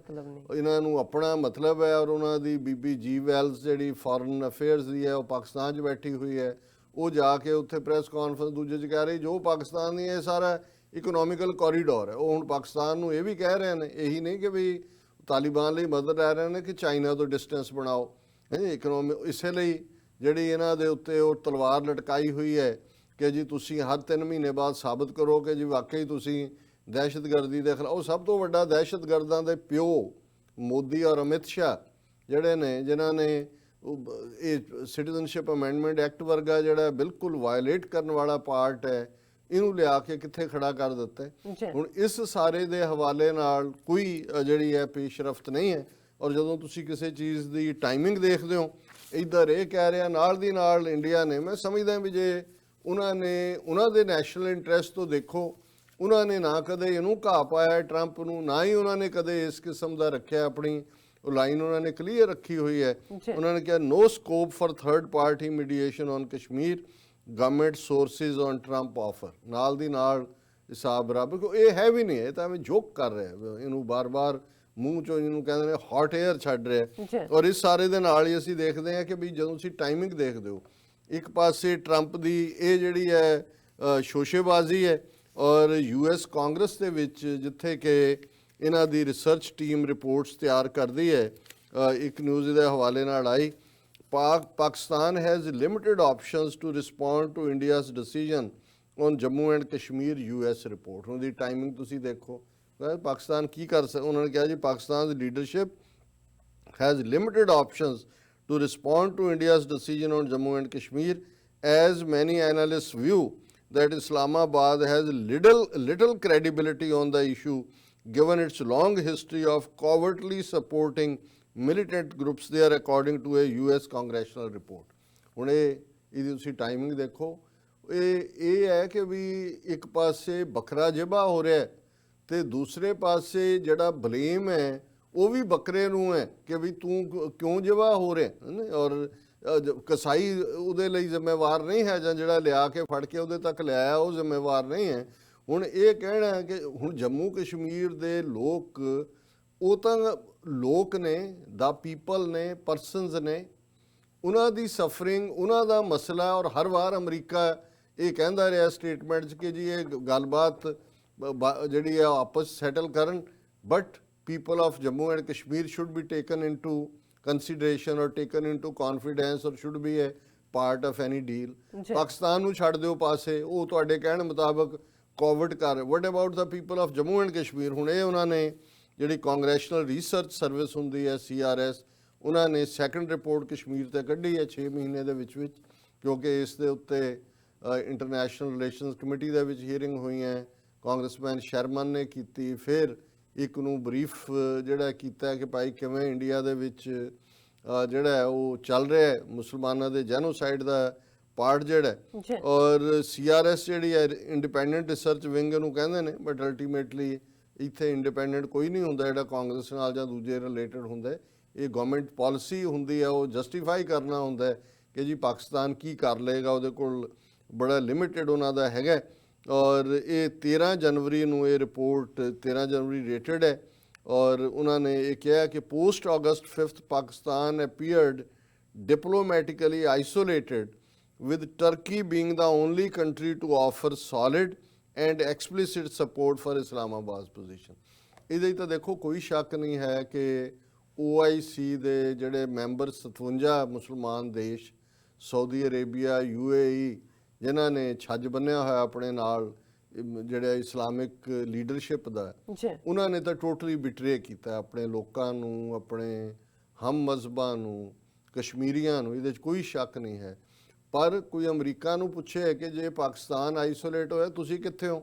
ਇਹਨਾਂ ਨੂੰ ਆਪਣਾ ਮਤਲਬ ਹੈ, ਔਰ ਉਹਨਾਂ ਦੀ ਬੀਬੀ ਜੀ ਵੈਲਸ ਜਿਹੜੀ ਫੋਰਨ ਅਫੇਅਰਸ ਦੀ ਹੈ, ਉਹ ਪਾਕਿਸਤਾਨ 'ਚ ਬੈਠੀ ਹੋਈ ਹੈ, ਉਹ ਜਾ ਕੇ ਉੱਥੇ ਪ੍ਰੈਸ ਕਾਨਫਰੰਸ ਦੂਜੇ 'ਚ ਕਹਿ ਰਹੀ ਜੋ ਪਾਕਿਸਤਾਨ ਦੀ ਇਹ ਸਾਰਾ ਇਕਨੋਮਿਕਲ ਕੋਰੀਡੋਰ ਹੈ। ਉਹ ਹੁਣ ਪਾਕਿਸਤਾਨ ਨੂੰ ਇਹ ਵੀ ਕਹਿ ਰਹੇ ਨੇ, ਇਹੀ ਨਹੀਂ ਕਿ ਵੀ ਤਾਲਿਬਾਨ ਲਈ ਮਦਦ ਲੈ ਰਹੇ ਨੇ ਕਿ ਚਾਈਨਾ ਤੋਂ ਡਿਸਟੈਂਸ ਬਣਾਓ, ਇਕਨੋਮੀ, ਇਸੇ ਲਈ ਜਿਹੜੀ ਇਹਨਾਂ ਦੇ ਉੱਤੇ ਉਹ ਤਲਵਾਰ ਲਟਕਾਈ ਹੋਈ ਹੈ ਕਿ ਜੀ ਤੁਸੀਂ ਹਰ 3 ਮਹੀਨੇ ਬਾਅਦ ਸਾਬਤ ਕਰੋ ਕਿ ਜੀ ਵਾਕਈ ਤੁਸੀਂ ਦਹਿਸ਼ਤਗਰਦੀ ਦੇ ਖਿਲਾਫ। ਉਹ ਸਭ ਤੋਂ ਵੱਡਾ ਦਹਿਸ਼ਤਗਰਦਾਂ ਦੇ ਪਿਓ ਮੋਦੀ ਔਰ ਅਮਿਤ ਸ਼ਾਹ ਜਿਹੜੇ ਨੇ, ਜਿਨ੍ਹਾਂ ਨੇ ਇਹ ਸਿਟੀਜ਼ਨਸ਼ਿਪ ਅਮੈਂਡਮੈਂਟ ਐਕਟ ਵਰਗਾ ਜਿਹੜਾ ਬਿਲਕੁਲ ਵਾਇਲੇਟ ਕਰਨ ਵਾਲਾ ਪਾਰਟ ਹੈ, ਇਹਨੂੰ ਲਿਆ ਕੇ ਕਿੱਥੇ ਖੜਾ ਕਰ ਦਿੱਤਾ। ਹੁਣ ਇਸ ਸਾਰੇ ਦੇ ਹਵਾਲੇ ਨਾਲ ਕੋਈ ਜਿਹੜੀ ਹੈ ਪੇਸ਼ਰਫਤ ਨਹੀਂ ਹੈ। ਔਰ ਜਦੋਂ ਤੁਸੀਂ ਕਿਸੇ ਚੀਜ਼ ਦੀ ਟਾਈਮਿੰਗ ਦੇਖਦੇ ਹੋ, ਇੱਧਰ ਇਹ ਕਹਿ ਰਿਹਾ, ਨਾਲ ਦੀ ਨਾਲ ਇੰਡੀਆ ਨੇ, ਮੈਂ ਸਮਝਦਾ ਵੀ ਜੇ ਉਹਨਾਂ ਨੇ ਉਹਨਾਂ ਦੇ ਨੈਸ਼ਨਲ ਇੰਟਰਸਟ ਤੋਂ ਦੇਖੋ, ਉਹਨਾਂ ਨੇ ਨਾ ਕਦੇ ਇਹਨੂੰ ਘਾਹ ਪਾਇਆ ਟਰੰਪ ਨੂੰ, ਨਾ ਹੀ ਉਹਨਾਂ ਨੇ ਕਦੇ ਇਸ ਕਿਸਮ ਦਾ ਰੱਖਿਆ, ਆਪਣੀ ਉਹ ਲਾਈਨ ਉਹਨਾਂ ਨੇ ਕਲੀਅਰ ਰੱਖੀ ਹੋਈ ਹੈ। ਉਹਨਾਂ ਨੇ ਕਿਹਾ no scope for third party mediation on Kashmir, government sources on Trump offer, ਨਾਲ ਦੀ ਨਾਲ ਹਿਸਾਬ ਬਰਾਬਰ। ਇਹ ਹੈ ਵੀ ਨਹੀਂ, ਇਹ ਤਾਂ ਐਵੇਂ ਜੋਕ ਕਰ ਰਿਹਾ, ਇਹਨੂੰ ਬਾਰ-ਬਾਰ ਮੂੰਹ ਚੋਂ ਇਹਨੂੰ ਕਹਿੰਦੇ ਨੇ ਹੌਟ ਏਅਰ ਛੱਡ ਰਿਹਾ। ਔਰ ਇਸ ਸਾਰੇ ਦੇ ਨਾਲ ਹੀ ਅਸੀਂ ਦੇਖਦੇ ਹਾਂ ਕਿ ਵੀ ਜਦੋਂ ਤੁਸੀਂ ਟਾਈਮਿੰਗ ਦੇਖਦੇ ਹੋ, ਇੱਕ ਪਾਸੇ ਟਰੰਪ ਦੀ ਇਹ ਜਿਹੜੀ ਹੈ ਸ਼ੋਸ਼ੇਬਾਜ਼ੀ ਹੈ, ਔਰ US ਕਾਂਗਰਸ ਦੇ ਵਿੱਚ ਜਿੱਥੇ ਕਿ ਇਹਨਾਂ ਦੀ ਰਿਸਰਚ ਟੀਮ ਰਿਪੋਰਟਸ ਤਿਆਰ ਕਰਦੀ ਹੈ, ਇੱਕ ਨਿਊਜ਼ ਦੇ ਹਵਾਲੇ ਨਾਲ ਆਈ, Pakistan has limited options to respond to India's decision on Jammu and Kashmir, US report. ਉਹਦੀ ਟਾਈਮਿੰਗ ਤੁਸੀਂ ਦੇਖੋ, ਪਾਕਿਸਤਾਨ ਕੀ ਕਰ ਸਕਦਾ। ਉਹਨਾਂ ਨੇ ਕਿਹਾ ਜੀ ਪਾਕਿਸਤਾਨ ਦੀ leadership has limited options to respond to India's decision on Jammu and Kashmir, as many analysts view that Islamabad has little credibility on the issue given its long history of covertly supporting militant groups there, according to a US congressional report. ਹੁਣ ਇਹਦੀ ਤੁਸੀਂ ਟਾਈਮਿੰਗ ਦੇਖੋ, ਇਹ ਹੈ ਕਿ ਵੀ ਇੱਕ ਪਾਸੇ ਵੱਖਰਾ ਜਿਬਾ ਹੋ ਰਿਹਾ ਤੇ ਦੂਸਰੇ ਪਾਸੇ ਜਿਹੜਾ ਬਲੇਮ ਹੈ ਉਹ ਵੀ ਬੱਕਰੇ ਨੂੰ ਹੈ ਕਿ ਵੀ ਤੂੰ ਕਿਉਂ ਜਿਵਾ ਹੋ ਰਿਹਾ। ਔਰ ਕਸਾਈ ਉਹਦੇ ਲਈ ਜ਼ਿੰਮੇਵਾਰ ਨਹੀਂ ਹੈ, ਜਾਂ ਜਿਹੜਾ ਲਿਆ ਕੇ ਫੜ ਕੇ ਉਹਦੇ ਤੱਕ ਲਿਆਇਆ ਉਹ ਜ਼ਿੰਮੇਵਾਰ ਨਹੀਂ ਹੈ। ਹੁਣ ਇਹ ਕਹਿਣਾ ਹੈ ਕਿ ਹੁਣ ਜੰਮੂ ਕਸ਼ਮੀਰ ਦੇ ਲੋਕ, ਉਹ ਤਾਂ ਲੋਕ ਨੇ, ਦਾ ਪੀਪਲ ਨੇ, ਪਰਸਨਸ ਨੇ, ਉਹਨਾਂ ਦੀ ਸਫਰਿੰਗ, ਉਹਨਾਂ ਦਾ ਮਸਲਾ। ਔਰ ਹਰ ਵਾਰ ਅਮਰੀਕਾ ਇਹ ਕਹਿੰਦਾ ਰਿਹਾ ਸਟੇਟਮੈਂਟ 'ਚ ਕਿ ਜੀ ਇਹ ਗੱਲਬਾਤ ਜਿਹੜੀ ਹੈ ਆਪਸ ਸੈਟਲ ਕਰਨ, but people of Jammu and Kashmir should be taken into consideration or taken into confidence or should be a part of any deal. Pakistan ਨੂੰ ਛੱਡ ਦਿਓ ਪਾਸੇ, ਉਹ ਤੁਹਾਡੇ ਕਹਿਣ ਮੁਤਾਬਕ ਕੋਵਿਡ ਕਰ। what about the people of Jammu and Kashmir? ਹੁਣ ਇਹ ਉਹਨਾਂ ਨੇ ਜਿਹੜੀ ਕਾਂਗਰੈਸ਼ਨਲ ਰਿਸਰਚ ਸਰਵਿਸ ਹੁੰਦੀ ਹੈ CRS, ਉਹਨਾਂ ਨੇ ਸੈਕੰਡ ਰਿਪੋਰਟ ਕਸ਼ਮੀਰ ਤੇ ਕੱਢੀ ਹੈ 6 ਮਹੀਨੇ ਦੇ ਵਿੱਚ, ਕਿਉਂਕਿ ਇਸ ਦੇ ਉੱਤੇ ਇੰਟਰਨੈਸ਼ਨਲ ਰਿਲੇਸ਼ਨਸ ਕਮੇਟੀ ਦੇ ਵਿੱਚ ਹੀਅਰਿੰਗ ਹੋਈਆਂ, ਕਾਂਗਰਸਮੈਨ ਸ਼ਰਮਨ ਨੇ ਕੀਤੀ, ਫਿਰ ਇੱਕ ਨੂੰ ਬਰੀਫ ਜਿਹੜਾ ਕੀਤਾ ਕਿ ਭਾਈ ਕਿਵੇਂ ਇੰਡੀਆ ਦੇ ਵਿੱਚ ਜਿਹੜਾ ਉਹ ਚੱਲ ਰਿਹਾ ਹੈ ਮੁਸਲਮਾਨਾਂ ਦੇ ਜੈਨੋਸਾਈਡ ਦਾ ਪਾਰਟ ਜਿਹੜਾ, ਔਰ CRS ਜਿਹੜੀ ਹੈ ਇੰਡੀਪੈਂਡੈਂਟ ਰਿਸਰਚ ਵਿੰਗ ਨੂੰ ਕਹਿੰਦੇ ਨੇ, ਬਟ ਅਲਟੀਮੇਟਲੀ ਇੱਥੇ ਇੰਡੀਪੈਂਡੈਂਟ ਕੋਈ ਨਹੀਂ ਹੁੰਦਾ ਜਿਹੜਾ ਕਾਂਗਰਸ ਨਾਲ ਜਾਂ ਦੂਜੇ ਰਿਲੇਟਡ ਹੁੰਦਾ। ਇਹ ਗਵਰਨਮੈਂਟ ਪਾਲਿਸੀ ਹੁੰਦੀ ਹੈ, ਉਹ ਜਸਟੀਫਾਈ ਕਰਨਾ ਹੁੰਦਾ ਕਿ ਜੀ ਪਾਕਿਸਤਾਨ ਕੀ ਕਰ ਲਏਗਾ, ਉਹਦੇ ਕੋਲ ਬੜਾ ਲਿਮਿਟਡ ਉਹਨਾਂ ਦਾ ਹੈਗਾ। ਔਰ ਇਹ 13 ਜਨਵਰੀ ਨੂੰ ਇਹ ਰਿਪੋਰਟ 13 ਜਨਵਰੀ ਰੇਟਡ ਹੈ, ਔਰ ਉਹਨਾਂ ਨੇ ਇਹ ਕਿਹਾ ਕਿ post August 5 Pakistan appeared diplomatically isolated, with Turkey being the only country to offer solid and explicit support for Islamabad's position. ਇਹਦੇ ਤਾਂ ਦੇਖੋ ਕੋਈ ਸ਼ੱਕ ਨਹੀਂ ਹੈ ਕਿ OIC ਦੇ ਜਿਹੜੇ ਮੈਂਬਰ 57 ਮੁਸਲਮਾਨ ਦੇਸ਼, ਸਾਊਦੀ ਅਰੇਬੀਆ, UAE, ਜਿਨ੍ਹਾਂ ਨੇ ਛੱਜ ਬੰਨਿਆ ਹੋਇਆ ਆਪਣੇ ਨਾਲ ਜਿਹੜਾ ਇਸਲਾਮਿਕ ਲੀਡਰਸ਼ਿਪ ਦਾ, ਉਹਨਾਂ ਨੇ ਤਾਂ ਟੋਟਲੀ ਬਿਟਰੇ ਕੀਤਾ ਆਪਣੇ ਲੋਕਾਂ ਨੂੰ, ਆਪਣੇ ਹਮ ਮਜ਼ਹਬਾਂ ਨੂੰ, ਕਸ਼ਮੀਰੀਆਂ ਨੂੰ। ਇਹਦੇ 'ਚ ਕੋਈ ਸ਼ੱਕ ਨਹੀਂ ਹੈ। ਪਰ ਕੋਈ ਅਮਰੀਕਾ ਨੂੰ ਪੁੱਛੇ ਕਿ ਜੇ ਪਾਕਿਸਤਾਨ ਆਈਸੋਲੇਟ ਹੋਇਆ ਤੁਸੀਂ ਕਿੱਥੇ ਹੋ,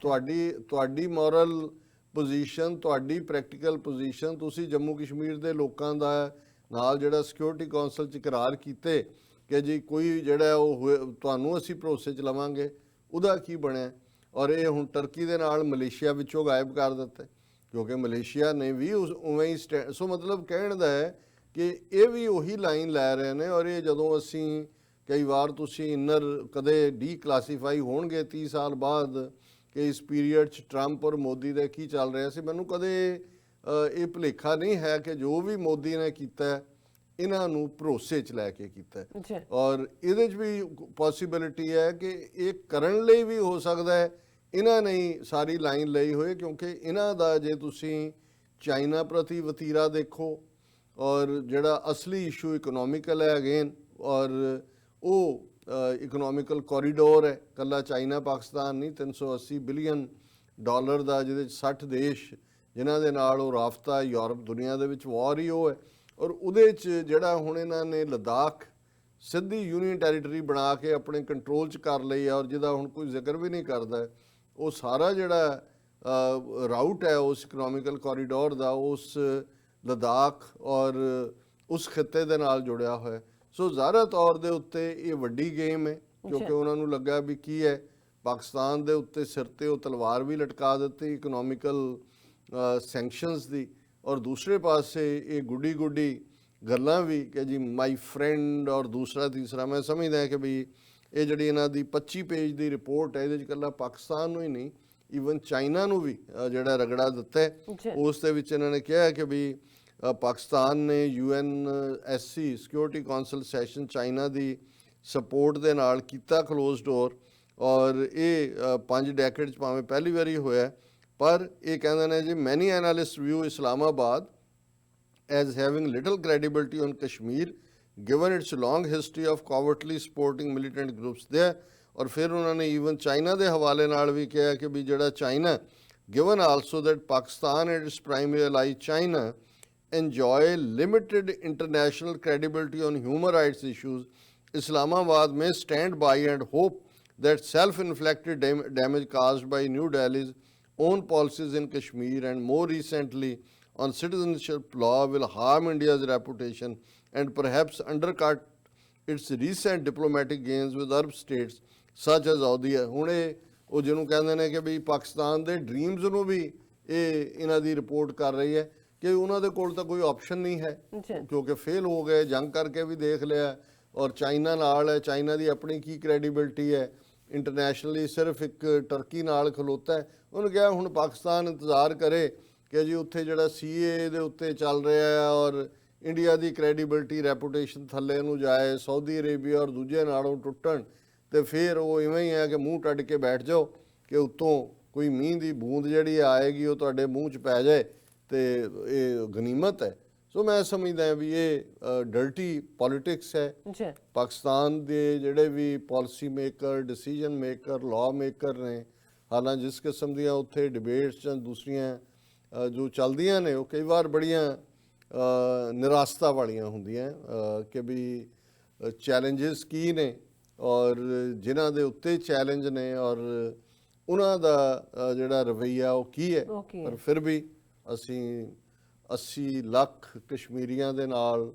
ਤੁਹਾਡੀ ਮੋਰਲ ਪੋਜੀਸ਼ਨ, ਤੁਹਾਡੀ ਪ੍ਰੈਕਟੀਕਲ ਪੋਜੀਸ਼ਨ, ਤੁਸੀਂ ਜੰਮੂ ਕਸ਼ਮੀਰ ਦੇ ਲੋਕਾਂ ਦਾ ਨਾਲ ਜਿਹੜਾ ਸਿਕਿਉਰਿਟੀ ਕੌਂਸਲ 'ਚ ਇਕਰਾਰ ਕੀਤੇ ਕਿ ਜੀ ਕੋਈ ਜਿਹੜਾ ਉਹ ਤੁਹਾਨੂੰ ਅਸੀਂ ਭਰੋਸੇ 'ਚ ਲਵਾਂਗੇ, ਉਹਦਾ ਕੀ ਬਣਿਆ? ਔਰ ਇਹ ਹੁਣ ਟਰਕੀ ਦੇ ਨਾਲ ਮਲੇਸ਼ੀਆ ਵਿੱਚੋਂ ਗਾਇਬ ਕਰ ਦਿੱਤੇ, ਕਿਉਂਕਿ ਮਲੇਸ਼ੀਆ ਨੇ ਵੀ ਉਵੇਂ ਹੀ ਸੋ ਮਤਲਬ ਕਹਿਣ ਦਾ ਹੈ ਕਿ ਇਹ ਵੀ ਉਹੀ ਲਾਈਨ ਲੈ ਰਹੇ ਨੇ। ਔਰ ਇਹ ਜਦੋਂ ਅਸੀਂ ਕਈ ਵਾਰ ਤੁਸੀਂ ਇਨਰ ਕਦੇ ਡੀਕਲਾਸੀਫਾਈ ਹੋਣਗੇ 30 ਸਾਲ ਬਾਅਦ ਕਿ ਇਸ ਪੀਰੀਅਡ 'ਚ ਟਰੰਪ ਔਰ ਮੋਦੀ ਦਾ ਕੀ ਚੱਲ ਰਿਹਾ ਸੀ, ਮੈਨੂੰ ਕਦੇ ਇਹ ਭੁਲੇਖਾ ਨਹੀਂ ਹੈ ਕਿ ਜੋ ਵੀ ਮੋਦੀ ਨੇ ਕੀਤਾ ਇਹਨਾਂ ਨੂੰ ਭਰੋਸੇ 'ਚ ਲੈ ਕੇ ਕੀਤਾ, ਔਰ ਇਹਦੇ 'ਚ ਵੀ ਪੋਸੀਬਿਲਿਟੀ ਹੈ ਕਿ ਇਹ ਕਰਨ ਲਈ ਵੀ ਹੋ ਸਕਦਾ ਹੈ ਇਹਨਾਂ ਨੇ ਸਾਰੀ ਲਾਈਨ ਲਈ ਹੋਈ, ਕਿਉਂਕਿ ਇਹਨਾਂ ਦਾ ਜੇ ਤੁਸੀਂ ਚਾਈਨਾ ਪ੍ਰਤੀ ਵਤੀਰਾ ਦੇਖੋ, ਔਰ ਜਿਹੜਾ ਅਸਲੀ ਇਸ਼ੂ ਇਕਨੋਮਿਕਲ ਹੈ ਅਗੇਨ, ਔਰ ਉਹ ਇਕਨੋਮਿਕਲ ਕੋਰੀਡੋਰ ਹੈ, ਕੱਲਾ ਚਾਈਨਾ ਪਾਕਿਸਤਾਨ ਨਹੀਂ, $380 ਬਿਲੀਅਨ ਦਾ, ਜਿਹਦੇ 'ਚ 60 ਦੇਸ਼ ਜਿਨ੍ਹਾਂ ਦੇ ਨਾਲ ਉਹ ਰਾਫਤਾ, ਯੂਰਪ ਦੁਨੀਆ ਦੇ ਵਿੱਚ ਵਾਰ ਹੀ ਉਹ ਹੈ। ਔਰ ਉਹਦੇ 'ਚ ਜਿਹੜਾ ਹੁਣ ਇਹਨਾਂ ਨੇ ਲਦਾਖ ਸਿੱਧੀ ਯੂਨੀਅਨ ਟੈਰੀਟਰੀ ਬਣਾ ਕੇ ਆਪਣੇ ਕੰਟਰੋਲ 'ਚ ਕਰ ਲਈ, ਔਰ ਜਿਹਦਾ ਹੁਣ ਕੋਈ ਜ਼ਿਕਰ ਵੀ ਨਹੀਂ ਕਰਦਾ, ਉਹ ਸਾਰਾ ਜਿਹੜਾ ਰਾਊਟ ਹੈ ਉਸ ਇਕਨੋਮਿਕਲ ਕੋਰੀਡੋਰ ਦਾ, ਉਸ ਲਦਾਖ ਔਰ ਉਸ ਖਿੱਤੇ ਦੇ ਨਾਲ ਜੁੜਿਆ ਹੋਇਆ। ਸੋ ਜ਼ਾਹਰ ਤੌਰ ਦੇ ਉੱਤੇ ਇਹ ਵੱਡੀ ਗੇਮ ਹੈ, ਕਿਉਂਕਿ ਉਹਨਾਂ ਨੂੰ ਲੱਗਾ ਵੀ ਕੀ ਹੈ, ਪਾਕਿਸਤਾਨ ਦੇ ਉੱਤੇ ਸਿਰ ਤੇ ਉਹ ਤਲਵਾਰ ਵੀ ਲਟਕਾ ਦਿੱਤੀ ਇਕਨੋਮਿਕਲ ਸੈਂਕਸ਼ਨਸ ਦੀ, ਔਰ ਦੂਸਰੇ ਪਾਸੇ ਇਹ ਗੁੱਡੀ ਗੱਲਾਂ ਵੀ ਕਿ ਜੀ ਮਾਈ ਫਰੈਂਡ, ਔਰ ਦੂਸਰਾ ਤੀਸਰਾ। ਮੈਂ ਸਮਝਦਾ ਕਿ ਵੀ ਇਹ ਜਿਹੜੀ ਇਹਨਾਂ ਦੀ 25 ਪੇਜ ਦੀ ਰਿਪੋਰਟ ਹੈ, ਇਹਦੇ 'ਚ ਇਕੱਲਾ ਪਾਕਿਸਤਾਨ ਨੂੰ ਹੀ ਨਹੀਂ, ਈਵਨ ਚਾਈਨਾ ਨੂੰ ਵੀ ਜਿਹੜਾ ਰਗੜਾ ਦਿੱਤਾ ਹੈ। ਉਸ ਦੇ ਵਿੱਚ ਇਹਨਾਂ ਨੇ ਕਿਹਾ ਕਿ ਵੀ ਪਾਕਿਸਤਾਨ ਨੇ UNSC security council session China ਦੀ ਸਪੋਰਟ ਦੇ ਨਾਲ ਕੀਤਾ ਕਲੋਜ਼ ਡੋਰ, ਔਰ ਇਹ 5 ਡੈਕੇਡ 'ਚ ਭਾਵੇਂ ਪਹਿਲੀ ਵਾਰੀ ਹੋਇਆ, ਪਰ ਇਹ ਕਹਿੰਦੇ ਨੇ ਜੀ ਮੈਨੀ analyst view Islamabad as having little credibility on Kashmir given its long history of covertly supporting militant groups there। और फिर उन्होंने even चाइना के हवाले नाल भी कहा कि भी जड़ा China, given also that Pakistan and its primary ally China enjoy limited international credibility on human rights issues, Islamabad may stand by and hope that self-inflicted damage caused by New Delhi's own policies in Kashmir and more recently on citizenship law will harm India's reputation and perhaps undercut its recent diplomatic gains with Arab states such as Saudi। ਹੁਣ ਇਹ ਉਹ ਜਿਹਨੂੰ ਕਹਿੰਦੇ ਨੇ ਕਿ ਵੀ ਪਾਕਿਸਤਾਨ ਦੇ ਡ੍ਰੀਮਸ ਨੂੰ ਵੀ ਇਹ ਇਹਨਾਂ ਦੀ ਰਿਪੋਰਟ ਕਰ ਰਹੀ ਹੈ ਕਿ ਉਹਨਾਂ ਦੇ ਕੋਲ ਤਾਂ ਕੋਈ ਆਪਸ਼ਨ ਨਹੀਂ ਹੈ, ਕਿਉਂਕਿ ਫੇਲ ਹੋ ਗਏ, ਜੰਗ ਕਰਕੇ ਵੀ ਦੇਖ ਲਿਆ, ਔਰ ਚਾਈਨਾ ਨਾਲ ਹੈ, ਚਾਈਨਾ ਦੀ ਆਪਣੀ ਕੀ ਕ੍ਰੈਡੀਬਿਲਿਟੀ ਹੈ ਇੰਟਰਨੈਸ਼ਨਲੀ, ਸਿਰਫ ਇੱਕ ਟਰਕੀ ਨਾਲ ਖਲੋਤਾ ਹੈ। ਉਹਨੂੰ ਕਿਹਾ ਹੁਣ ਪਾਕਿਸਤਾਨ ਇੰਤਜ਼ਾਰ ਕਰੇ ਕਿ ਜੀ ਉੱਥੇ ਜਿਹੜਾ ਸੀਏ ਦੇ ਉੱਤੇ ਚੱਲ ਰਿਹਾ ਹੈ ਔਰ ਇੰਡੀਆ ਦੀ ਕ੍ਰੈਡੀਬਿਲਿਟੀ ਰੈਪੂਟੇਸ਼ਨ ਥੱਲੇ ਨੂੰ ਜਾਏ, ਸਾਊਦੀ ਅਰੇਬੀਆ ਔਰ ਦੂਜੇ ਨਾਲੋਂ ਟੁੱਟਣ, ਤੇ ਫਿਰ ਉਹ ਇਵੇਂ ਹੀ ਹੈ ਕਿ ਮੂੰਹ ਟੱਡ ਕੇ ਬੈਠ ਜਾਓ ਕਿ ਉੱਤੋਂ ਕੋਈ ਮੀਂਹ ਦੀ ਬੂੰਦ ਜਿਹੜੀ ਆਏਗੀ ਉਹ ਤੁਹਾਡੇ ਮੂੰਹ 'ਚ ਪੈ ਜਾਏ ਤੇ ਇਹ ਗਨੀਮਤ ਹੈ। ਸੋ ਮੈਂ ਸਮਝਦਾ ਵੀ ਇਹ ਡਰਟੀ ਪੋਲਿਟਿਕਸ ਹੈ। ਜੀ ਪਾਕਿਸਤਾਨ ਦੇ ਜਿਹੜੇ ਵੀ policy maker, decision maker, law maker ਨੇ, ਹਾਲਾਂਕਿ ਜਿਸ ਕਿਸਮ ਦੀਆਂ ਉੱਥੇ ਡਿਬੇਟਸ ਜਾਂ ਦੂਸਰੀਆਂ ਜੋ ਚੱਲਦੀਆਂ ਨੇ ਉਹ ਕਈ ਵਾਰ ਬੜੀਆਂ ਨਿਰਾਸਤਾ ਵਾਲੀਆਂ ਹੁੰਦੀਆਂ ਕਿ ਵੀ ਚੈਲੰਜਸ ਕੀ ਨੇ ਔਰ ਜਿਨ੍ਹਾਂ ਦੇ ਉੱਤੇ ਚੈਲੰਜ ਨੇ ਔਰ ਉਹਨਾਂ ਦਾ ਜਿਹੜਾ ਰਵੱਈਆ ਉਹ ਕੀ ਹੈ। ਪਰ ਫਿਰ ਵੀ ਅਸੀਂ 80 ਲੱਖ ਕਸ਼ਮੀਰੀਆਂ ਦੇ ਨਾਲ,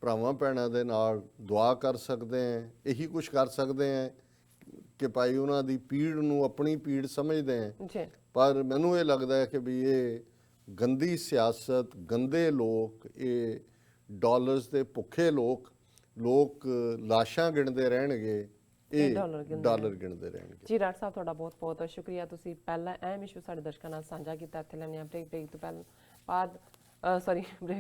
ਭਰਾਵਾਂ ਭੈਣਾਂ ਦੇ ਨਾਲ ਦੁਆ ਕਰ ਸਕਦੇ ਹਾਂ, ਇਹੀ ਕੁਝ ਕਰ ਸਕਦੇ ਹਾਂ ਕਿ ਭਾਈ ਉਹਨਾਂ ਦੀ ਪੀੜ ਨੂੰ ਆਪਣੀ ਪੀੜ ਸਮਝਦੇ ਹਾਂ। ਪਰ ਮੈਨੂੰ ਇਹ ਲੱਗਦਾ ਹੈ ਕਿ ਵੀ ਇਹ ਗੰਦੀ ਸਿਆਸਤ, ਗੰਦੇ ਲੋਕ, ਇਹ ਡਾਲਰਸ ਦੇ ਭੁੱਖੇ ਲੋਕ ਲਾਸ਼ਾਂ ਗਿਣਦੇ ਰਹਿਣਗੇ, ਇਹ ਡਾਲਰ ਗਿਣਦੇ ਰਹਿਣਗੇ। ਜੀ ਡਾਕਟਰ ਸਾਹਿਬ ਤੁਹਾਡਾ ਬਹੁਤ ਬਹੁਤ ਸ਼ੁਕਰੀਆ। ਤੁਸੀਂ ਪਹਿਲਾ ਅਹਿਮ ਇਸ਼ੂ ਸਾਡੇ ਦਰਸ਼ਕਾਂ ਨਾਲ ਸਾਂਝਾ ਕੀਤਾ। ਇੱਥੇ ਲੈਣੇ ਆ ਬ੍ਰੇਕ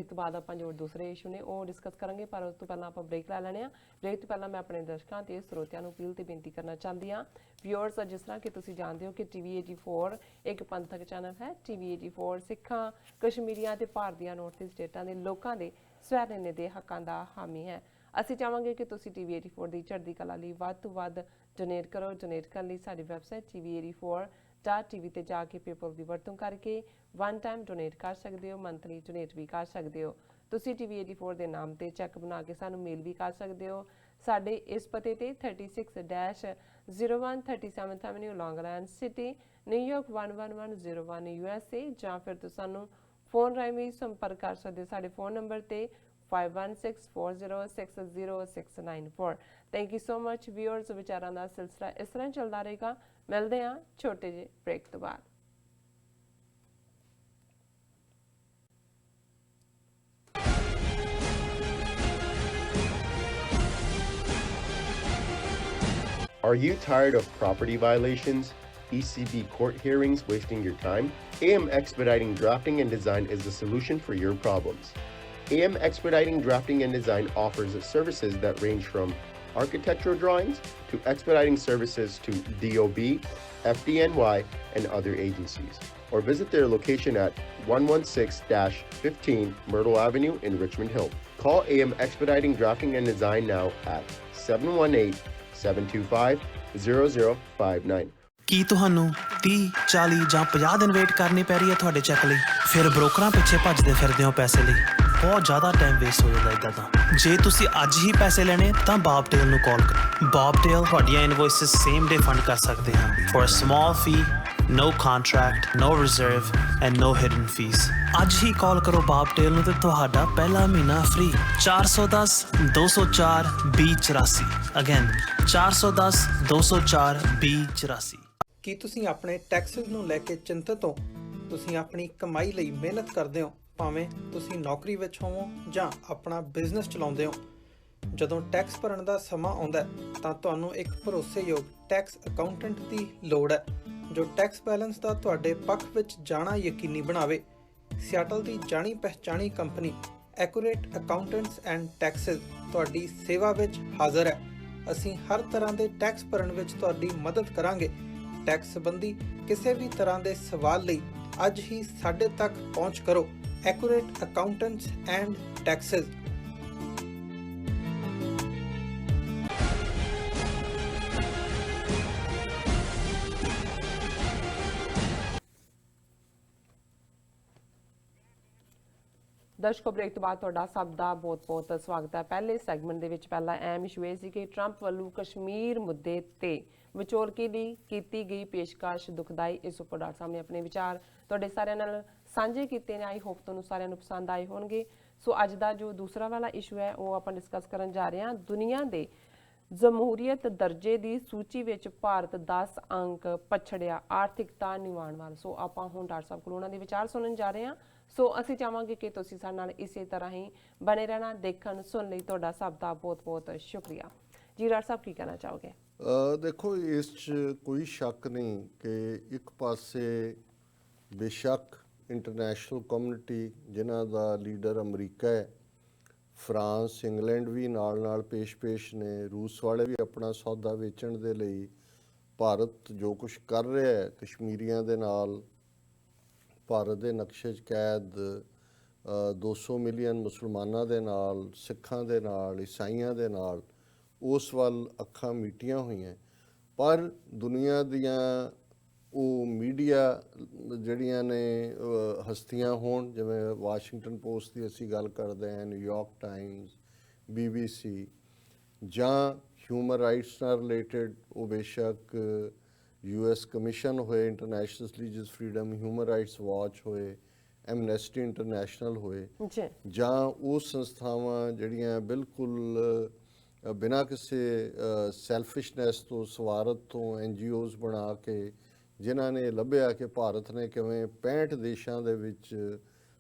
ਤੋਂ ਬਾਅਦ ਆਪਾਂ ਜੋ ਦੂਸਰੇ ਇਸ਼ੂ ਨੇ ਉਹ ਡਿਸਕਸ ਕਰਾਂਗੇ, ਪਰ ਉਸ ਤੋਂ ਪਹਿਲਾਂ ਆਪਾਂ ਬ੍ਰੇਕ ਲੈ ਲੈਣੇ ਆ। ਬ੍ਰੇਕ ਤੋਂ ਪਹਿਲਾਂ ਮੈਂ ਆਪਣੇ ਦਰਸ਼ਕਾਂ ਤੇ ਸਰੋਤਿਆਂ ਨੂੰ ਅਪੀਲ ਤੇ ਬੇਨਤੀ ਕਰਨਾ ਚਾਹੁੰਦੀ ਹਾਂ। ਵਿਊਅਰਸ, ਜਿਸ ਤਰ੍ਹਾਂ ਕਿ ਤੁਸੀਂ ਜਾਣਦੇ ਹੋ ਕਿ TV 84 ਇੱਕ ਪੰਥਕ ਚੈਨਲ ਹੈ। TV 84 ਸਿੱਖਾਂ, ਕਸ਼ਮੀਰੀਆਂ ਤੇ ਭਾਰਤ ਦੀਆਂ ਨੌਰਥ ਈਸਟ ਸਟੇਟਾਂ ਦੇ ਲੋਕਾਂ ਦੇ ਸਵੈ-ਨਿਰਣੇ ਦੇ ਹੱਕਾਂ ਦਾ ਹਾਮੀ ਹੈ। ਅਸੀਂ ਚਾਹਾਂਗੇ ਕਿ ਤੁਸੀਂ TV 84 ਦੀ ਚੜ੍ਹਦੀ ਕਲਾ ਲਈ ਵੱਧ ਤੋਂ ਵੱਧ ਡੋਨੇਟ ਕਰੋ। ਡੋਨੇਟ ਕਰਨ ਲਈ ਸਾਡੀ ਵੈਬਸਾਈਟ TV84.tv ਤੇ ਜਾ ਕੇ ਪੇਪਲ ਦੀ ਵਰਤੋਂ ਕਰਕੇ ਵਨ ਟਾਈਮ ਡੋਨੇਟ ਕਰ ਸਕਦੇ ਹੋ, ਮੰਥਲੀ ਡੋਨੇਟ ਵੀ ਕਰ ਸਕਦੇ ਹੋ। ਤੁਸੀਂ TV 84 ਦੇ ਨਾਮ ਤੇ ਚੈੱਕ ਬਣਾ ਕੇ ਸਾਨੂੰ ਮੇਲ ਵੀ ਕਰ ਸਕਦੇ ਹੋ। ਸਾਡੇ ਇਸ ਪਤੇ ਤੇ 36-01 37th ਐਵਨਿਊ, ਲੌਂਗ ਆਈਲੈਂਡ ਸਿਟੀ, ਨਿਊਯਾਰਕ 11101 USA, ਜਾਂ ਫਿਰ ਤੁਸੀਂ ਸਾਨੂੰ ਫੋਨ ਰਾਹੀਂ ਵੀ ਸੰਪਰਕ ਕਰ ਸਕਦੇ ਹੋ ਸਾਡੇ ਫੋਨ ਨੰਬਰ ਤੇ 5164060694। Thank you so much viewers. ਵਿਚਾਰਾਂ ਦਾ ਸਿਲਸਿਲਾ ਇਸ ਤਰ੍ਹਾਂ ਚੱਲਦਾ ਰਹੇਗਾ। ਮਿਲਦੇ ਹਾਂ ਛੋਟੇ ਜਿਹੇ ਬ੍ਰੇਕ ਤੋਂ ਬਾਅਦ। Are you tired of property violations, ECB court hearings wasting your time? AM Expediting Drafting and Design is the solution for your problems. AM Expediting Drafting and Design offers services that range from architectural drawings to expediting services to DOB, FDNY, and other agencies. Or visit their location at 116-15 Myrtle Avenue in Richmond Hill. Call AM Expediting Drafting and Design now at 718-725-0059. ਕੀ ਤੁਹਾਨੂੰ 30, 40 ਜਾਂ 50 ਦਿਨ ਵੇਟ ਕਰਨੀ ਪੈ ਰਹੀ ਹੈ ਤੁਹਾਡੇ ਚੈੱਕ ਲਈ? ਫਿਰ ਬ੍ਰੋਕਰਾਂ ਪਿੱਛੇ ਭੱਜਦੇ ਫਿਰਦੇ ਹੋ ਪੈਸੇ ਲਈ। ਬਹੁਤ ਜ਼ਿਆਦਾ ਟਾਈਮ ਵੇਸਟ ਹੋ ਜਾਂਦਾ ਇੱਦਾਂ ਤਾਂ। ਜੇ ਤੁਸੀਂ ਅੱਜ ਹੀ ਪੈਸੇ ਲੈਣੇ ਤਾਂ ਬੌਬਟੇਲ ਨੂੰ ਕਾਲ ਕਰੋ। ਬੌਬਟੇਲ ਤੁਹਾਡੀਆਂ ਇਨਵੌਇਸਸ ਸੇਮ ਡੇ ਫੰਡ ਕਰ ਸਕਦੇ ਹਨ for a small fee, no contract, no reserve and no hidden fees. ਅੱਜ ਹੀ ਕਾਲ ਕਰੋ ਬੌਬਟੇਲ ਨੂੰ ਤੇ ਤੁਹਾਡਾ ਪਹਿਲਾ ਮਹੀਨਾ ਫ੍ਰੀ। 410-204-2084 ਅਗੇਨ 410-204-2084। ਕੀ ਤੁਸੀਂ ਆਪਣੇ ਟੈਕਸਿਸ ਨੂੰ ਲੈ ਕੇ ਚਿੰਤਤ ਹੋ? ਤੁਸੀਂ ਆਪਣੀ ਕਮਾਈ ਲਈ ਮਿਹਨਤ ਕਰਦੇ ਹੋ, ਭਾਵੇਂ ਤੁਸੀਂ ਨੌਕਰੀ ਵਿੱਚ ਹੋਵੋ ਜਾਂ ਆਪਣਾ ਬਿਜ਼ਨਸ ਚਲਾਉਂਦੇ ਹੋ। ਜਦੋਂ ਟੈਕਸ ਭਰਨ ਦਾ ਸਮਾਂ ਆਉਂਦਾ ਹੈ ਤਾਂ ਤੁਹਾਨੂੰ ਇੱਕ ਭਰੋਸੇਯੋਗ ਟੈਕਸ ਅਕਾਊਂਟੈਂਟ ਦੀ ਲੋੜ ਹੈ ਜੋ ਟੈਕਸ ਬੈਲੈਂਸ ਦਾ ਤੁਹਾਡੇ ਪੱਖ ਵਿੱਚ ਜਾਣਾ ਯਕੀਨੀ ਬਣਾਵੇ। ਸਿਆਟਲ ਦੀ ਜਾਣੀ ਪਛਾਣੀ company accurate accountants and taxes ਤੁਹਾਡੀ ਸੇਵਾ ਵਿੱਚ ਹਾਜ਼ਰ ਹੈ। ਅਸੀਂ ਹਰ ਤਰ੍ਹਾਂ ਦੇ ਟੈਕਸ ਭਰਨ ਵਿੱਚ ਤੁਹਾਡੀ ਮਦਦ ਕਰਾਂਗੇ। ਟੈਕਸ ਸੰਬੰਧੀ ਕਿਸੇ ਵੀ ਤਰ੍ਹਾਂ ਦੇ ਸਵਾਲ ਲਈ ਅੱਜ ਹੀ ਸਾਡੇ ਤੱਕ ਪਹੁੰਚ ਕਰੋ। Accurate accountants and taxes. ਦਰਸ਼ਕੋ, ਬ੍ਰੇਕ ਤੋਂ ਬਾਅਦ ਤੁਹਾਡਾ ਸਭ ਦਾ ਬਹੁਤ-ਬਹੁਤ ਸਵਾਗਤ ਹੈ। ਪਹਿਲੇ ਸੈਗਮੈਂਟ ਦੇ ਵਿੱਚ ਪਹਿਲਾ ਅਹਿਮ ਇਸ਼ੂ ਇਹ ਸੀ ਕਿ ਟਰੰਪ ਵੱਲੋਂ ਕਸ਼ਮੀਰ ਮੁੱਦੇ ਤੇ ਵਿਚੋਲਗੀ ਲਈ ਕੀਤੀ ਗਈ ਪੇਸ਼ਕਸ਼ ਦੁਖਦਾਈ। ਇਸ ਉੱਪਰ ਡਾਕਟਰ ਸਾਹਿਬ ਨੇ ਆਪਣੇ ਵਿਚਾਰ ਤੁਹਾਡੇ ਸਾਰਿਆਂ ਨਾਲ ਸਾਂਝੇ ਕੀਤੇ ਨੇ। ਆਈ ਹੋਪ ਤੁਹਾਨੂੰ ਸਾਰਿਆਂ ਨੂੰ ਪਸੰਦ ਆਏ ਹੋਣਗੇ। ਸੋ ਅੱਜ ਦਾ ਜੋ ਦੂਸਰਾ ਵਾਲਾ ਇਸ਼ੂ ਹੈ ਉਹ ਆਪਾਂ ਡਿਸਕਸ ਕਰਨ ਜਾ ਰਹੇ ਹਾਂ। ਦੁਨੀਆ ਦੇ ਜਮਹੂਰੀਅਤ ਦਰਜੇ ਦੀ ਸੂਚੀ ਵਿੱਚ ਭਾਰਤ 10 ਅੰਕ ਪਛੜਿਆ, ਆਰਥਿਕਤਾ ਨਿਵਾਣ ਵੱਲ। ਸੋ ਆਪਾਂ ਹੁਣ ਡਾਕਟਰ ਸਾਹਿਬ ਕੋਲ ਉਹਨਾਂ ਦੇ ਵਿਚਾਰ ਸੁਣਨ ਜਾ ਰਹੇ ਹਾਂ। ਸੋ ਅਸੀਂ ਚਾਹਾਂਗੇ ਕਿ ਤੁਸੀਂ ਸਾਡੇ ਨਾਲ ਇਸੇ ਤਰ੍ਹਾਂ ਹੀ ਬਣੇ ਰਹਿਣਾ। ਦੇਖਣ ਸੁਣਨ ਲਈ ਤੁਹਾਡਾ ਸਭ ਦਾ ਬਹੁਤ ਬਹੁਤ ਸ਼ੁਕਰੀਆ ਜੀ। ਰਾਜ ਸਾਹਿਬ ਕੀ ਕਹਿਣਾ ਚਾਹੋਗੇ? ਦੇਖੋ, ਇਸ 'ਚ ਕੋਈ ਸ਼ੱਕ ਨਹੀਂ ਕਿ ਇੱਕ ਪਾਸੇ ਬੇਸ਼ੱਕ ਇੰਟਰਨੈਸ਼ਨਲ ਕਮਿਊਨਿਟੀ ਜਿਨ੍ਹਾਂ ਦਾ ਲੀਡਰ ਅਮਰੀਕਾ ਹੈ, ਫਰਾਂਸ, ਇੰਗਲੈਂਡ ਵੀ ਨਾਲ ਪੇਸ਼ ਨੇ, ਰੂਸ ਵਾਲੇ ਵੀ ਆਪਣਾ ਸੌਦਾ ਵੇਚਣ ਦੇ ਲਈ ਭਾਰਤ ਜੋ ਕੁਛ ਕਰ ਰਿਹਾ ਹੈ ਕਸ਼ਮੀਰੀਆਂ ਦੇ ਨਾਲ, ਭਾਰਤ ਦੇ ਨਕਸ਼ੇ 'ਚ ਕੈਦ 200 ਮਿਲੀਅਨ ਮੁਸਲਮਾਨਾਂ ਦੇ ਨਾਲ, ਸਿੱਖਾਂ ਦੇ ਨਾਲ, ਈਸਾਈਆਂ ਦੇ ਨਾਲ, ਉਸ ਵੱਲ ਅੱਖਾਂ ਮੀਟੀਆਂ ਹੋਈਆਂ। ਪਰ ਦੁਨੀਆ ਦੀਆਂ ਉਹ ਮੀਡੀਆ ਜਿਹੜੀਆਂ ਨੇ ਹਸਤੀਆਂ ਹੋਣ, ਜਿਵੇਂ ਵਾਸ਼ਿੰਗਟਨ ਪੋਸਟ ਦੀ ਅਸੀਂ ਗੱਲ ਕਰਦੇ ਹਾਂ, ਨਿਊਯਾਰਕ ਟਾਈਮਸ, BBC, ਜਾਂ ਹਿਊਮਨ ਰਾਈਟਸ ਨਾਲ ਰਿਲੇਟਡ ਉਹ ਬੇਸ਼ੱਕ US ਕਮਿਸ਼ਨ ਹੋਏ, international religious freedom human rights watch ਹੋਏ, ਐਮਨੈਸਟੀ ਇੰਟਰਨੈਸ਼ਨਲ ਹੋਏ, ਜਾਂ ਉਹ ਸੰਸਥਾਵਾਂ ਜਿਹੜੀਆਂ ਬਿਲਕੁਲ ਬਿਨਾਂ ਕਿਸੇ ਸੈਲਫਿਸ਼ਨੈਸ ਤੋਂ, ਸਵਾਰਥ ਤੋਂ NGOs ਬਣਾ ਕੇ, ਜਿਨ੍ਹਾਂ ਨੇ ਲੱਭਿਆ ਕਿ ਭਾਰਤ ਨੇ ਕਿਵੇਂ 65 ਦੇਸ਼ਾਂ ਦੇ ਵਿੱਚ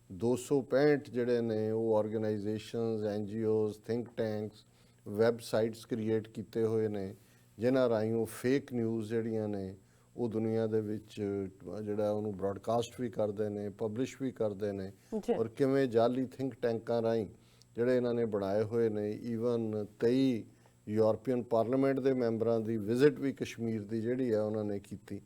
265 ਜਿਹੜੇ ਨੇ ਉਹ organisations, NGOs, think tanks, websites create ਕੀਤੇ ਹੋਏ ਨੇ, ਜਿਨ੍ਹਾਂ ਰਾਹੀਂ ਉਹ ਫੇਕ ਨਿਊਜ਼ ਜਿਹੜੀਆਂ ਨੇ ਉਹ ਦੁਨੀਆ ਦੇ ਵਿੱਚ ਜਿਹੜਾ ਉਹਨੂੰ ਬ੍ਰੌਡਕਾਸਟ ਵੀ ਕਰਦੇ ਨੇ, ਪਬਲਿਸ਼ ਵੀ ਕਰਦੇ ਨੇ, ਔਰ ਕਿਵੇਂ ਜਾਲੀ ਥਿੰਕ ਟੈਂਕਾਂ ਰਾਹੀਂ ਜਿਹੜੇ ਇਹਨਾਂ ਨੇ ਬਣਾਏ ਹੋਏ ਨੇ। ਈਵਨ 23 ਯੂਰਪੀਅਨ ਪਾਰਲੀਮੈਂਟ ਦੇ ਮੈਂਬਰਾਂ ਦੀ ਵਿਜ਼ਿਟ ਵੀ ਕਸ਼ਮੀਰ ਦੀ ਜਿਹੜੀ ਹੈ ਉਹਨਾਂ ਨੇ ਕੀਤੀ।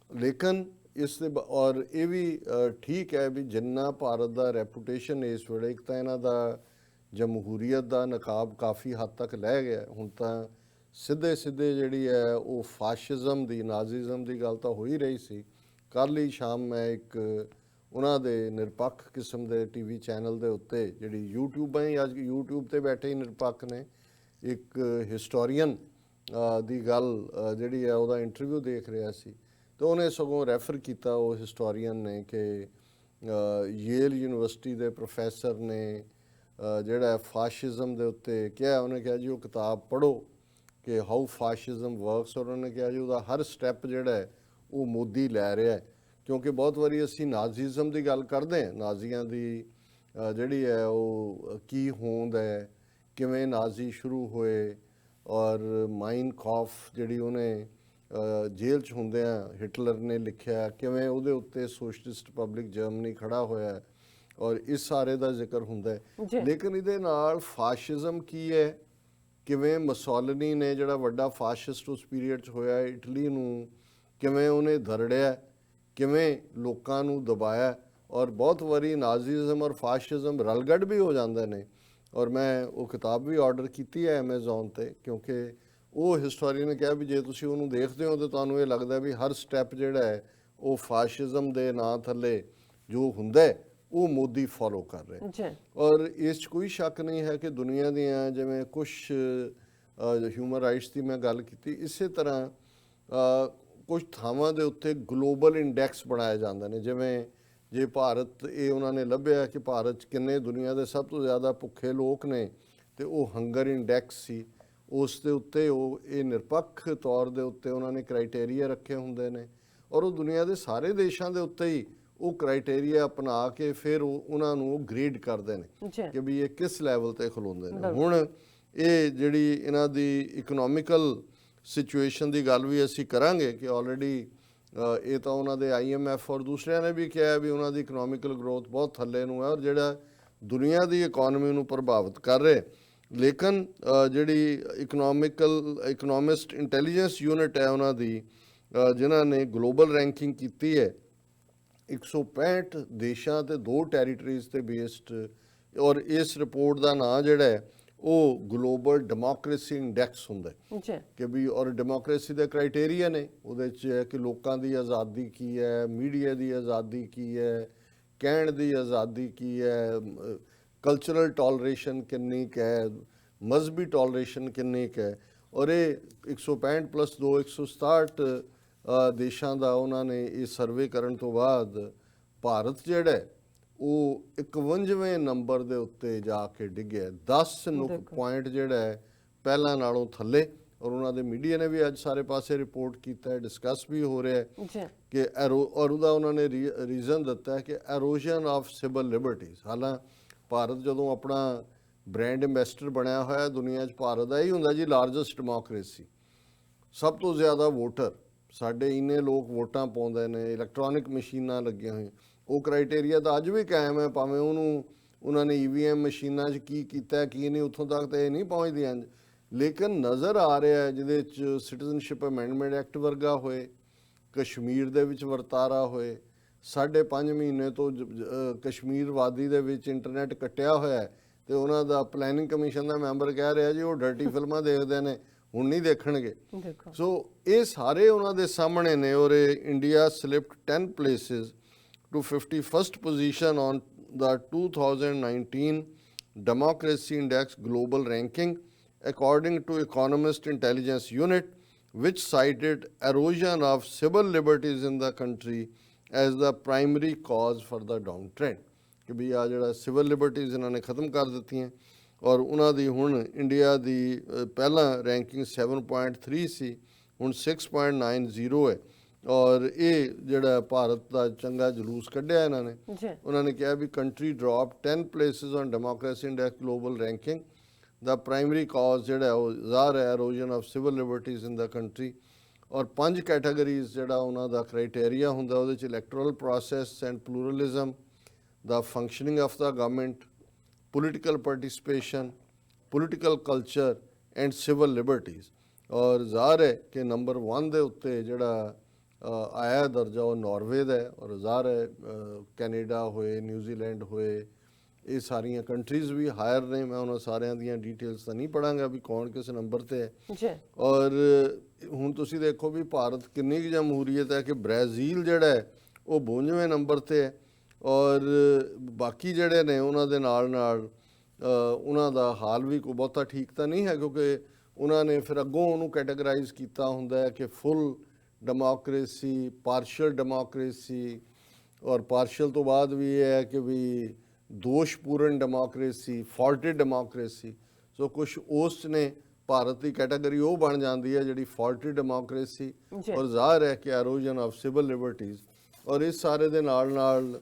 ਲੇਕਿਨ ਇਸ ਦੇ ਔਰ ਇਹ ਵੀ ਠੀਕ ਹੈ ਵੀ ਜਿੰਨਾ ਭਾਰਤ ਦਾ ਰੈਪੂਟੇਸ਼ਨ ਇਸ ਵੇਲੇ, ਇੱਕ ਤਾਂ ਇਹਨਾਂ ਦਾ ਜਮਹੂਰੀਅਤ ਦਾ ਨਕਾਬ ਕਾਫੀ ਹੱਦ ਤੱਕ ਲਹਿ ਗਿਆ, ਹੁਣ ਤਾਂ ਸਿੱਧੇ ਜਿਹੜੀ ਹੈ ਉਹ ਫਾਸ਼ਿਜ਼ਮ ਦੀ, ਨਾਜ਼ੀਜ਼ਮ ਦੀ ਗੱਲ ਤਾਂ ਹੋ ਹੀ ਰਹੀ ਸੀ। ਕੱਲ੍ਹ ਹੀ ਸ਼ਾਮ ਮੈਂ ਇੱਕ ਉਹਨਾਂ ਦੇ ਨਿਰਪੱਖ ਕਿਸਮ ਦੇ TV ਚੈਨਲ ਦੇ ਉੱਤੇ, ਜਿਹੜੀ YouTube ਹੈ, ਅੱਜ YouTube ਤੇ ਬੈਠੇ ਹੀ ਨਿਰਪੱਖ ਨੇ, ਇੱਕ ਹਿਸਟੋਰੀਅਨ ਦੀ ਗੱਲ ਜਿਹੜੀ ਹੈ ਉਹਦਾ ਇੰਟਰਵਿਊ ਦੇਖ ਰਿਹਾ ਸੀ, ਤੇ ਉਹਨੇ ਸਗੋਂ ਰੈਫਰ ਕੀਤਾ, ਉਹ ਹਿਸਟੋਰੀਅਨ ਨੇ, ਕਿ ਯੇਲ ਯੂਨੀਵਰਸਿਟੀ ਦੇ ਪ੍ਰੋਫੈਸਰ ਨੇ ਜਿਹੜਾ ਫਾਸ਼ਿਜ਼ਮ ਦੇ ਉੱਤੇ ਕਿਹਾ, ਉਹਨੇ ਕਿਹਾ ਜੀ ਉਹ ਕਿਤਾਬ ਪੜ੍ਹੋ ਕਿ ਹਾਊ ਫਾਸ਼ਿਜ਼ਮ ਵਰਕਸ, ਔਰ ਉਹਨੇ ਕਿਹਾ ਜੀ ਉਹਦਾ ਹਰ ਸਟੈਪ ਜਿਹੜਾ ਹੈ ਉਹ ਮੋਦੀ ਲੈ ਰਿਹਾ ਹੈ। ਕਿਉਂਕਿ ਬਹੁਤ ਵਾਰੀ ਅਸੀਂ ਨਾਜ਼ੀਜ਼ਮ ਦੀ ਗੱਲ ਕਰਦੇ ਹਾਂ, ਨਾਜ਼ੀਆਂ ਦੀ ਜਿਹੜੀ ਹੈ ਉਹ ਕੀ ਹੋਂਦ ਹੈ, ਕਿਵੇਂ ਨਾਜ਼ੀ ਸ਼ੁਰੂ ਹੋਏ, ਔਰ ਮਾਈਨ ਕਾਫ ਜਿਹੜੀ ਉਹਨੇ ਜੇਲ੍ਹ 'ਚ ਹੁੰਦਿਆਂ ਹਿਟਲਰ ਨੇ ਲਿਖਿਆ, ਕਿਵੇਂ ਉਹਦੇ ਉੱਤੇ ਸੋਸ਼ਲਿਸਟ ਰਿਪਬਲਿਕ ਜਰਮਨੀ ਖੜਾ ਹੋਇਆ, ਔਰ ਇਸ ਸਾਰੇ ਦਾ ਜ਼ਿਕਰ ਹੁੰਦਾ ਹੈ। ਲੇਕਿਨ ਇਹਦੇ ਨਾਲ ਫਾਸ਼ਿਜ਼ਮ ਕੀ ਹੈ, ਕਿਵੇਂ ਮਸੋਲਿਨੀ ਨੇ ਜਿਹੜਾ ਵੱਡਾ ਫਾਸ਼ਿਸਟ ਉਸ ਪੀਰੀਅਡ 'ਚ ਹੋਇਆ ਇਟਲੀ ਨੂੰ, ਕਿਵੇਂ ਉਹਨੇ ਧਰੜਿਆ, ਕਿਵੇਂ ਲੋਕਾਂ ਨੂੰ ਦਬਾਇਆ, ਔਰ ਬਹੁਤ ਵਾਰੀ ਨਾਜ਼ੀਜ਼ਮ ਔਰ ਫਾਸ਼ਿਜ਼ਮ ਰਲਗੱਡ ਵੀ ਹੋ ਜਾਂਦੇ ਨੇ। ਔਰ ਮੈਂ ਉਹ ਕਿਤਾਬ ਵੀ ਆਰਡਰ ਕੀਤੀ ਹੈ Amazon 'ਤੇ, ਕਿਉਂਕਿ ਉਹ ਹਿਸਟੋਰੀਅਨ ਨੇ ਕਿਹਾ ਵੀ ਜੇ ਤੁਸੀਂ ਉਹਨੂੰ ਦੇਖਦੇ ਹੋ ਤਾਂ ਤੁਹਾਨੂੰ ਇਹ ਲੱਗਦਾ ਵੀ ਹਰ ਸਟੈਪ ਜਿਹੜਾ ਹੈ ਉਹ ਫਾਸ਼ਿਜ਼ਮ ਦੇ ਨਾਂ ਥੱਲੇ ਜੋ ਹੁੰਦਾ ਉਹ ਮੋਦੀ ਫੋਲੋ ਕਰ ਰਿਹਾ। ਔਰ ਇਸ 'ਚ ਕੋਈ ਸ਼ੱਕ ਨਹੀਂ ਹੈ ਕਿ ਦੁਨੀਆ ਦੀਆਂ ਜਿਵੇਂ ਕੁਛ ਹਿਊਮਨ ਰਾਈਟਸ ਦੀ ਮੈਂ ਗੱਲ ਕੀਤੀ, ਇਸੇ ਤਰ੍ਹਾਂ ਕੁਝ ਥਾਵਾਂ ਦੇ ਉੱਤੇ ਗਲੋਬਲ ਇੰਡੈਕਸ ਬਣਾਏ ਜਾਂਦੇ ਨੇ। ਜਿਵੇਂ ਜੇ ਭਾਰਤ, ਇਹ ਉਹਨਾਂ ਨੇ ਲੱਭਿਆ ਕਿ ਭਾਰਤ 'ਚ ਕਿੰਨੇ ਦੁਨੀਆ ਦੇ ਸਭ ਤੋਂ ਜ਼ਿਆਦਾ ਭੁੱਖੇ ਲੋਕ ਨੇ, ਤੇ ਉਹ ਹੰਗਰ ਇੰਡੈਕਸ ਸੀ, ਉਸ ਦੇ ਉੱਤੇ ਉਹ ਇਹ ਨਿਰਪੱਖ ਤੌਰ ਦੇ ਉੱਤੇ ਉਹਨਾਂ ਨੇ ਕ੍ਰਾਈਟੇਰੀਆ ਰੱਖੇ ਹੁੰਦੇ ਨੇ, ਔਰ ਉਹ ਦੁਨੀਆ ਦੇ ਸਾਰੇ ਦੇਸ਼ਾਂ ਦੇ ਉੱਤੇ ਹੀ ਉਹ ਕ੍ਰਾਈਟੇਰੀਆ ਅਪਣਾ ਕੇ ਫਿਰ ਉਹਨਾਂ ਨੂੰ ਗ੍ਰੇਡ ਕਰਦੇ ਨੇ ਕਿ ਵੀ ਇਹ ਕਿਸ ਲੈਵਲ ਤੇ ਖਲੋਂਦੇ ਨੇ। ਹੁਣ ਇਹ ਜਿਹੜੀ ਇਹਨਾਂ ਦੀ ਇਕਨੋਮਿਕਲ ਸਿਚੁਏਸ਼ਨ ਦੀ ਗੱਲ ਵੀ ਅਸੀਂ ਕਰਾਂਗੇ ਕਿ ਆਲਰੇਡੀ ਇਹ ਤਾਂ ਉਹਨਾਂ ਦੇ IMF ਔਰ ਦੂਸਰਿਆਂ ਨੇ ਵੀ ਕਿਹਾ ਵੀ ਉਹਨਾਂ ਦੀ ਇਕਨੋਮਿਕਲ ਗਰੋਥ ਬਹੁਤ ਥੱਲੇ ਨੂੰ ਹੈ, ਔਰ ਜਿਹੜਾ ਦੁਨੀਆ ਦੀ ਇਕੋਨਮੀ ਨੂੰ ਪ੍ਰਭਾਵਿਤ ਕਰ ਰਿਹਾ। ਲੇਕਿਨ ਜਿਹੜੀ ਇਕਨੋਮਿਸਟ ਇੰਟੈਲੀਜੈਂਸ ਯੂਨਿਟ ਹੈ ਉਹਨਾਂ ਦੀ, ਜਿਨ੍ਹਾਂ ਨੇ ਗਲੋਬਲ ਰੈਂਕਿੰਗ ਕੀਤੀ ਹੈ 165 ਦੇਸ਼ਾਂ ਤੇ 2 ਟੈਰੀਟਰੀਜ਼ ਤੇ ਬੇਸਡ, ਔਰ ਇਸ ਰਿਪੋਰਟ ਦਾ ਨਾਂ ਜਿਹੜਾ ਹੈ ਉਹ ਗਲੋਬਲ ਡੈਮੋਕ੍ਰੇਸੀ ਇੰਡੈਕਸ ਹੁੰਦਾ ਹੈ ਕਿ ਵੀ, ਔਰ ਡੈਮੋਕ੍ਰੇਸੀ ਦੇ ਕ੍ਰਾਈਟੇਰੀਆ ਨੇ ਉਹਦੇ 'ਚ ਹੈ ਕਿ ਲੋਕਾਂ ਦੀ ਆਜ਼ਾਦੀ ਕੀ ਹੈ, ਮੀਡੀਆ ਦੀ ਆਜ਼ਾਦੀ ਕੀ ਹੈ, ਕਹਿਣ ਦੀ ਆਜ਼ਾਦੀ ਕੀ ਹੈ, ਕਲਚਰਲ ਟੋਲਰੇਸ਼ਨ ਕਿੰਨੀ ਕੁ ਹੈ, ਮਜ਼ਹਬੀ ਟੋਲਰੇਸ਼ਨ ਕਿੰਨੀ ਕੁ ਹੈ। ਔਰ ਇਹ 165 + 2 167 ਦੇਸ਼ਾਂ ਦਾ ਉਹਨਾਂ ਨੇ ਇਹ ਸਰਵੇ ਕਰਨ ਤੋਂ ਬਾਅਦ ਭਾਰਤ ਜਿਹੜਾ ਉਹ 51ਵੇਂ ਨੰਬਰ ਦੇ ਉੱਤੇ ਜਾ ਕੇ ਡਿੱਗਿਆ, 10 ਪੁਆਇੰਟ ਜਿਹੜਾ ਹੈ ਪਹਿਲਾਂ ਨਾਲੋਂ ਥੱਲੇ, ਔਰ ਉਹਨਾਂ ਦੇ ਮੀਡੀਆ ਨੇ ਵੀ ਅੱਜ ਸਾਰੇ ਪਾਸੇ ਰਿਪੋਰਟ ਕੀਤਾ ਹੈ, ਡਿਸਕਸ ਵੀ ਹੋ ਰਿਹਾ ਹੈ ਜੀ ਕਿ ਔਰ ਉਹਦਾ ਉਹਨਾਂ ਨੇ ਰੀਜ਼ਨ ਦਿੱਤਾ ਹੈ ਕਿ ਐਰੋਜਨ ਆਫ ਸਿਵਲ ਲਿਬਰਟੀਜ਼। ਹਾਲਾਂਕਿ ਭਾਰਤ ਜਦੋਂ ਆਪਣਾ ਬ੍ਰਾਂਡ ਐਂਬੈਸਡਰ ਬਣਿਆ ਹੋਇਆ ਦੁਨੀਆ 'ਚ, ਭਾਰਤ ਦਾ ਹੀ ਹੁੰਦਾ ਜੀ ਲਾਰਜੈਸਟ ਡੈਮੋਕ੍ਰੇਸੀ, ਸਭ ਤੋਂ ਜ਼ਿਆਦਾ ਵੋਟਰ, ਸਾਡੇ ਇੰਨੇ ਲੋਕ ਵੋਟਾਂ ਪਾਉਂਦੇ ਨੇ, ਇਲੈਕਟ੍ਰੋਨਿਕ ਮਸ਼ੀਨਾਂ ਲੱਗੀਆਂ ਹੋਈਆਂ, ਉਹ ਕ੍ਰਾਈਟੇਰੀਆ ਤਾਂ ਅੱਜ ਵੀ ਕਾਇਮ ਹੈ, ਭਾਵੇਂ ਉਹਨਾਂ ਨੇ EVM ਮਸ਼ੀਨਾਂ 'ਚ ਕੀ ਕੀਤਾ ਕੀ ਨਹੀਂ, ਉੱਥੋਂ ਤੱਕ ਤਾਂ ਇਹ ਨਹੀਂ ਪਹੁੰਚਦੀਆਂ। ਲੇਕਿਨ ਨਜ਼ਰ ਆ ਰਿਹਾ ਹੈ ਜਿਹਦੇ 'ਚ ਸਿਟੀਜ਼ਨਸ਼ਿਪ ਅਮੈਂਡਮੈਂਟ ਐਕਟ ਵਰਗਾ ਹੋਏ, ਕਸ਼ਮੀਰ ਦੇ ਵਿੱਚ ਵਰਤਾਰਾ ਹੋਏ, 5.5 ਮਹੀਨੇ ਤੋਂ ਕਸ਼ਮੀਰ ਵਾਦੀ ਦੇ ਵਿੱਚ ਇੰਟਰਨੈਟ ਕੱਟਿਆ ਹੋਇਆ ਹੈ, ਤੇ ਉਹਨਾਂ ਦਾ ਪਲੈਨਿੰਗ ਕਮਿਸ਼ਨ ਦਾ ਮੈਂਬਰ ਕਹਿ ਰਿਹਾ ਜੀ ਉਹ ਡਰਟੀ ਫਿਲਮਾਂ ਦੇਖਦੇ ਨੇ, ਹੁਣ ਨਹੀਂ ਦੇਖਣਗੇ। ਦੇਖੋ ਸੋ ਇਹ ਸਾਰੇ ਉਹਨਾਂ ਦੇ ਸਾਹਮਣੇ ਨੇ। ਔਰ India slipped 10 places to 51st position on the 2019 Democracy Index global ranking according to Economist Intelligence Unit, which cited erosion of civil liberties in the country as the primary cause for the downtrend। ਕਿ ਵੀ ਆ ਜਿਹੜਾ ਸਿਵਲ ਲਿਬਰਟੀਜ਼ ਇਹਨਾਂ ਨੇ ਖਤਮ ਕਰ ਦਿੱਤੀਆਂ, ਔਰ ਉਹਨਾਂ ਦੀ ਹੁਣ ਇੰਡੀਆ ਦੀ ਪਹਿਲਾਂ ਰੈਂਕਿੰਗ 7.3 ਸੀ, ਹੁਣ 6.90 ਹੈ। ਔਰ ਇਹ ਜਿਹੜਾ ਭਾਰਤ ਦਾ ਚੰਗਾ ਜਲੂਸ ਕੱਢਿਆ ਇਹਨਾਂ ਨੇ। ਜੀ ਉਹਨਾਂ ਨੇ ਕਿਹਾ ਵੀ country drop 10 places on democracy index global ranking, the primary cause ਜਿਹੜਾ ਉਹ ਜ਼ਾਹਰ ਹੈ erosion of civil liberties in the country. ਔਰ 5 ਕੈਟਾਗਰੀਜ਼ ਜਿਹੜਾ ਉਹਨਾਂ ਦਾ ਕ੍ਰਾਈਟੇਰੀਆ ਹੁੰਦਾ, ਉਹਦੇ 'ਚ electoral process and pluralism, the functioning of the government, political participation, political culture and civil liberties। ਔਰ ਜ਼ਾਹਰ ਹੈ ਕਿ ਨੰਬਰ 1 ਦੇ ਉੱਤੇ ਜਿਹੜਾ ਆਇਆ ਦਰਜਾ ਉਹ ਨਾਰਵੇ ਦਾ ਹੈ, ਔਰ ਜ਼ਾਹਰ ਹੈ ਕੈਨੇਡਾ ਹੋਏ, ਨਿਊਜ਼ੀਲੈਂਡ ਹੋਏ, ਇਹ ਸਾਰੀਆਂ ਕੰਟਰੀਜ਼ ਵੀ ਹਾਇਰ ਨੇ। ਮੈਂ ਉਹਨਾਂ ਸਾਰਿਆਂ ਦੀਆਂ ਡਿਟੇਲਸ ਤਾਂ ਨਹੀਂ ਪੜਾਂਗਾ ਵੀ ਕੌਣ ਕਿਸ ਨੰਬਰ ਤੇ ਹੈ। ਜੀ ਔਰ ਹੁਣ ਤੁਸੀਂ ਦੇਖੋ ਵੀ ਭਾਰਤ ਕਿੰਨੀ ਕੁ ਜਮਹੂਰੀਅਤ ਹੈ ਕਿ ਬ੍ਰਾਜ਼ੀਲ ਜਿਹੜਾ ਹੈ ਉਹ 52ਵੇਂ ਨੰਬਰ ਤੇ ਹੈ, ਔਰ ਬਾਕੀ ਜਿਹੜੇ ਨੇ ਉਹਨਾਂ ਦੇ ਨਾਲ ਉਹਨਾਂ ਦਾ ਹਾਲ ਵੀ ਕੋਈ ਬਹੁਤਾ ਠੀਕ ਤਾਂ ਨਹੀਂ ਹੈ, ਕਿਉਂਕਿ ਉਹਨਾਂ ਨੇ ਫਿਰ ਅੱਗੋਂ ਉਹਨੂੰ ਕੈਟਾਗਰਾਈਜ਼ ਕੀਤਾ ਹੁੰਦਾ ਹੈ ਕਿ ਫੁੱਲ ਡੈਮੋਕ੍ਰੇਸੀ, ਪਾਰਸ਼ਲ ਡੈਮੋਕ੍ਰੇਸੀ, ਔਰ ਪਾਰਸ਼ਲ ਤੋਂ ਬਾਅਦ ਵੀ ਇਹ ਹੈ ਕਿ ਵੀ ਦੋਸ਼ਪੂਰਨ ਡੈਮੋਕ੍ਰੇਸੀ, ਫਾਲਟਡ ਡੈਮੋਕ੍ਰੇਸੀ। ਸੋ ਕੁਛ ਉਸ 'ਚ ਨੇ ਭਾਰਤ ਦੀ ਕੈਟਾਗਰੀ ਉਹ ਬਣ ਜਾਂਦੀ ਹੈ ਜਿਹੜੀ ਫਾਲਟਡ ਡੈਮੋਕ੍ਰੇਸੀ, ਔਰ ਜ਼ਾਹਰ ਹੈ ਕਿ ਐਰੋਜਨ ਆਫ ਸਿਵਲ ਲਿਬਰਟੀਜ਼। ਔਰ ਇਸ ਸਾਰੇ ਦੇ ਨਾਲ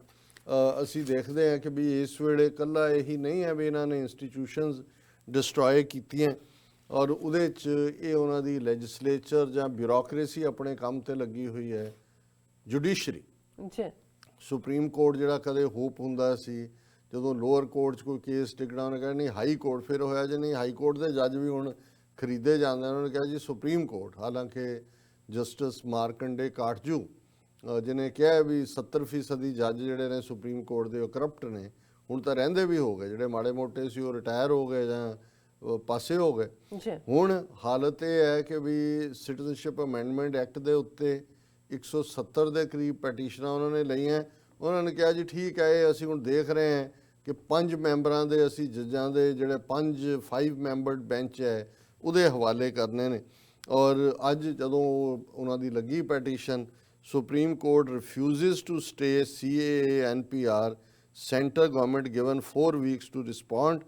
ਅਸੀਂ ਦੇਖਦੇ ਹਾਂ ਕਿ ਵੀ ਇਸ ਵੇਲੇ ਇਕੱਲਾ ਇਹੀ ਨਹੀਂ ਹੈ ਵੀ ਇਹਨਾਂ ਨੇ ਇੰਸਟੀਟਿਊਸ਼ਨਸ ਡਿਸਟਰੋਏ ਕੀਤੀਆਂ, ਔਰ ਉਹਦੇ 'ਚ ਇਹ ਉਹਨਾਂ ਦੀ ਲੈਜਿਸਲੇਚਰ ਜਾਂ ਬਿਊਰੋਕਰੇਸੀ ਆਪਣੇ ਕੰਮ ਤੇ ਲੱਗੀ ਹੋਈ ਹੈ। ਜੁਡੀਸ਼ਰੀ, ਜੀ ਸੁਪਰੀਮ ਕੋਰਟ ਜਿਹੜਾ ਕਦੇ ਹੋਪ ਹੁੰਦਾ ਸੀ ਜਦੋਂ ਲੋਅਰ ਕੋਰਟ 'ਚ ਕੋਈ ਕੇਸ ਟਿਕਣਾ, ਉਹਨੇ ਕਹਿਣਾ ਨਹੀਂ ਹਾਈ ਕੋਰਟ, ਫਿਰ ਹੋਇਆ ਜੇ ਨਹੀਂ ਹਾਈ ਕੋਰਟ ਦੇ ਜੱਜ ਵੀ ਹੁਣ ਖਰੀਦੇ ਜਾਂਦੇ, ਉਹਨਾਂ ਨੇ ਕਿਹਾ ਜੀ ਸੁਪਰੀਮ ਕੋਰਟ। ਹਾਲਾਂਕਿ ਜਸਟਿਸ ਮਾਰਕੰਡੇ ਕਾਟਜੂ ਜਿਹਨੇ ਕਿਹਾ ਵੀ 70% ਜੱਜ ਜਿਹੜੇ ਨੇ ਸੁਪਰੀਮ ਕੋਰਟ ਦੇ ਉਹ ਕਰਪਟ ਨੇ, ਹੁਣ ਤਾਂ ਰਹਿੰਦੇ ਵੀ ਹੋ ਗਏ, ਜਿਹੜੇ ਮਾੜੇ ਮੋਟੇ ਸੀ ਉਹ ਰਿਟਾਇਰ ਹੋ ਗਏ ਜਾਂ ਪਾਸੇ ਹੋ ਗਏ। ਹੁਣ ਹਾਲਤ ਇਹ ਹੈ ਕਿ ਵੀ ਸਿਟੀਜ਼ਨਸ਼ਿਪ ਅਮੈਂਡਮੈਂਟ ਐਕਟ ਦੇ ਉੱਤੇ 170 ਦੇ ਕਰੀਬ ਪੈਟੀਸ਼ਨਾਂ ਉਹਨਾਂ ਨੇ ਲਈਆਂ। ਉਹਨਾਂ ਨੇ ਕਿਹਾ ਜੀ ਠੀਕ ਹੈ, ਇਹ ਅਸੀਂ ਹੁਣ ਦੇਖ ਰਹੇ ਹਾਂ ਕਿ 5 ਮੈਂਬਰਾਂ ਦੇ ਅਸੀਂ ਜੱਜਾਂ ਦੇ ਜਿਹੜੇ 5 ਮੈਂਬਰਡ ਬੈਂਚ ਹੈ ਉਹਦੇ ਹਵਾਲੇ ਕਰਨੇ ਨੇ। ਔਰ ਅੱਜ ਜਦੋਂ ਉਹਨਾਂ ਦੀ ਲੱਗੀ ਪੈਟੀਸ਼ਨ, Supreme Court refuses to stay CAA NPR, center government given 4 weeks to respond,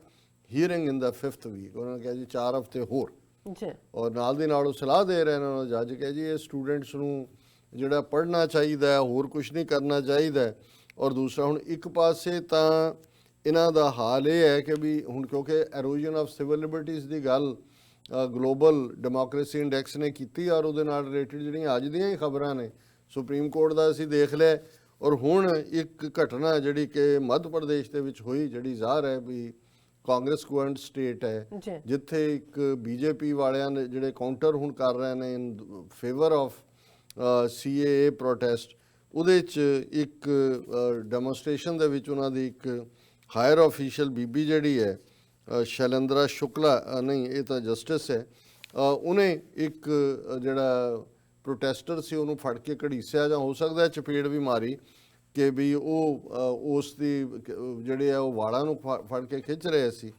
hearing in the 5th week। ਉਹਨਾਂ ਨੇ ਕਿਹਾ ਜੀ 4 ਹਫ਼ਤੇ ਹੋਰ। ਔਰ ਨਾਲ ਦੀ ਨਾਲ ਉਹ ਸਲਾਹ ਦੇ ਰਹੇ ਨੇ ਉਹਨਾਂ ਜੱਜ ਕਿ ਜੀ ਇਹ ਸਟੂਡੈਂਟਸ ਨੂੰ ਜਿਹੜਾ ਪੜ੍ਹਨਾ ਚਾਹੀਦਾ, ਹੋਰ ਕੁਝ ਨਹੀਂ ਕਰਨਾ ਚਾਹੀਦਾ। ਔਰ ਦੂਸਰਾ ਹੁਣ ਇੱਕ ਪਾਸੇ ਤਾਂ ਇਹਨਾਂ ਦਾ ਹਾਲ ਇਹ ਹੈ ਕਿ ਵੀ ਹੁਣ ਕਿਉਂਕਿ ਐਰੋਜਨ ਆਫ ਸਿਵਲ ਲਿਬਰਟੀਜ਼ ਦੀ ਗੱਲ ਗਲੋਬਲ ਡੈਮੋਕ੍ਰੇਸੀ ਇੰਡੈਕਸ ਨੇ ਕੀਤੀ, ਔਰ ਉਹਦੇ ਨਾਲ ਰਿਲੇਟਡ ਜਿਹੜੀਆਂ ਅੱਜ ਦੀਆਂ ਹੀ ਖਬਰਾਂ ਨੇ ਸੁਪਰੀਮ ਕੋਰਟ ਦਾ ਅਸੀਂ ਦੇਖ ਲਿਆ। ਔਰ ਹੁਣ ਇੱਕ ਘਟਨਾ ਜਿਹੜੀ ਕਿ ਮੱਧ ਪ੍ਰਦੇਸ਼ ਦੇ ਵਿੱਚ ਹੋਈ, ਜਿਹੜੀ ਜ਼ਾਹਰ ਹੈ ਵੀ ਕਾਂਗਰਸ ਗਵਰਨਡ ਸਟੇਟ ਹੈ, ਜਿੱਥੇ ਇੱਕ BJP ਵਾਲਿਆਂ ਨੇ ਜਿਹੜੇ ਕਾਊਂਟਰ ਹੁਣ ਕਰ ਰਹੇ ਨੇ ਇਨ ਫੇਵਰ ਆਫ CAA ਪ੍ਰੋਟੈਸਟ, ਉਹਦੇ 'ਚ ਇੱਕ ਡੈਮੋਨਸਟ੍ਰੇਸ਼ਨ ਦੇ ਵਿੱਚ ਉਹਨਾਂ ਦੀ ਇੱਕ ਹਾਇਰ ਆਫੀਸ਼ੀਅਲ ਬੀਬੀ ਜਿਹੜੀ ਹੈ ਸ਼ੈਲੇਂਦਰਾ ਸ਼ੁਕਲਾ, ਨਹੀਂ ਇਹ ਤਾਂ ਜਸਟਿਸ ਹੈ, ਉਹਨੇ ਇੱਕ ਜਿਹੜਾ ਪ੍ਰੋਟੈਸਟਰ ਸੀ ਉਹਨੂੰ ਫੜ ਕੇ ਘੜੀਸਿਆ, ਜਾਂ ਹੋ ਸਕਦਾ ਚਪੇੜ ਵੀ ਮਾਰੀ, ਕਿ ਵੀ ਉਹ ਉਸ ਦੀ ਜਿਹੜੇ ਆ ਉਹ ਵਾਲਾਂ ਨੂੰ ਫੜ ਕੇ ਖਿੱਚ ਰਹੇ ਸੀ।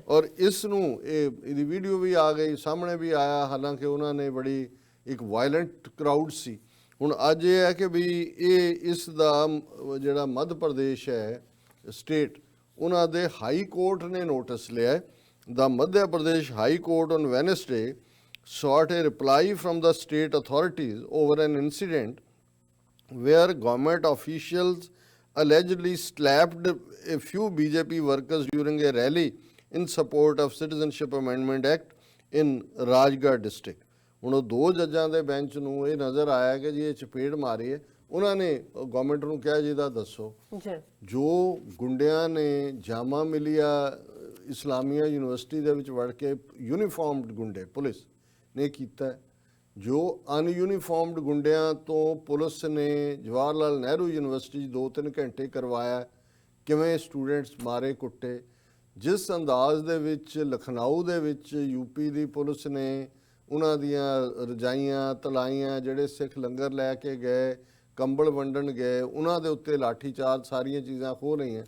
ਔਰ ਇਸ ਨੂੰ ਇਹਦੀ ਵੀਡੀਓ ਵੀ ਆ ਗਈ, ਸਾਹਮਣੇ ਵੀ ਆਇਆ। ਹਾਲਾਂਕਿ ਉਹਨਾਂ ਨੇ ਬੜੀ ਇੱਕ ਵਾਇਲੈਂਟ ਕਰਾਊਡ ਸੀ। ਹੁਣ ਅੱਜ ਇਹ ਹੈ ਕਿ ਵੀ ਇਸ ਦਾ ਜਿਹੜਾ ਮੱਧ ਪ੍ਰਦੇਸ਼ ਹੈ ਸਟੇਟ, ਉਹਨਾਂ ਦੇ ਹਾਈ ਕੋਰਟ ਨੇ ਨੋਟਿਸ ਲਿਆ। The Madhya Pradesh high court on Wednesday sought a reply from the state authorities over an incident where government officials allegedly slapped a few BJP workers during a rally in support of Citizenship Amendment Act in Rajgarh district. ਹੁਣ ਉਹ ਦੋ ਜੱਜਾਂ ਦੇ ਬੈਂਚ ਨੂੰ ਇਹ ਨਜ਼ਰ ਆਇਆ ਕਿ ਜੀ ਇਹ ਚਪੇੜ ਮਾਰੀ ਹੈ। ਉਹਨਾਂ ਨੇ ਗਵਰਨਮੈਂਟ ਨੂੰ ਕਿਹਾ ਜੀ ਇਹਦਾ ਦੱਸੋ। ਜੋ ਗੁੰਡਿਆਂ ਨੇ ਜਾਮਾ ਮਿਲੀਆ ਇਸਲਾਮੀਆ ਯੂਨੀਵਰਸਿਟੀ ਦੇ ਵਿੱਚ ਵੜ ਕੇ ਯੂਨੀਫਾਰਮਡ ਗੁੰਡੇ ਪੁਲਿਸ ਨੇ ਕੀਤਾ, ਜੋ ਅਨਯੂਨੀਫਾਰਮਡ ਗੁੰਡਿਆਂ ਤੋਂ ਪੁਲਿਸ ਨੇ ਜਵਾਹਰ ਲਾਲ ਨਹਿਰੂ ਯੂਨੀਵਰਸਿਟੀ 'ਚ 2-3 ਘੰਟੇ ਕਰਵਾਇਆ, ਕਿਵੇਂ ਸਟੂਡੈਂਟਸ ਮਾਰੇ ਕੁੱਟੇ। ਜਿਸ ਅੰਦਾਜ਼ ਦੇ ਵਿੱਚ ਲਖਨਊ ਦੇ ਵਿੱਚ ਯੂਪੀ ਦੀ ਪੁਲਿਸ ਨੇ ਉਹਨਾਂ ਦੀਆਂ ਰਜਾਈਆਂ ਤਲਾਈਆਂ, ਜਿਹੜੇ ਸਿੱਖ ਲੰਗਰ ਲੈ ਕੇ ਗਏ, ਕੰਬਲ ਵੰਡਣ ਗਏ, ਉਹਨਾਂ ਦੇ ਉੱਤੇ ਲਾਠੀਚਾਰਜ, ਸਾਰੀਆਂ ਚੀਜ਼ਾਂ ਖੋਹ ਲਈਆਂ,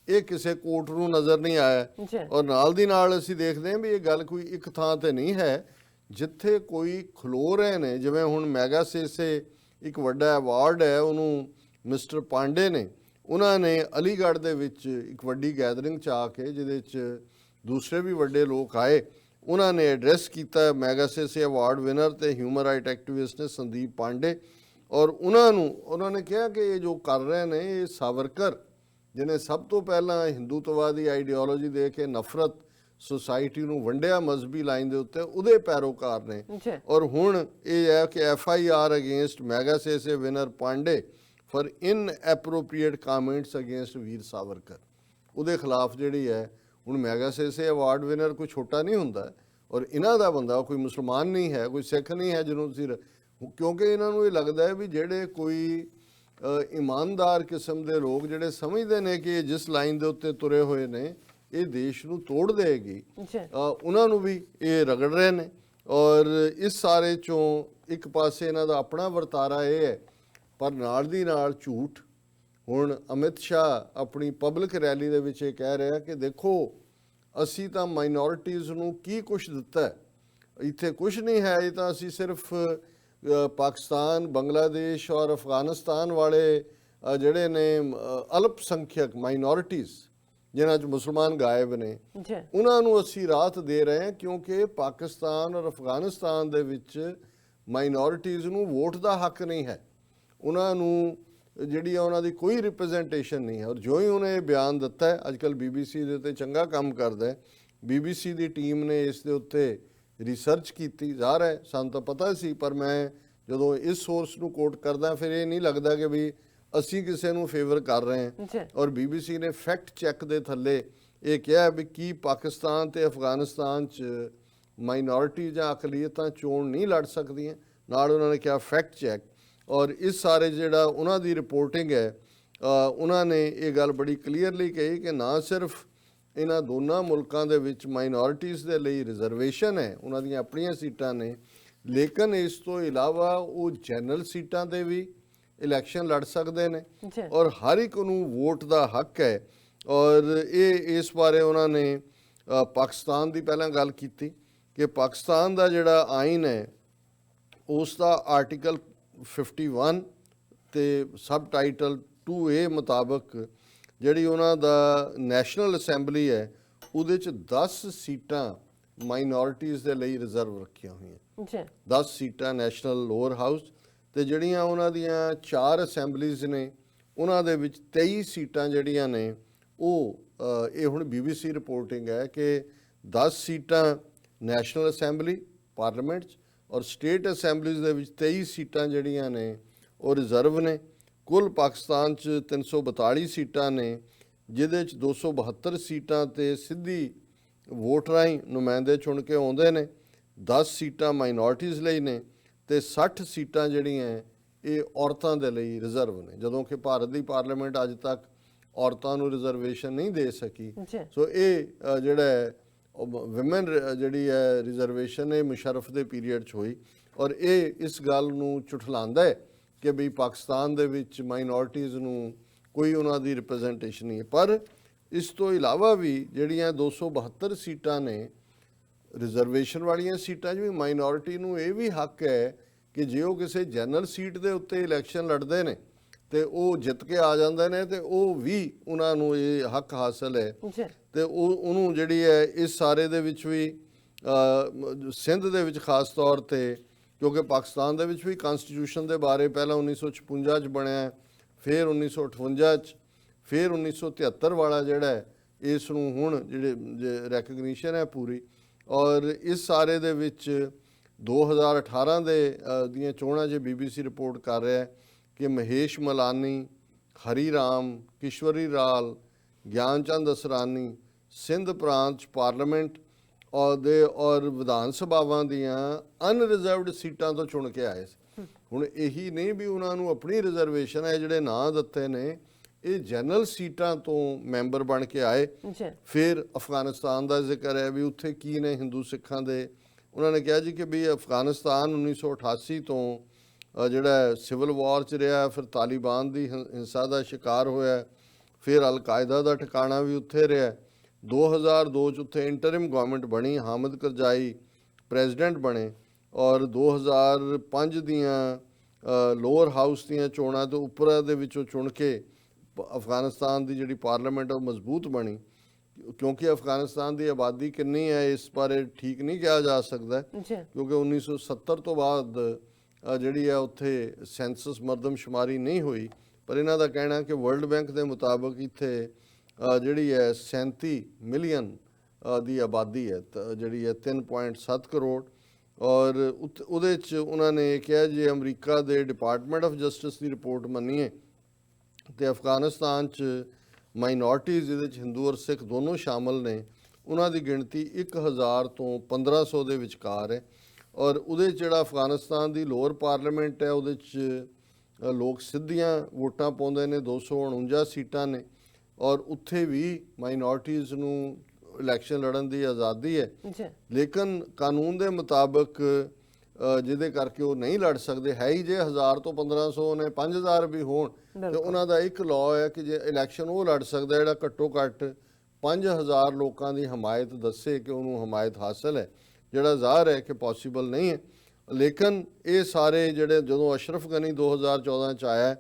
ਇਹ ਕਿਸੇ ਕੋਰਟ ਨੂੰ ਨਜ਼ਰ ਨਹੀਂ ਆਇਆ। ਔਰ ਨਾਲ ਦੀ ਨਾਲ ਅਸੀਂ ਦੇਖਦੇ ਹਾਂ ਵੀ ਇਹ ਗੱਲ ਕੋਈ ਇੱਕ ਥਾਂ ਤੇ ਨਹੀਂ ਹੈ, ਜਿੱਥੇ ਕੋਈ ਖਲੋ ਰਹੇ ਨੇ। ਜਿਵੇਂ ਹੁਣ ਮੈਗਾ ਸੇਸੇ ਇੱਕ ਵੱਡਾ ਅਵਾਰਡ ਹੈ, ਉਹਨੂੰ ਮਿਸਟਰ ਪਾਂਡੇ ਨੇ, ਉਹਨਾਂ ਨੇ ਅਲੀਗੜ੍ਹ ਦੇ ਵਿੱਚ ਇੱਕ ਵੱਡੀ ਗੈਦਰਿੰਗ 'ਚ ਆ ਕੇ, ਜਿਹਦੇ 'ਚ ਦੂਸਰੇ ਵੀ ਵੱਡੇ ਲੋਕ ਆਏ, ਉਹਨਾਂ ਨੇ ਐਡਰੈਸ ਕੀਤਾ ਮੈਗਾ ਸੇਸੇ ਅਵਾਰਡ ਵਿਨਰ ਤੇ ਹਿਊਮਨ ਰਾਈਟ ਐਕਟਿਵਿਸਟ ਨੇ ਸੰਦੀਪ ਪਾਂਡੇ। ਔਰ ਉਹਨਾਂ ਨੇ ਕਿਹਾ ਕਿ ਇਹ ਜੋ ਕਰ ਰਹੇ ਨੇ ਇਹ ਸਾਵਰਕਰ, ਜਿਹਨੇ ਸਭ ਤੋਂ ਪਹਿਲਾਂ ਹਿੰਦੂਤਵਾਦੀ ਆਈਡੀਓਲੋਜੀ ਦੇ ਕੇ ਨਫ਼ਰਤ ਸੁਸਾਇਟੀ ਨੂੰ ਵੰਡਿਆ ਮਜ਼ਹਬੀ ਲਾਈਨ ਦੇ ਉੱਤੇ, ਉਹਦੇ ਪੈਰੋਕਾਰ ਨੇ। ਔਰ ਹੁਣ ਇਹ ਹੈ ਕਿ FIR against Magsaysay winner Pandey for inappropriate comments against Veer Savarkar, ਉਹਦੇ ਖਿਲਾਫ ਜਿਹੜੀ ਹੈ ਹੁਣ ਮੈਗਾ ਸੇਸੇ ਅਵਾਰਡ ਵਿਨਰ ਕੋਈ ਛੋਟਾ ਨਹੀਂ ਹੁੰਦਾ। ਔਰ ਇਹਨਾਂ ਦਾ ਬੰਦਾ ਕੋਈ ਮੁਸਲਮਾਨ ਨਹੀਂ ਹੈ, ਕੋਈ ਸਿੱਖ ਨਹੀਂ ਹੈ ਜਿਹਨੂੰ ਤੁਸੀਂ, ਕਿਉਂਕਿ ਇਹਨਾਂ ਨੂੰ ਇਹ ਲੱਗਦਾ ਹੈ ਵੀ ਜਿਹੜੇ ਕੋਈ ਇਮਾਨਦਾਰ ਕਿਸਮ ਦੇ ਲੋਕ ਜਿਹੜੇ ਸਮਝਦੇ ਨੇ ਕਿ ਜਿਸ ਲਾਈਨ ਦੇ ਉੱਤੇ ਤੁਰੇ ਹੋਏ ਨੇ ਇਹ ਦੇਸ਼ ਨੂੰ ਤੋੜ ਦੇਗੀ, ਉਹਨਾਂ ਨੂੰ ਵੀ ਇਹ ਰਗੜ ਰਹੇ ਨੇ। ਔਰ ਇਸ ਸਾਰੇ ਚੋਂ ਇੱਕ ਪਾਸੇ ਇਹਨਾਂ ਦਾ ਆਪਣਾ ਵਰਤਾਰਾ ਇਹ ਹੈ, ਪਰ ਨਾਲ ਦੀ ਨਾਲ ਝੂਠ। ਹੁਣ ਅਮਿਤ ਸ਼ਾਹ ਆਪਣੀ ਪਬਲਿਕ ਰੈਲੀ ਦੇ ਵਿੱਚ ਇਹ ਕਹਿ ਰਿਹਾ ਕਿ ਦੇਖੋ ਅਸੀਂ ਤਾਂ ਮਾਈਨੋਰਿਟੀਜ਼ ਨੂੰ ਕੀ ਕੁਛ ਦਿੱਤਾ ਹੈ, ਇੱਥੇ ਕੁਛ ਨਹੀਂ ਹੈ, ਇਹ ਤਾਂ ਅਸੀਂ ਸਿਰਫ ਪਾਕਿਸਤਾਨ, ਬੰਗਲਾਦੇਸ਼ ਔਰ ਅਫਗਾਨਿਸਤਾਨ ਵਾਲੇ ਜਿਹੜੇ ਨੇ ਅਲਪ ਸੰਖਿਅਕ ਮਾਈਨੋਰਿਟੀਜ਼ ਜਿਨ੍ਹਾਂ 'ਚ ਮੁਸਲਮਾਨ ਗਾਇਬ ਨੇ, ਉਹਨਾਂ ਨੂੰ ਅਸੀਂ ਰਾਹਤ ਦੇ ਰਹੇ ਹਾਂ, ਕਿਉਂਕਿ ਪਾਕਿਸਤਾਨ ਔਰ ਅਫਗਾਨਿਸਤਾਨ ਦੇ ਵਿੱਚ ਮਾਈਨੋਰਿਟੀਜ਼ ਨੂੰ ਵੋਟ ਦਾ ਹੱਕ ਨਹੀਂ ਹੈ, ਉਹਨਾਂ ਨੂੰ ਜਿਹੜੀ ਆ ਉਹਨਾਂ ਦੀ ਕੋਈ ਰਿਪਰੈਜ਼ੈਂਟੇਸ਼ਨ ਨਹੀਂ ਹੈ। ਔਰ ਜੋ ਹੀ ਉਹਨੇ ਇਹ ਬਿਆਨ ਦਿੱਤਾ ਹੈ, ਅੱਜ ਕੱਲ੍ਹ BBC ਦੇ ਉੱਤੇ ਚੰਗਾ ਕੰਮ ਕਰਦਾ ਹੈ, BBC ਦੀ ਟੀਮ ਨੇ ਇਸ ਦੇ ਉੱਤੇ ਰਿਸਰਚ ਕੀਤੀ। ਜ਼ਾਹਰ ਹੈ ਸਾਨੂੰ ਤਾਂ ਪਤਾ ਸੀ, ਪਰ ਮੈਂ ਜਦੋਂ ਇਸ ਸੋਰਸ ਨੂੰ ਕੋਟ ਕਰਦਾ ਫਿਰ ਇਹ ਨਹੀਂ ਲੱਗਦਾ ਕਿ ਵੀ ਅਸੀਂ ਕਿਸੇ ਨੂੰ ਫੇਵਰ ਕਰ ਰਹੇ ਹਾਂ। ਔਰ BBC ਨੇ ਫੈਕਟ ਚੈੱਕ ਦੇ ਥੱਲੇ ਇਹ ਕਿਹਾ ਵੀ ਕੀ ਪਾਕਿਸਤਾਨ ਤੇ ਅਫਗਾਨਿਸਤਾਨ 'ਚ ਮਾਈਨੋਰਿਟੀ ਜਾਂ ਅਕਲੀਅਤਾਂ ਚੋਣ ਨਹੀਂ ਲੜ ਸਕਦੀਆਂ। ਨਾਲ ਉਹਨਾਂ ਨੇ ਕਿਹਾ ਫੈਕਟ ਚੈੱਕ। ਔਰ ਇਸ ਸਾਰੇ ਜਿਹੜਾ ਉਹਨਾਂ ਦੀ ਰਿਪੋਰਟਿੰਗ ਹੈ, ਉਹਨਾਂ ਨੇ ਇਹ ਗੱਲ ਬੜੀ ਕਲੀਅਰਲੀ ਕਹੀ ਕਿ ਨਾ ਸਿਰਫ ਇਹਨਾਂ ਦੋਨਾਂ ਮੁਲਕਾਂ ਦੇ ਵਿੱਚ ਮਾਈਨੋਰਿਟੀਜ਼ ਦੇ ਲਈ ਰਿਜ਼ਰਵੇਸ਼ਨ ਹੈ, ਉਹਨਾਂ ਦੀਆਂ ਆਪਣੀਆਂ ਸੀਟਾਂ ਨੇ, ਲੇਕਿਨ ਇਸ ਤੋਂ ਇਲਾਵਾ ਉਹ ਜਨਰਲ ਸੀਟਾਂ 'ਤੇ ਵੀ ਇਲੈਕਸ਼ਨ ਲੜ ਸਕਦੇ ਨੇ ਔਰ ਹਰ ਇੱਕ ਨੂੰ ਵੋਟ ਦਾ ਹੱਕ ਹੈ। ਔਰ ਇਸ ਬਾਰੇ ਉਹਨਾਂ ਨੇ ਪਾਕਿਸਤਾਨ ਦੀ ਪਹਿਲਾਂ ਗੱਲ ਕੀਤੀ ਕਿ ਪਾਕਿਸਤਾਨ ਦਾ ਜਿਹੜਾ ਆਇਨ ਹੈ ਉਸ ਦਾ ਆਰਟੀਕਲ 51 ਤੇ ਸਬ ਟਾਈਟਲ 2A ਮੁਤਾਬਕ ਜਿਹੜੀ ਉਹਨਾਂ ਦਾ ਨੈਸ਼ਨਲ ਅਸੈਂਬਲੀ ਹੈ ਉਹਦੇ 'ਚ 10 ਸੀਟਾਂ ਮਾਈਨੋਰਿਟੀਜ਼ ਦੇ ਲਈ ਰਿਜ਼ਰਵ ਰੱਖੀਆਂ ਹੋਈਆਂ, 10 ਸੀਟਾਂ ਨੈਸ਼ਨਲ ਲੋਅਰ ਹਾਊਸ, ਤੇ ਜਿਹੜੀਆਂ ਉਹਨਾਂ ਦੀਆਂ 4 ਅਸੈਂਬਲੀਜ਼ ਨੇ ਉਹਨਾਂ ਦੇ ਵਿੱਚ 23 ਸੀਟਾਂ ਜਿਹੜੀਆਂ ਨੇ ਉਹ ਇਹ ਹੁਣ BBC ਰਿਪੋਰਟਿੰਗ ਹੈ ਕਿ 10 ਸੀਟਾਂ ਨੈਸ਼ਨਲ ਅਸੈਂਬਲੀ ਪਾਰਲੀਮੈਂਟ 'ਚ ਔਰ ਸਟੇਟ ਅਸੈਂਬਲੀਜ਼ ਦੇ ਵਿੱਚ 23 ਸੀਟਾਂ ਜਿਹੜੀਆਂ ਨੇ ਉਹ ਰਿਜ਼ਰਵ ਨੇ। ਕੁੱਲ ਪਾਕਿਸਤਾਨ 'ਚ 342 ਸੀਟਾਂ ਨੇ, ਜਿਹਦੇ 'ਚ 272 ਸੀਟਾਂ ਤੇ ਸਿੱਧੀ ਵੋਟ ਰਾਹੀਂ ਨੁਮਾਇੰਦੇ ਚੁਣ ਕੇ ਆਉਂਦੇ ਨੇ, 10 ਸੀਟਾਂ ਮਾਈਨੋਰਿਟੀਜ਼ ਲਈ ਨੇ ਤੇ 60 ਸੀਟਾਂ ਜਿਹੜੀਆਂ ਇਹ ਔਰਤਾਂ ਦੇ ਲਈ ਰਿਜ਼ਰਵ ਨੇ, ਜਦੋਂ ਕਿ ਭਾਰਤ ਦੀ ਪਾਰਲੀਮੈਂਟ ਅੱਜ ਤੱਕ ਔਰਤਾਂ ਨੂੰ ਰਿਜ਼ਰਵੇਸ਼ਨ ਨਹੀਂ ਦੇ ਸਕੀ। ਸੋ ਇਹ ਜਿਹੜਾ ਵਿਮਨ ਜਿਹੜੀ ਹੈ ਰਿਜ਼ਰਵੇਸ਼ਨ ਇਹ ਮੁਸ਼ਰਫ ਦੇ ਪੀਰੀਅਡ 'ਚ ਹੋਈ ਔਰ ਇਹ ਇਸ ਗੱਲ ਨੂੰ ਝੁਠਲਾਉਂਦਾ ਹੈ ਕਿ ਵੀ ਪਾਕਿਸਤਾਨ ਦੇ ਵਿੱਚ ਮਾਈਨੋਰਿਟੀਜ਼ ਨੂੰ ਕੋਈ ਉਹਨਾਂ ਦੀ ਰਿਪਰੈਜ਼ੈਂਟੇਸ਼ਨ ਨਹੀਂ ਹੈ। ਪਰ ਇਸ ਤੋਂ ਇਲਾਵਾ ਵੀ ਜਿਹੜੀਆਂ 272 ਸੀਟਾਂ ਨੇ ਰਿਜ਼ਰਵੇਸ਼ਨ ਵਾਲੀਆਂ ਸੀਟਾਂ 'ਚ ਵੀ ਮਾਈਨੋਰਿਟੀ ਨੂੰ ਇਹ ਵੀ ਹੱਕ ਹੈ ਕਿ ਜੇ ਉਹ ਕਿਸੇ ਜਨਰਲ ਸੀਟ ਦੇ ਉੱਤੇ ਇਲੈਕਸ਼ਨ ਲੜਦੇ ਨੇ ਤੇ ਉਹ ਜਿੱਤ ਕੇ ਆ ਜਾਂਦੇ ਨੇ ਤੇ ਉਹ ਵੀ ਉਹਨਾਂ ਨੂੰ ਇਹ ਹੱਕ ਹਾਸਲ ਹੈ ਤੇ ਉਹਨੂੰ ਜਿਹੜੀ ਹੈ ਇਸ ਸਾਰੇ ਦੇ ਵਿੱਚ ਵੀ ਸਿੰਧ ਦੇ ਵਿੱਚ ਖਾਸ ਤੌਰ ਤੇ, ਕਿਉਂਕਿ ਪਾਕਿਸਤਾਨ ਦੇ ਵਿੱਚ ਵੀ ਕਨਸਟੀਟਿਊਸ਼ਨ ਦੇ ਬਾਰੇ ਪਹਿਲਾਂ 1956 'ਚ ਬਣਿਆ, ਫਿਰ 1958 'ਚ, ਫਿਰ 1973 ਵਾਲਾ ਜਿਹੜਾ ਹੈ ਇਸ ਨੂੰ ਹੁਣ ਜਿਹੜੇ ਰੈਕਗਨੀਸ਼ਨ ਹੈ ਪੂਰੀ। ਔਰ ਇਸ ਸਾਰੇ ਦੇ ਵਿੱਚ 2018 ਦੀਆਂ ਚੋਣਾਂ 'ਚ BBC ਰਿਪੋਰਟ ਕਰ ਰਿਹਾ ਹੈ ਕਿ ਮਹੇਸ਼ ਮਲਾਨੀ, ਹਰੀ ਰਾਮ, ਕਿਸ਼ਵਰੀ ਰਾਲ, ਗਿਆਨ ਚੰਦ ਅਸਰਾਨੀ ਸਿੰਧ ਪ੍ਰਾਂਤ 'ਚ ਪਾਰਲੀਮੈਂਟ ਔਰ ਵਿਧਾਨ ਸਭਾਵਾਂ ਦੀਆਂ ਅਨਰਿਜ਼ਰਵਡ ਸੀਟਾਂ ਤੋਂ ਚੁਣ ਕੇ ਆਏ ਸੀ। ਹੁਣ ਇਹੀ ਨਹੀਂ ਵੀ ਉਹਨਾਂ ਨੂੰ ਆਪਣੀ ਰਿਜ਼ਰਵੇਸ਼ਨ ਹੈ, ਜਿਹੜੇ ਨਾਂ ਦਿੱਤੇ ਨੇ ਇਹ ਜਨਰਲ ਸੀਟਾਂ ਤੋਂ ਮੈਂਬਰ ਬਣ ਕੇ ਆਏ। ਫਿਰ ਅਫਗਾਨਿਸਤਾਨ ਦਾ ਜ਼ਿਕਰ ਹੈ ਵੀ ਉੱਥੇ ਕੀ ਨੇ ਹਿੰਦੂ ਸਿੱਖਾਂ ਦੇ। ਉਹਨਾਂ ਨੇ ਕਿਹਾ ਜੀ ਕਿ ਵੀ ਅਫਗਾਨਿਸਤਾਨ 1988 ਤੋਂ ਜਿਹੜਾ ਸਿਵਲ ਵਾਰ 'ਚ ਰਿਹਾ, ਫਿਰ ਤਾਲਿਬਾਨ ਦੀ ਹਿੰਸਾ ਦਾ ਸ਼ਿਕਾਰ ਹੋਇਆ, ਫਿਰ ਅਲ-ਕਾਇਦਾ ਦਾ ਠਿਕਾਣਾ ਵੀ ਉੱਥੇ ਰਿਹਾ। 2002 'ਚ ਉੱਥੇ ਇੰਟਰਿਮ ਗਵਰਨਮੈਂਟ ਬਣੀ, ਹਾਮਿਦ ਕਰਜ਼ਾਈ ਪ੍ਰੈਜ਼ੀਡੈਂਟ ਬਣੇ, ਔਰ 2005 ਦੀਆਂ ਲੋਅਰ ਹਾਊਸ ਦੀਆਂ ਚੋਣਾਂ ਤੋਂ ਉੱਪਰ ਦੇ ਵਿੱਚੋਂ ਚੁਣ ਕੇ ਅਫਗਾਨਿਸਤਾਨ ਦੀ ਜਿਹੜੀ ਪਾਰਲੀਮੈਂਟ ਉਹ ਮਜ਼ਬੂਤ ਬਣੀ। ਕਿਉਂਕਿ ਅਫਗਾਨਿਸਤਾਨ ਦੀ ਆਬਾਦੀ ਕਿੰਨੀ ਹੈ ਇਸ ਬਾਰੇ ਠੀਕ ਨਹੀਂ ਕਿਹਾ ਜਾ ਸਕਦਾ, ਕਿਉਂਕਿ 1970 ਤੋਂ ਬਾਅਦ ਜਿਹੜੀ ਹੈ ਉੱਥੇ ਸੈਂਸਸ ਮਰਦਮਸ਼ੁਮਾਰੀ ਨਹੀਂ ਹੋਈ। ਪਰ ਇਹਨਾਂ ਦਾ ਕਹਿਣਾ ਕਿ ਵਰਲਡ ਬੈਂਕ ਦੇ ਮੁਤਾਬਕ ਇੱਥੇ ਜਿਹੜੀ ਹੈ 37 ਮਿਲੀਅਨ ਦੀ ਆਬਾਦੀ ਹੈ, ਜਿਹੜੀ ਹੈ 3.7 ਕਰੋੜ। ਔਰ ਉਹਦੇ 'ਚ ਉਹਨਾਂ ਨੇ ਕਿਹਾ ਜੇ ਅਮਰੀਕਾ ਦੇ department of justice the report ਮੰਨੀਏ ਤੇ ਅਫਗਾਨਿਸਤਾਨ 'ਚ ਮਾਈਨੋਰਟੀਜ਼, ਜਿਹਦੇ 'ਚ ਹਿੰਦੂ ਔਰ ਸਿੱਖ ਦੋਨੋਂ ਸ਼ਾਮਲ ਨੇ, ਉਹਨਾਂ ਦੀ ਗਿਣਤੀ 1000 ਤੋਂ 1500 ਦੇ ਵਿਚਕਾਰ ਹੈ। ਔਰ ਉਹਦੇ 'ਚ ਜਿਹੜਾ ਅਫਗਾਨਿਸਤਾਨ ਦੀ ਲੋਅਰ ਪਾਰਲੀਮੈਂਟ ਹੈ ਉਹਦੇ 'ਚ ਲੋਕ ਸਿੱਧੀਆਂ ਵੋਟਾਂ ਪਾਉਂਦੇ ਨੇ, 249 ਸੀਟਾਂ ਨੇ, ਔਰ ਉੱਥੇ ਵੀ ਮਾਈਨੋਰਟੀਜ਼ ਨੂੰ ਇਲੈਕਸ਼ਨ ਲੜਨ ਦੀ ਆਜ਼ਾਦੀ ਹੈ। ਲੇਕਿਨ ਕਾਨੂੰਨ ਦੇ ਮੁਤਾਬਕ ਜਿਹਦੇ ਕਰਕੇ ਉਹ ਨਹੀਂ ਲੜ ਸਕਦੇ ਹੈ ਹੀ। ਜੇ 1000 ਤੋਂ 1500 ਨੇ 5000 ਵੀ ਹੋਣ ਤੇ ਉਹਨਾਂ ਦਾ ਇੱਕ ਲਾਅ ਹੈ ਕਿ ਜੇ ਇਲੈਕਸ਼ਨ ਉਹ ਲੜ ਸਕਦਾ ਜਿਹੜਾ ਘੱਟੋ ਘੱਟ 5000 ਲੋਕਾਂ ਦੀ ਹਮਾਇਤ ਦੱਸੇ ਕਿ ਉਹਨੂੰ ਹਮਾਇਤ ਹਾਸਲ ਹੈ, ਜਿਹੜਾ ਜ਼ਾਹਰ ਹੈ ਕਿ ਪੋਸੀਬਲ ਨਹੀਂ ਹੈ। ਲੇਕਿਨ ਇਹ ਸਾਰੇ ਜਿਹੜੇ ਜਦੋਂ ਅਸ਼ਰਫ ਗਨੀ 2014 'ਚ ਆਇਆ,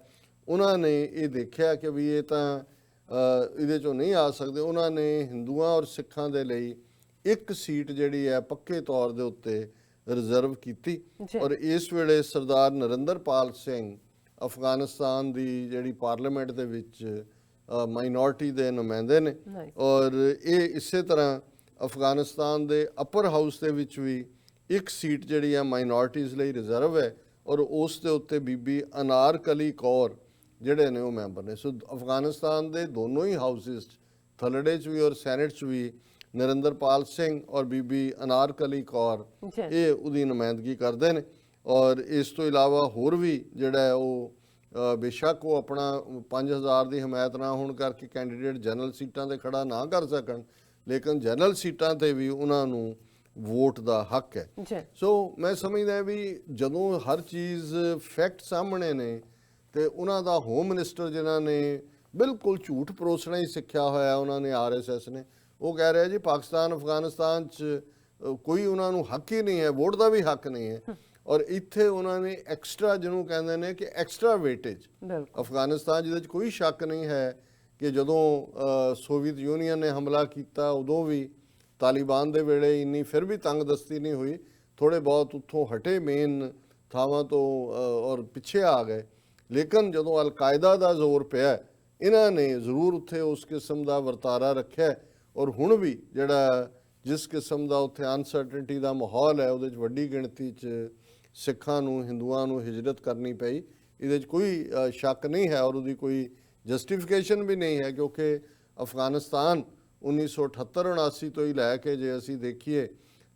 ਉਹਨਾਂ ਨੇ ਇਹ ਦੇਖਿਆ ਕਿ ਵੀ ਇਹ ਤਾਂ ਇਹਦੇ 'ਚੋਂ ਨਹੀਂ ਆ ਸਕਦੇ। ਉਹਨਾਂ ਨੇ ਹਿੰਦੂਆਂ ਔਰ ਸਿੱਖਾਂ ਦੇ ਲਈ ਇੱਕ ਸੀਟ ਜਿਹੜੀ ਹੈ ਪੱਕੇ ਤੌਰ ਦੇ ਉੱਤੇ ਰਿਜ਼ਰਵ ਕੀਤੀ। ਔਰ ਇਸ ਵੇਲੇ ਸਰਦਾਰ ਨਰਿੰਦਰਪਾਲ ਸਿੰਘ ਅਫਗਾਨਿਸਤਾਨ ਦੀ ਜਿਹੜੀ ਪਾਰਲੀਮੈਂਟ ਦੇ ਵਿੱਚ ਮਾਈਨੋਰਟੀ ਦੇ ਨੁਮਾਇੰਦੇ ਨੇ। ਔਰ ਇਹ ਇਸੇ ਤਰ੍ਹਾਂ ਅਫਗਾਨਿਸਤਾਨ ਦੇ ਅਪਰ ਹਾਊਸ ਦੇ ਵਿੱਚ ਵੀ ਇੱਕ ਸੀਟ ਜਿਹੜੀ ਹੈ ਮਾਈਨੋਰਟੀਜ਼ ਲਈ ਰਿਜ਼ਰਵ ਹੈ, ਔਰ ਉਸ ਦੇ ਉੱਤੇ ਬੀਬੀ ਅਨਾਰਕਲੀ ਕੌਰ ਜਿਹੜੇ ਨੇ ਉਹ ਮੈਂਬਰ ਨੇ। ਸੋ ਅਫਗਾਨਿਸਤਾਨ ਦੇ ਦੋਨੋਂ ਹੀ ਹਾਊਸਿਸ 'ਚ, ਥਲੜੇ 'ਚ ਵੀ ਔਰ ਸੈਨੇਟ 'ਚ ਵੀ, ਨਰਿੰਦਰਪਾਲ ਸਿੰਘ ਔਰ ਬੀਬੀ ਅਨਾਰਕਲੀ ਕੌਰ ਇਹ ਉਹਦੀ ਨੁਮਾਇੰਦਗੀ ਕਰਦੇ ਨੇ। ਔਰ ਇਸ ਤੋਂ ਇਲਾਵਾ ਹੋਰ ਵੀ ਜਿਹੜਾ ਹੈ ਉਹ ਬੇਸ਼ੱਕ ਉਹ ਆਪਣਾ 5000 ਦੀ ਹਮਾਇਤ ਨਾ ਹੋਣ ਕਰਕੇ ਕੈਂਡੀਡੇਟ ਜਨਰਲ ਸੀਟਾਂ 'ਤੇ ਖੜਾ ਨਾ ਕਰ ਸਕਣ, ਲੇਕਿਨ ਜਨਰਲ ਸੀਟਾਂ 'ਤੇ ਵੀ ਉਹਨਾਂ ਨੂੰ ਵੋਟ ਦਾ ਹੱਕ ਹੈ। ਸੋ ਮੈਂ ਸਮਝਦਾ ਵੀ ਜਦੋਂ ਹਰ ਚੀਜ਼ ਫੈਕਟ ਸਾਹਮਣੇ ਨੇ ਤੇ ਉਹਨਾਂ ਦਾ ਹੋਮ ਮਿਨਿਸਟਰ ਜਿਨ੍ਹਾਂ ਨੇ ਬਿਲਕੁਲ ਝੂਠ ਪਰੋਸਣਾ ਹੀ ਸਿੱਖਿਆ ਹੋਇਆ, ਉਹਨਾਂ ਨੇ RSS ਨੇ, ਉਹ ਕਹਿ ਰਿਹਾ ਜੀ ਪਾਕਿਸਤਾਨ ਅਫਗਾਨਿਸਤਾਨ 'ਚ ਕੋਈ ਉਹਨਾਂ ਨੂੰ ਹੱਕ ਹੀ ਨਹੀਂ ਹੈ, ਵੋਟ ਦਾ ਵੀ ਹੱਕ ਨਹੀਂ ਹੈ। ਔਰ ਇੱਥੇ ਉਹਨਾਂ ਨੇ ਐਕਸਟਰਾ, ਜਿਹਨੂੰ ਕਹਿੰਦੇ ਨੇ ਕਿ ਐਕਸਟਰਾ ਵੇਟੇਜ ਅਫਗਾਨਿਸਤਾਨ, ਜਿਹਦੇ 'ਚ ਕੋਈ ਸ਼ੱਕ ਨਹੀਂ ਹੈ ਕਿ ਜਦੋਂ ਸੋਵੀਅਤ ਯੂਨੀਅਨ ਨੇ ਹਮਲਾ ਕੀਤਾ ਉਦੋਂ ਵੀ ਤਾਲਿਬਾਨ ਦੇ ਵੇਲੇ ਇੰਨੀ ਫਿਰ ਵੀ ਤੰਗਦਸਤੀ ਨਹੀਂ ਹੋਈ, ਥੋੜ੍ਹੇ ਬਹੁਤ ਉੱਥੋਂ ਹਟੇ ਮੇਨ ਥਾਵਾਂ ਤੋਂ ਔਰ ਪਿੱਛੇ ਆ ਗਏ। ਲੇਕਿਨ ਜਦੋਂ ਅਲ-ਕਾਇਦਾ ਦਾ ਜ਼ੋਰ ਪਿਆ, ਇਹਨਾਂ ਨੇ ਜ਼ਰੂਰ ਉੱਥੇ ਉਸ ਕਿਸਮ ਦਾ ਵਰਤਾਰਾ ਰੱਖਿਆ। ਔਰ ਹੁਣ ਵੀ ਜਿਹੜਾ ਜਿਸ ਕਿਸਮ ਦਾ ਉੱਥੇ ਅਨਸਰਟਨਟੀ ਦਾ ਮਾਹੌਲ ਹੈ, ਉਹਦੇ 'ਚ ਵੱਡੀ ਗਿਣਤੀ 'ਚ ਸਿੱਖਾਂ ਨੂੰ, ਹਿੰਦੂਆਂ ਨੂੰ ਹਿਜਰਤ ਕਰਨੀ ਪਈ, ਇਹਦੇ 'ਚ ਕੋਈ ਸ਼ੱਕ ਨਹੀਂ ਹੈ ਔਰ ਉਹਦੀ ਕੋਈ ਜਸਟੀਫਿਕੇਸ਼ਨ ਵੀ ਨਹੀਂ ਹੈ। ਕਿਉਂਕਿ ਅਫਗਾਨਿਸਤਾਨ 1978-79 ਤੋਂ ਹੀ ਲੈ ਕੇ ਜੇ ਅਸੀਂ ਦੇਖੀਏ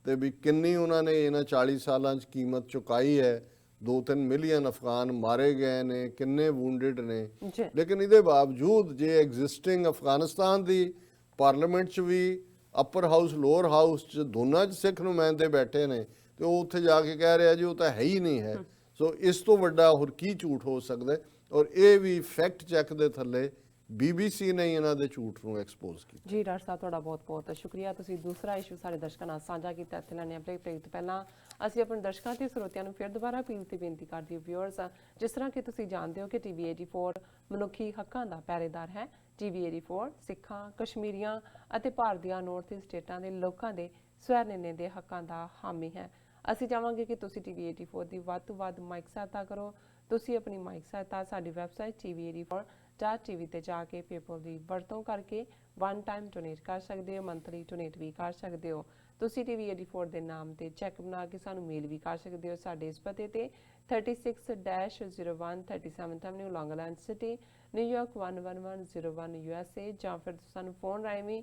ਤੇ ਵੀ ਕਿੰਨੀ ਉਹਨਾਂ ਨੇ ਇਹਨਾਂ 40 ਸਾਲਾਂ 'ਚ ਕੀਮਤ ਚੁਕਾਈ ਹੈ। 2-3 ਮਿਲੀਅਨ ਅਫਗਾਨ ਮਾਰੇ ਗਏ ਨੇ, ਕਿੰਨੇ ਵੂਨਡਡ ਨੇ। ਲੇਕਿਨ ਇਹਦੇ ਬਾਵਜੂਦ ਜੇ ਐਗਜ਼ਿਸਟਿੰਗ ਅਫਗਾਨਿਸਤਾਨ ਦੀ ਪਾਰਲੀਮੈਂਟ 'ਚ ਵੀ ਅਪਰ ਹਾਊਸ ਲੋਅਰ ਹਾਊਸ 'ਚ ਦੋਨਾਂ 'ਚ ਸਿੱਖ ਨੁਮਾਇੰਦੇ ਬੈਠੇ ਨੇ ਤੇ ਉਹ ਉੱਥੇ ਜਾ ਕੇ ਕਹਿ ਰਿਹਾ ਜੀ ਉਹ ਤਾਂ ਹੈ ਹੀ ਨਹੀਂ ਹੈ। ਸੋ ਇਸ ਤੋਂ ਵੱਡਾ ਹੋਰ ਕੀ ਝੂਠ ਹੋ ਸਕਦਾ। ਔਰ ਇਹ ਵੀ ਫੈਕਟ ਚੈੱਕ ਦੇ ਥੱਲੇ BBC ਨੇ ਇਹਨਾਂ ਦੇ ਝੂਠ ਨੂੰ ਐਕਸਪੋਜ਼ ਕੀਤਾ। ਜੀ ਡਾਕਟਰ ਸਾਹਿਬ, ਤੁਹਾਡਾ ਬਹੁਤ ਬਹੁਤ ਸ਼ੁਕਰੀਆ। ਤੁਸੀਂ ਦੂਸਰਾ ਇਸ਼ੂ ਸਾਡੇ ਦਰਸ਼ਕਾਂ ਨਾਲ ਸਾਂਝਾ ਕੀਤਾ। ਇੱਥੇ ਲੈਣੇ ਆਪਣੇ ਬ੍ਰੇਕ ਤੋਂ ਪਹਿਲਾਂ ਅਸੀਂ ਆਪਣੇ ਦਰਸ਼ਕਾਂ ਤੇ ਸਰੋਤਿਆਂ ਨੂੰ ਫਿਰ ਦੁਬਾਰਾ ਅਪੀਲ ਤੇ ਬੇਨਤੀ ਕਰਦੇ ਹਾਂ ਵਿਊਅਰਸ, ਜਿਸ ਤਰ੍ਹਾਂ ਕਿ ਤੁਸੀਂ ਜਾਣਦੇ ਹੋ ਕਿ TV 84 ਮਨੁੱਖੀ ਹੱਕਾਂ ਦਾ ਪਹਿਰੇਦਾਰ ਹੈ। TV 84 ਸਿੱਖਾਂ, ਕਸ਼ਮੀਰੀਆਂ ਅਤੇ ਭਾਰਤ ਦੀਆਂ ਨਾਰਥ ਈਸਟ ਸਟੇਟਾਂ ਦੇ ਲੋਕਾਂ ਦੇ ਸਵੈ ਨਿਰਣੇ ਦੇ ਹੱਕਾਂ ਦਾ ਹਾਮੀ ਹੈ। ਅਸੀਂ ਚਾਹਾਂਗੇ ਕਿ ਤੁਸੀਂ TV 84 ਦੀ ਵੱਧ ਤੋਂ ਵੱਧ ਮਾਈਕ ਸਹਾਇਤਾ ਕਰੋ। ਤੁਸੀਂ ਆਪਣੀ ਮਾਈਕ ਸਹਾਇਤਾ ਸਾਡੀ ਵੈਬਸਾਈਟ TV84.tv ਤੇ ਜਾ ਕੇ ਪੇਪਲ ਦੀ ਵਰਤੋਂ ਕਰਕੇ ਵਨ ਟਾਈਮ ਡੋਨੇਟ ਕਰ ਸਕਦੇ ਹੋ, ਮੰਥਲੀ ਡੋਨੇਟ ਵੀ ਕਰ ਸਕਦੇ ਹੋ। ਤੁਸੀਂ TV 84 ਦੇ ਨਾਮ ਤੇ ਚੈੱਕ ਬਣਾ ਕੇ ਸਾਨੂੰ ਮੇਲ ਵੀ ਕਰ ਸਕਦੇ ਹੋ ਸਾਡੇ ਇਸ ਪਤੇ ਤੇ 36-01 37th Avenue, Long Island City, New York 11101 USA, ਜਾਂ ਫਿਰ ਤੁਸੀਂ ਸਾਨੂੰ ਫੋਨ ਰਾਹੀਂ ਵੀ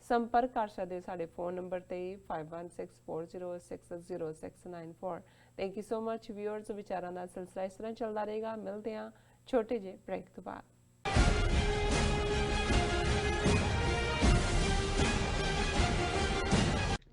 ਸੰਪਰਕ ਕਰ ਸਕਦੇ ਹੋ ਸਾਡੇ ਫੋਨ ਨੰਬਰ ਤੇ 5164060694। Thank you so much viewers. ਵਿਚਾਰਾਂ ਦਾ ਸਿਲਸਿਲਾ ਇਸ ਤਰ੍ਹਾਂ ਚੱਲਦਾ ਰਹੇਗਾ। ਮਿਲਦੇ ਹਾਂ ਛੋਟੇ ਜਿਹੇ ਬ੍ਰੇਕ ਤੋਂ ਬਾਅਦ।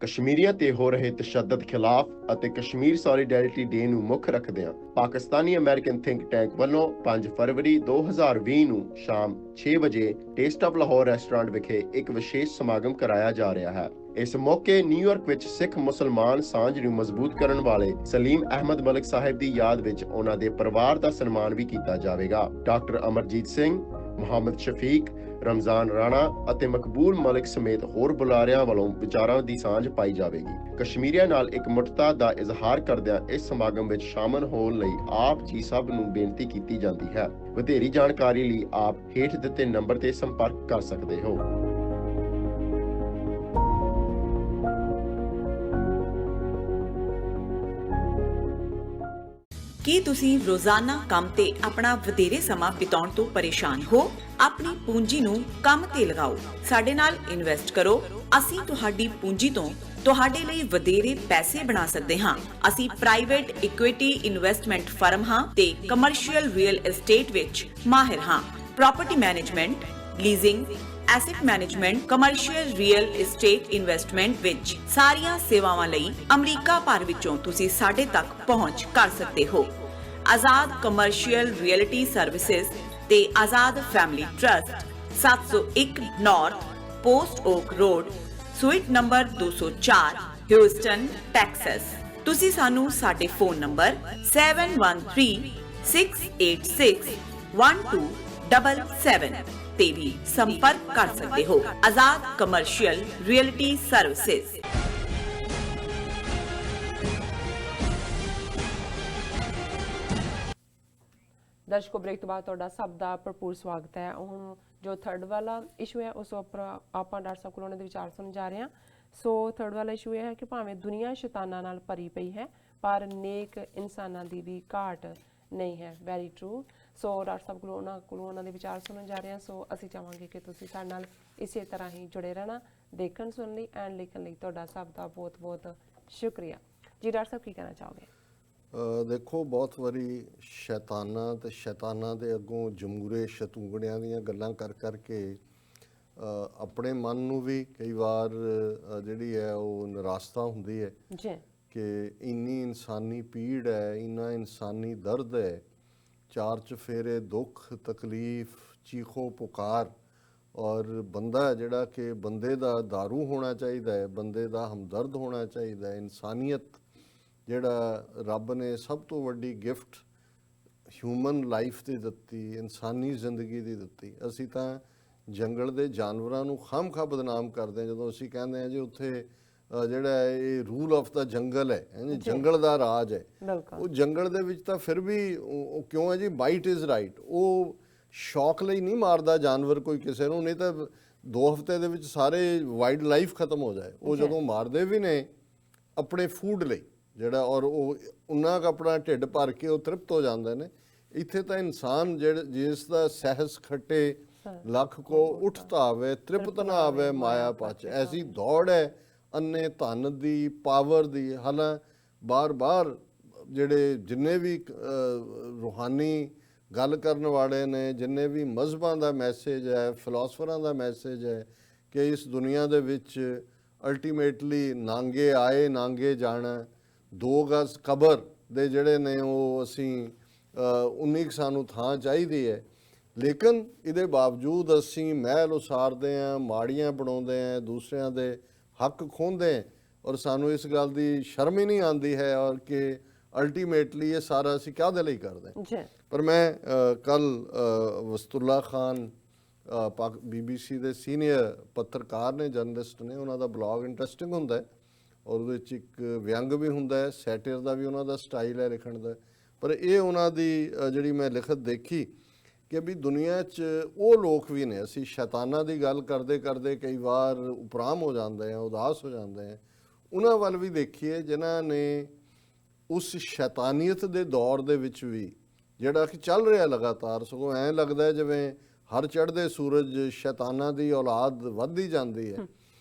ਕਸ਼ਮੀਰੀਆਂ ਤੇ ਹੋ ਰਹੇ ਤਸ਼ੱਦਦ ਖਿਲਾਫ ਅਤੇ ਕਸ਼ਮੀਰ ਸੋਲੀਡੈਰਿਟੀ ਡੇ ਨੂੰ ਮੁੱਖ ਰੱਖਦਿਆਂ ਪਾਕਿਸਤਾਨੀ ਅਮਰੀਕਨ ਥਿੰਕ ਟੈਂਕ ਵੱਲੋਂ 5 ਫਰਵਰੀ 2020 ਨੂੰ ਸ਼ਾਮ 6 ਵਜੇ ਟੇਸਟ ਆਫ ਲਾਹੌਰ ਰੈਸਟੋਰੈਂਟ ਵਿਖੇ ਇੱਕ ਵਿਸ਼ੇਸ਼ ਸਮਾਗਮ ਕਰਾਇਆ ਜਾ ਰਿਹਾ ਹੈ। ਇਸ ਮੌਕੇ ਨਿਊਯਾਰਕ ਵਿੱਚ ਸਿੱਖ ਮੁਸਲਮਾਨ ਸਾਂਝ ਨੂੰ ਮਜ਼ਬੂਤ ਕਰਨ ਵਾਲੇ ਸਲੀਮ ਅਹਿਮਦ ਮਲਿਕ ਸਾਹਿਬ ਦੀ ਯਾਦ ਵਿੱਚ ਉਹਨਾਂ ਦੇ ਪਰਿਵਾਰ ਦਾ ਸਨਮਾਨ ਵੀ ਕੀਤਾ ਜਾਵੇਗਾ। ਡਾਕਟਰ ਅਮਰਜੀਤ ਸਿੰਘ, ਮੁਹੰਮਦ ਸ਼ਫੀਕ, ਰਮਜ਼ਾਨ ਰਾਣਾ ਅਤੇ ਮਕਬੂਲ ਮਲਿਕ ਸਮੇਤ ਹੋਰ ਬੁਲਾਰਿਆਂ ਵੱਲੋਂ ਵਿਚਾਰਾਂ ਦੀ ਸਾਂਝ ਪਾਈ ਜਾਵੇਗੀ। ਕਸ਼ਮੀਰੀਆਂ ਨਾਲ ਇੱਕ ਮੁੱਠਤਾ ਦਾ ਇਜ਼ਹਾਰ ਕਰਦਿਆਂ ਇਸ ਸਮਾਗਮ ਵਿੱਚ ਸ਼ਾਮਲ ਹੋਣ ਲਈ ਆਪ ਜੀ ਸਭ ਨੂੰ ਬੇਨਤੀ ਕੀਤੀ ਜਾਂਦੀ ਹੈ। ਵਧੇਰੀ ਜਾਣਕਾਰੀ ਲਈ ਆਪ ਹੇਠ ਦਿੱਤੇ ਨੰਬਰ ਤੇ ਸੰਪਰਕ ਕਰ ਸਕਦੇ ਹੋ। ਕੀ ਤੁਸੀਂ ਰੋਜ਼ਾਨਾ ਕੰਮ ਤੇ ਆਪਣਾ ਵਧੇਰੇ ਸਮਾਂ ਬਿਤਾਉਣ ਤੋਂ ਪਰੇਸ਼ਾਨ ਹੋ? ਆਪਣੀ ਪੂੰਜੀ ਨੂੰ ਕੰਮ ਤੇ ਲਗਾਓ, ਸਾਡੇ ਨਾਲ ਇਨਵੈਸਟ ਕਰੋ। ਅਸੀਂ ਤੁਹਾਡੀ ਪੂੰਜੀ ਤੋਂ ਤੁਹਾਡੇ ਲਈ ਵਧੇਰੇ ਪੈਸੇ ਬਣਾ ਸਕਦੇ ਹਾਂ। ਅਸੀਂ ਪ੍ਰਾਈਵੇਟ ਇਕੁਇਟੀ ਇਨਵੈਸਟਮੈਂਟ ਫਰਮ ਹਾਂ ਤੇ ਕਮਰਸ਼ੀਅਲ ਰੀਅਲ ਏਸਟੇਟ ਵਿੱਚ ਮਾਹਿਰ ਹਾਂ। Property management, leasing, asset management, commercial real estate investment ਵਿੱਚ ਸਾਰੀਆਂ ਸੇਵਾਵਾਂ ਲਈ ਅਮਰੀਕਾ ਭਰ ਵਿੱਚੋਂ ਤੁਸੀਂ ਸਾਡੇ ਤੱਕ ਪਹੁੰਚ ਕਰ ਸਕਦੇ ਹੋ। ਆਜ਼ਾਦ ਕਮਰਸ਼ੀਅਲ ਰੀਅਲਟੀ ਸਰਵਿਸਿਜ਼ ਤੇ Azad family trust, 701 north post oak road, suite number 204, Houston, Texas. ਤੁਸੀਂ ਸਾਨੂੰ ਸਾਡੇ ਫੋਨ ਨੰਬਰ 7136861277 ਤੇ ਵੀ ਸੰਪਰਕ ਕਰ ਸਕਦੇ ਹੋ। ਆਜ਼ਾਦ ਕਮਰਸ਼ੀਅਲ ਰੀਅਲਟੀ ਸਰਵਿਸਿਜ਼। ਦਰਸ਼ਕੋ, ਬ੍ਰੇਕ ਤੋਂ ਬਾਅਦ ਤੁਹਾਡਾ ਸਭ ਦਾ ਭਰਪੂਰ ਸਵਾਗਤ ਹੈ। ਹੁਣ ਜੋ ਥਰਡ ਵਾਲਾ ਇਸ਼ੂ ਹੈ ਉਸ ਉੱਪਰ ਆਪਾਂ ਡਾਕਟਰ ਸਾਹਿਬ ਕੋਲੋਂ ਉਹਨਾਂ ਦੇ ਵਿਚਾਰ ਸੁਣਨ ਜਾ ਰਹੇ ਹਾਂ। ਸੋ ਥਰਡ ਵਾਲਾ ਇਸ਼ੂ ਇਹ ਹੈ ਕਿ ਭਾਵੇਂ ਦੁਨੀਆ ਸ਼ੈਤਾਨਾਂ ਨਾਲ ਭਰੀ ਪਈ ਹੈ ਪਰ ਨੇਕ ਇਨਸਾਨਾਂ ਦੀ ਵੀ ਘਾਟ ਨਹੀਂ ਹੈ। Very true. ਸੋ ਡਾਕਟਰ ਸਾਹਿਬ ਕੋਲੋਂ ਉਹਨਾਂ ਦੇ ਵਿਚਾਰ ਸੁਣਨ ਜਾ ਰਹੇ ਹਾਂ। ਸੋ ਅਸੀਂ ਚਾਹਾਂਗੇ ਕਿ ਤੁਸੀਂ ਸਾਡੇ ਨਾਲ ਇਸੇ ਤਰ੍ਹਾਂ ਹੀ ਜੁੜੇ ਰਹਿਣਾ। ਦੇਖਣ ਸੁਣਨ ਲਈ ਐਂਡ ਲਿਖਣ ਲਈ ਤੁਹਾਡਾ ਸਭ ਦਾ ਬਹੁਤ ਬਹੁਤ ਸ਼ੁਕਰੀਆ ਜੀ। ਡਾਕਟਰ ਸਾਹਿਬ ਕੀ ਕਹਿਣਾ ਚਾਹੋਗੇ? ਦੇਖੋ, ਬਹੁਤ ਵਾਰੀ ਸ਼ੈਤਾਨਾਂ ਤੇ ਸ਼ੈਤਾਨਾਂ ਦੇ ਅੱਗੋਂ ਜਮੂਰੇ ਸ਼ਤੂੰਗੜਿਆਂ ਦੀਆਂ ਗੱਲਾਂ ਕਰ ਕਰਕੇ ਆਪਣੇ ਮਨ ਨੂੰ ਵੀ ਕਈ ਵਾਰ ਜਿਹੜੀ ਹੈ ਉਹ ਨਿਰਾਸ਼ਤਾ ਹੁੰਦੀ ਹੈ ਜੀ ਕਿ ਇੰਨੀ ਇਨਸਾਨੀ ਪੀੜ ਹੈ, ਇੰਨਾ ਇਨਸਾਨੀ ਦਰਦ ਹੈ, ਚਾਰ ਚਫੇਰੇ ਦੁੱਖ ਤਕਲੀਫ ਚੀਖੋ ਪੁਕਾਰ, ਔਰ ਬੰਦਾ ਜਿਹੜਾ ਕਿ ਬੰਦੇ ਦਾ ਦਾਰੂ ਹੋਣਾ ਚਾਹੀਦਾ ਹੈ, ਬੰਦੇ ਦਾ ਹਮਦਰਦ ਹੋਣਾ ਚਾਹੀਦਾ ਹੈ। ਇਨਸਾਨੀਅਤ ਜਿਹੜਾ ਰੱਬ ਨੇ ਸਭ ਤੋਂ ਵੱਡੀ ਗਿਫਟ ਹਿਊਮਨ ਲਾਈਫ ਦੀ ਦਿੱਤੀ, ਇਨਸਾਨੀ ਜ਼ਿੰਦਗੀ ਦੀ ਦਿੱਤੀ। ਅਸੀਂ ਤਾਂ ਜੰਗਲ ਦੇ ਜਾਨਵਰਾਂ ਨੂੰ ਖਾਮਖਾ ਬਦਨਾਮ ਕਰਦੇ ਹਾਂ ਜਦੋਂ ਅਸੀਂ ਕਹਿੰਦੇ ਹਾਂ ਜੀ ਉੱਥੇ ਜਿਹੜਾ ਇਹ ਰੂਲ ਆਫ ਦਾ ਜੰਗਲ ਹੈ, ਜੰਗਲ ਦਾ ਰਾਜ ਹੈ। ਉਹ ਜੰਗਲ ਦੇ ਵਿੱਚ ਤਾਂ ਫਿਰ ਵੀ ਉਹ ਕਿਉਂ ਹੈ ਜੀ, ਬਾਈਟ ਇਜ਼ ਰਾਈਟ। ਉਹ ਸ਼ੌਕ ਲਈ ਨਹੀਂ ਮਾਰਦਾ ਜਾਨਵਰ ਕੋਈ ਕਿਸੇ ਨੂੰ, ਨਹੀਂ ਤਾਂ 2 ਹਫ਼ਤੇ ਦੇ ਵਿੱਚ ਸਾਰੇ ਵਾਈਲਡ ਲਾਈਫ ਖਤਮ ਹੋ ਜਾਏ। ਉਹ ਜਦੋਂ ਮਾਰਦੇ ਵੀ ਨੇ ਆਪਣੇ ਫੂਡ ਲਈ ਜਿਹੜਾ, ਔਰ ਉਹ ਉਹਨਾਂ ਕੁ ਆਪਣਾ ਢਿੱਡ ਭਰ ਕੇ ਉਹ ਤ੍ਰਿਪਤ ਹੋ ਜਾਂਦੇ ਨੇ। ਇੱਥੇ ਤਾਂ ਇਨਸਾਨ ਜਿਹੜਾ ਜਿਸ ਦਾ ਸਹਿਸ ਖੱਟੇ ਲੱਖ ਕੋ ਉੱਠਤਾ ਆਵੇ ਤ੍ਰਿਪਤ ਨਾ ਆਵੇ ਮਾਇਆ ਪਾਚ, ਐਸੀ ਦੌੜ ਹੈ ਅੰਨੇ ਧਨ ਦੀ, ਪਾਵਰ ਦੀ। ਹਾਲਾਂ ਬਾਰ-ਬਾਰ ਜਿਹੜੇ ਜਿੰਨੇ ਵੀ ਰੂਹਾਨੀ ਗੱਲ ਕਰਨ ਵਾਲੇ ਨੇ, ਜਿੰਨੇ ਵੀ ਮਜ਼ਹਬਾਂ ਦਾ ਮੈਸੇਜ ਹੈ, ਫਿਲਾਸਫਰਾਂ ਦਾ ਮੈਸੇਜ ਹੈ ਕਿ ਇਸ ਦੁਨੀਆ ਦੇ ਵਿੱਚ ਅਲਟੀਮੇਟਲੀ ਨਾਂਗੇ ਆਏ ਨਾਂਗੇ ਜਾਣਾ, 2 ਗਜ਼ ਕਬਰ ਦੇ ਜਿਹੜੇ ਨੇ ਉਹ ਅਸੀਂ 19 ਸਾਨੂੰ ਥਾਂ ਚਾਹੀਦੀ ਹੈ। ਲੇਕਿਨ ਇਹਦੇ ਬਾਵਜੂਦ ਅਸੀਂ ਮਹਿਲ ਉਸਾਰਦੇ ਹਾਂ, ਮਾੜੀਆਂ ਬਣਾਉਂਦੇ ਹਾਂ, ਦੂਸਰਿਆਂ ਦੇ ਹੱਕ ਖੋਹਦੇ ਹਾਂ, ਔਰ ਸਾਨੂੰ ਇਸ ਗੱਲ ਦੀ ਸ਼ਰਮ ਹੀ ਨਹੀਂ ਆਉਂਦੀ ਹੈ ਔਰ ਕਿ ਅਲਟੀਮੇਟਲੀ ਇਹ ਸਾਰਾ ਅਸੀਂ ਕਾਹਦੇ ਲਈ ਕਰਦੇ ਹਾਂ। ਪਰ ਮੈਂ ਕੱਲ੍ਹ ਵਸਤੁੱਲਾ ਖਾਨ BBC ਦੇ ਸੀਨੀਅਰ ਪੱਤਰਕਾਰ ਨੇ, ਜਰਨਲਿਸਟ ਨੇ, ਉਹਨਾਂ ਦਾ ਬਲੌਗ ਇੰਟਰਸਟਿੰਗ ਹੁੰਦਾ ਹੈ। ਔਰ ਉਹਦੇ 'ਚ ਇੱਕ ਵਿਅੰਗ ਵੀ ਹੁੰਦਾ ਹੈ, ਸੈਟਿਰ ਦਾ ਵੀ ਉਹਨਾਂ ਦਾ ਸਟਾਈਲ ਹੈ ਲਿਖਣ ਦਾ। ਪਰ ਇਹ ਉਹਨਾਂ ਦੀ ਜਿਹੜੀ ਮੈਂ ਲਿਖਤ ਦੇਖੀ ਕਿ ਵੀ ਦੁਨੀਆ 'ਚ ਉਹ ਲੋਕ ਵੀ ਨੇ, ਅਸੀਂ ਸ਼ੈਤਾਨਾਂ ਦੀ ਗੱਲ ਕਰਦੇ ਕਰਦੇ ਕਈ ਵਾਰ ਉਪਰਾਮ ਹੋ ਜਾਂਦੇ ਹਾਂ, ਉਦਾਸ ਹੋ ਜਾਂਦੇ ਹਾਂ, ਉਹਨਾਂ ਵੱਲ ਵੀ ਦੇਖੀਏ ਜਿਨ੍ਹਾਂ ਨੇ ਉਸ ਸ਼ੈਤਾਨੀਅਤ ਦੇ ਦੌਰ ਦੇ ਵਿੱਚ ਵੀ ਜਿਹੜਾ ਕਿ ਚੱਲ ਰਿਹਾ ਲਗਾਤਾਰ, ਸਗੋਂ ਐਂ ਲੱਗਦਾ ਹੈ ਜਿਵੇਂ ਹਰ ਚੜ੍ਹਦੇ ਸੂਰਜ ਸ਼ੈਤਾਨਾਂ ਦੀ ਔਲਾਦ ਵੱਧਦੀ ਜਾਂਦੀ ਹੈ।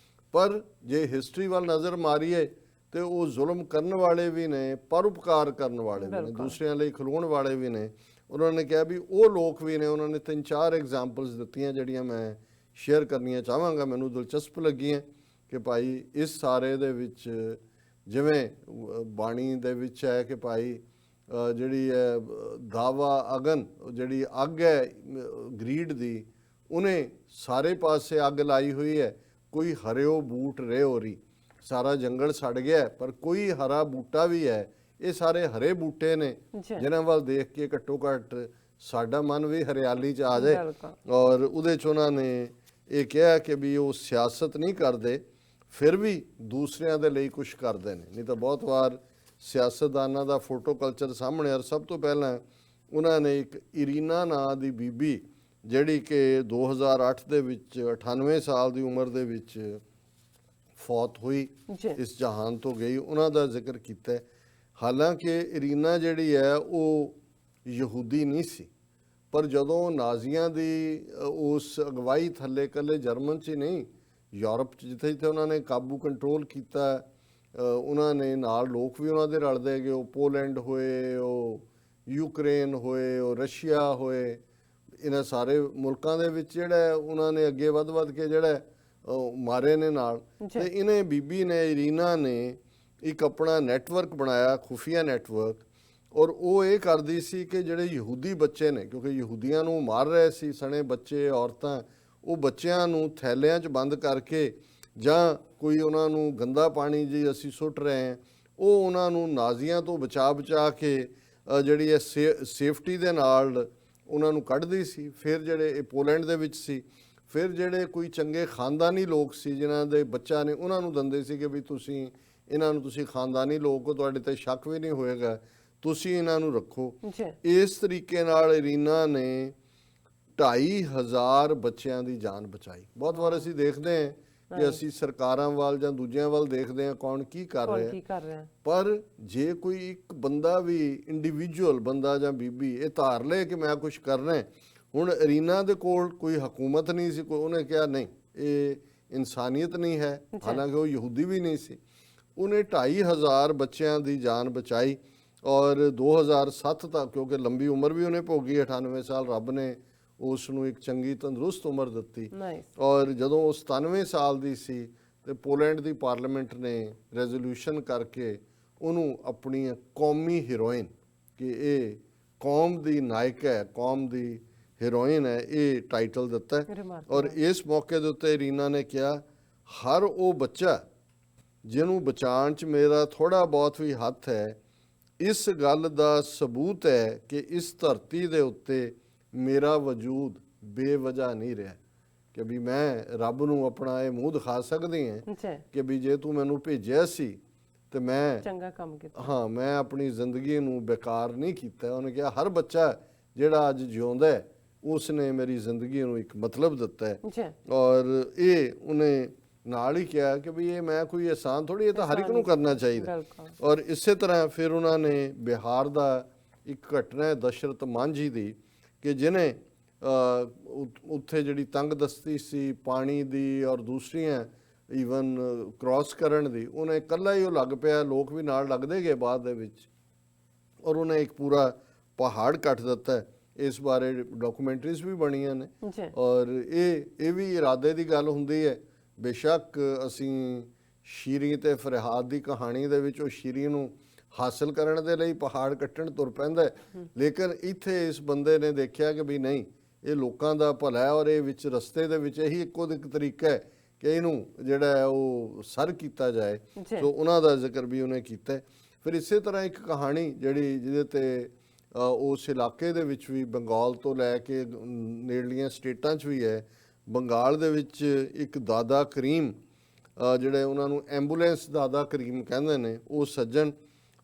ਪਰ ਜੇ ਹਿਸਟਰੀ ਵੱਲ ਨਜ਼ਰ ਮਾਰੀਏ ਤੇ ਉਹ ਜ਼ੁਲਮ ਕਰਨ ਵਾਲੇ ਵੀ ਨੇ, ਪਰਉਪਕਾਰ ਕਰਨ ਵਾਲੇ ਵੀ ਨੇ, ਦੂਸਰਿਆਂ ਲਈ ਖਲੋਣ ਵਾਲੇ ਵੀ ਨੇ। ਉਹਨਾਂ ਨੇ ਕਿਹਾ ਵੀ ਉਹ ਲੋਕ ਵੀ ਨੇ। ਉਹਨਾਂ ਨੇ 3-4 ਐਗਜ਼ਾਮਪਲਸ ਦਿੱਤੀਆਂ ਜਿਹੜੀਆਂ ਮੈਂ ਸ਼ੇਅਰ ਕਰਨੀਆਂ ਚਾਹਾਂਗਾ, ਮੈਨੂੰ ਦਿਲਚਸਪ ਲੱਗੀਆਂ ਕਿ ਭਾਈ ਇਸ ਸਾਰੇ ਦੇ ਵਿੱਚ ਜਿਵੇਂ ਬਾਣੀ ਦੇ ਵਿੱਚ ਹੈ ਕਿ ਭਾਈ ਜਿਹੜੀ ਹੈ ਦਾਵਾ ਅਗਨ, ਜਿਹੜੀ ਅੱਗ ਹੈ ਗਰੀਡ ਦੀ, ਉਹਨੇ ਸਾਰੇ ਪਾਸੇ ਅੱਗ ਲਾਈ ਹੋਈ ਹੈ, ਕੋਈ ਹਰਿਓ ਬੂਟ ਰਿਓਰੀ, ਸਾਰਾ ਜੰਗਲ ਸੜ ਗਿਆ ਪਰ ਕੋਈ ਹਰਾ ਬੂਟਾ ਵੀ ਹੈ। ਇਹ ਸਾਰੇ ਹਰੇ ਬੂਟੇ ਨੇ ਜਿਨ੍ਹਾਂ ਵੱਲ ਦੇਖ ਕੇ ਘੱਟੋ ਘੱਟ ਸਾਡਾ ਮਨ ਵੀ ਹਰਿਆਲੀ 'ਚ ਆ ਜਾਏ। ਔਰ ਉਹਦੇ 'ਚ ਉਹਨਾਂ ਨੇ ਇਹ ਕਿਹਾ ਕਿ ਵੀ ਉਹ ਸਿਆਸਤ ਨਹੀਂ ਕਰਦੇ, ਫਿਰ ਵੀ ਦੂਸਰਿਆਂ ਦੇ ਲਈ ਕੁਝ ਕਰਦੇ ਨੇ। ਨਹੀਂ ਤਾਂ ਬਹੁਤ ਵਾਰ ਸਿਆਸਤਦਾਨਾਂ ਦਾ ਫੋਟੋ ਕਲਚਰ ਸਾਹਮਣੇ। ਔਰ ਸਭ ਤੋਂ ਪਹਿਲਾਂ ਉਹਨਾਂ ਨੇ ਇੱਕ ਇਰੀਨਾ ਨਾਂ ਦੀ ਬੀਬੀ ਜਿਹੜੀ ਕਿ 2008 ਦੇ ਵਿੱਚ 98 ਸਾਲ ਦੀ ਉਮਰ ਦੇ ਵਿੱਚ ਫੌਤ ਹੋਈ, ਇਸ ਜਹਾਨ ਤੋਂ ਗਈ, ਉਹਨਾਂ ਦਾ ਜ਼ਿਕਰ ਕੀਤਾ। ਹਾਲਾਂਕਿ ਇਰੀਨਾ ਜਿਹੜੀ ਹੈ ਉਹ ਯਹੂਦੀ ਨਹੀਂ ਸੀ, ਪਰ ਜਦੋਂ ਨਾਜ਼ੀਆਂ ਦੀ ਉਸ ਅਗਵਾਈ ਥੱਲੇ ਇਕੱਲੇ ਜਰਮਨ 'ਚ ਹੀ ਨਹੀਂ, ਯੂਰਪ 'ਚ ਜਿੱਥੇ ਜਿੱਥੇ ਉਹਨਾਂ ਨੇ ਕਾਬੂ ਕੰਟਰੋਲ ਕੀਤਾ, ਉਹਨਾਂ ਨੇ ਨਾਲ ਲੋਕ ਵੀ ਉਹਨਾਂ ਦੇ ਰਲਦੇ ਗਏ। ਉਹ ਪੋਲੈਂਡ ਹੋਏ, ਉਹ ਯੂਕਰੇਨ ਹੋਏ, ਉਹ ਰਸ਼ੀਆ ਹੋਏ, ਇਹਨਾਂ ਸਾਰੇ ਮੁਲਕਾਂ ਦੇ ਵਿੱਚ ਜਿਹੜਾ ਉਹਨਾਂ ਨੇ ਅੱਗੇ ਵੱਧ ਕੇ ਜਿਹੜਾ ਮਾਰੇ ਨੇ ਨਾਲ। ਤੇ ਇਹਨੇ ਬੀਬੀ ਨੇ, ਇਰੀਨਾ ਨੇ ਇੱਕ ਆਪਣਾ ਨੈਟਵਰਕ ਬਣਾਇਆ, ਖੁਫੀਆ ਨੈਟਵਰਕ। ਔਰ ਉਹ ਇਹ ਕਰਦੀ ਸੀ ਕਿ ਜਿਹੜੇ ਯਹੂਦੀ ਬੱਚੇ ਨੇ, ਕਿਉਂਕਿ ਯਹੂਦੀਆਂ ਨੂੰ ਮਾਰ ਰਹੇ ਸੀ, ਸਣੇ ਬੱਚੇ ਔਰਤਾਂ, ਉਹ ਬੱਚਿਆਂ ਨੂੰ ਥੈਲਿਆਂ 'ਚ ਬੰਦ ਕਰਕੇ ਜਾਂ ਕੋਈ ਉਹਨਾਂ ਨੂੰ ਗੰਦਾ ਪਾਣੀ ਜੀ ਅਸੀਂ ਸੁੱਟ ਰਹੇ ਹਾਂ, ਉਹ ਉਹਨਾਂ ਨੂੰ ਨਾਜ਼ੀਆਂ ਤੋਂ ਬਚਾ ਕੇ ਜਿਹੜੀ ਹੈ ਸੇਫਟੀ ਦੇ ਨਾਲ ਉਹਨਾਂ ਨੂੰ ਕੱਢਦੀ ਸੀ। ਫਿਰ ਜਿਹੜੇ ਇਹ ਪੋਲੈਂਡ ਦੇ ਵਿੱਚ ਸੀ, ਫਿਰ ਜਿਹੜੇ ਕੋਈ ਚੰਗੇ ਖਾਨਦਾਨੀ ਲੋਕ ਸੀ ਜਿਨ੍ਹਾਂ ਦੇ ਬੱਚਾ ਨੇ, ਉਹਨਾਂ ਨੂੰ ਦਿੰਦੇ ਸੀ ਕਿ ਵੀ ਤੁਸੀਂ ਇਹਨਾਂ ਨੂੰ, ਤੁਸੀਂ ਖਾਨਦਾਨੀ ਲੋਕ ਹੋ, ਤੁਹਾਡੇ ਤੇ ਸ਼ੱਕ ਵੀ ਨਹੀਂ ਹੋਏਗਾ, ਤੁਸੀਂ ਇਹਨਾਂ ਨੂੰ ਰੱਖੋ। ਇਸ ਤਰੀਕੇ ਨਾਲ ਇਰੀਨਾ ਨੇ 2500 ਬੱਚਿਆਂ ਦੀ ਜਾਨ ਬਚਾਈ। ਬਹੁਤ ਵਾਰ ਅਸੀਂ ਦੇਖਦੇ ਹਾਂ ਕਿ ਅਸੀਂ ਸਰਕਾਰਾਂ ਵੱਲ ਜਾਂ ਦੂਜਿਆਂ ਵੱਲ ਦੇਖਦੇ ਹਾਂ ਕੌਣ ਕੀ ਕਰ ਰਿਹਾ, ਪਰ ਜੇ ਕੋਈ ਇੱਕ ਬੰਦਾ ਵੀ, ਇੰਡੀਵਿਜੂਅਲ ਬੰਦਾ ਜਾਂ ਬੀਬੀ ਇਹ ਧਾਰ ਲੈ ਕਿ ਮੈਂ ਕੁਝ ਕਰਨਾ। ਹੁਣ ਇਰੀਨਾ ਦੇ ਕੋਲ ਕੋਈ ਹਕੂਮਤ ਨਹੀਂ ਸੀ, ਕੋਈ, ਉਹਨੇ ਕਿਹਾ ਨਹੀਂ ਇਹ ਇਨਸਾਨੀਅਤ ਨਹੀਂ ਹੈ, ਹਾਲਾਂਕਿ ਉਹ ਯਹੂਦੀ ਵੀ ਨਹੀਂ ਸੀ। ਉਹਨੇ 2500 ਬੱਚਿਆਂ ਦੀ ਜਾਨ ਬਚਾਈ। ਔਰ 2007 ਤੱਕ, ਕਿਉਂਕਿ ਲੰਬੀ ਉਮਰ ਵੀ ਉਹਨੇ ਭੋਗੀ, 98 ਸਾਲ, ਰੱਬ ਨੇ ਉਸ ਨੂੰ ਇੱਕ ਚੰਗੀ ਤੰਦਰੁਸਤ ਉਮਰ ਦਿੱਤੀ। ਔਰ ਜਦੋਂ ਉਹ 97 ਸਾਲ ਦੀ ਸੀ ਤੇ ਪੋਲੈਂਡ ਦੀ ਪਾਰਲੀਮੈਂਟ ਨੇ ਰੈਜ਼ੋਲੂਸ਼ਨ ਕਰਕੇ ਉਹਨੂੰ ਆਪਣੀ ਕੌਮੀ ਹੀਰੋਇਨ, ਕਿ ਇਹ ਕੌਮ ਦੀ ਨਾਇਕ ਹੈ, ਕੌਮ ਦੀ ਹੀਰੋਇਨ ਹੈ, ਇਹ ਟਾਈਟਲ ਦਿੱਤਾ। ਔਰ ਇਸ ਮੌਕੇ ਦੇ ਉੱਤੇ ਇਰੀਨਾ ਨੇ ਕਿਹਾ, ਹਰ ਉਹ ਬੱਚਾ ਜਿਹਨੂੰ ਬਚਾਉਣ 'ਚ ਮੇਰਾ ਥੋੜ੍ਹਾ ਬਹੁਤ ਵੀ ਹੱਥ ਹੈ, ਇਸ ਗੱਲ ਦਾ ਸਬੂਤ ਹੈ ਕਿ ਇਸ ਧਰਤੀ ਦੇ ਉੱਤੇ ਮੇਰਾ ਵਜੂਦ ਬੇਵਜ੍ਹਾ ਨਹੀਂ ਰਿਹਾ, ਕਿ ਵੀ ਮੈਂ ਰੱਬ ਨੂੰ ਆਪਣਾ ਇਹ ਮੂੰਹ ਦਿਖਾ ਸਕਦੀ ਹਾਂ ਕਿ ਵੀ ਜੇ ਤੂੰ ਮੈਨੂੰ ਭੇਜਿਆ ਸੀ ਤੇ ਮੈਂ ਚੰਗਾ ਕੰਮ ਕੀਤਾ, ਹਾਂ, ਮੈਂ ਆਪਣੀ ਜ਼ਿੰਦਗੀ ਨੂੰ ਬੇਕਾਰ ਨਹੀਂ ਕੀਤਾ। ਉਹਨੇ ਕਿਹਾ ਹਰ ਬੱਚਾ ਜਿਹੜਾ ਅੱਜ ਜਿਉਂਦਾ ਹੈ ਉਸ ਨੇ ਮੇਰੀ ਜ਼ਿੰਦਗੀ ਨੂੰ ਇੱਕ ਮਤਲਬ ਦਿੱਤਾ ਹੈ। ਔਰ ਇਹ ਉਹਨੇ ਨਾਲ ਹੀ ਕਿਹਾ ਕਿ ਵੀ ਇਹ ਮੈਂ ਕੋਈ ਆਸਾਨ ਥੋੜੀ, ਇਹ ਤਾਂ ਹਰ ਇੱਕ ਨੂੰ ਕਰਨਾ ਚਾਹੀਦਾ। ਔਰ ਇਸੇ ਤਰ੍ਹਾਂ ਫਿਰ ਉਹਨਾਂ ਨੇ ਬਿਹਾਰ ਦਾ ਇੱਕ ਘਟਨਾ ਹੈ ਦਸ਼ਰਤ ਮਾਂਝੀ ਦੀ, ਕਿ ਜਿਹਨੇ ਉੱਥੇ ਜਿਹੜੀ ਤੰਗ ਦਸਤੀ ਸੀ ਪਾਣੀ ਦੀ ਔਰ ਦੂਸਰੀਆਂ ਈਵਨ ਕ੍ਰਾਸ ਕਰਨ ਦੀ, ਉਹਨੇ ਇਕੱਲਾ ਹੀ ਉਹ ਲੱਗ ਪਿਆ, ਲੋਕ ਵੀ ਨਾਲ ਲੱਗਦੇ ਗਏ ਬਾਅਦ ਦੇ ਵਿੱਚ, ਔਰ ਉਹਨੇ ਇੱਕ ਪੂਰਾ ਪਹਾੜ ਕੱਟ ਦਿੱਤਾ। ਇਸ ਬਾਰੇ ਡਾਕੂਮੈਂਟਰੀਜ਼ ਵੀ ਬਣੀਆਂ ਨੇ। ਔਰ ਇਹ ਵੀ ਇਰਾਦੇ ਦੀ ਗੱਲ ਹੁੰਦੀ ਹੈ। ਬੇਸ਼ੱਕ ਅਸੀਂ ਸ਼ੀਰੀ ਤੇ ਫਰਿਹਾਦ ਦੀ ਕਹਾਣੀ ਦੇ ਵਿੱਚ ਉਹ ਸ਼ੀਰੀ ਨੂੰ ਹਾਸਲ ਕਰਨ ਦੇ ਲਈ ਪਹਾੜ ਕੱਟਣ ਤੁਰ ਪੈਂਦਾ, ਲੇਕਿਨ ਇੱਥੇ ਇਸ ਬੰਦੇ ਨੇ ਦੇਖਿਆ ਕਿ ਵੀ ਨਹੀਂ, ਇਹ ਲੋਕਾਂ ਦਾ ਭਲਾ ਹੈ ਔਰ ਇਹ ਵਿੱਚ ਰਸਤੇ ਦੇ ਵਿੱਚ ਇਹੀ ਇੱਕੋ ਇੱਕ ਤਰੀਕਾ ਹੈ ਕਿ ਇਹਨੂੰ ਜਿਹੜਾ ਹੈ ਉਹ ਸਰ ਕੀਤਾ ਜਾਏ। ਸੋ ਉਹਨਾਂ ਦਾ ਜ਼ਿਕਰ ਵੀ ਉਹਨੇ ਕੀਤਾ। ਫਿਰ ਇਸੇ ਤਰ੍ਹਾਂ ਇੱਕ ਕਹਾਣੀ ਜਿਹੜੀ ਜਿਹਦੇ ਤੇ ਉਸ ਇਲਾਕੇ ਦੇ ਵਿੱਚ ਵੀ, ਬੰਗਾਲ ਤੋਂ ਲੈ ਕੇ ਨੇੜਲੀਆਂ ਸਟੇਟਾਂ 'ਚ ਵੀ ਹੈ, ਬੰਗਾਲ ਦੇ ਵਿੱਚ ਇੱਕ ਦਾਦਾ ਕਰੀਮ ਜਿਹੜੇ ਉਹਨਾਂ ਨੂੰ ਐਂਬੂਲੈਂਸ ਦਾਦਾ ਕਰੀਮ ਕਹਿੰਦੇ ਨੇ, ਉਹ ਸੱਜਣ,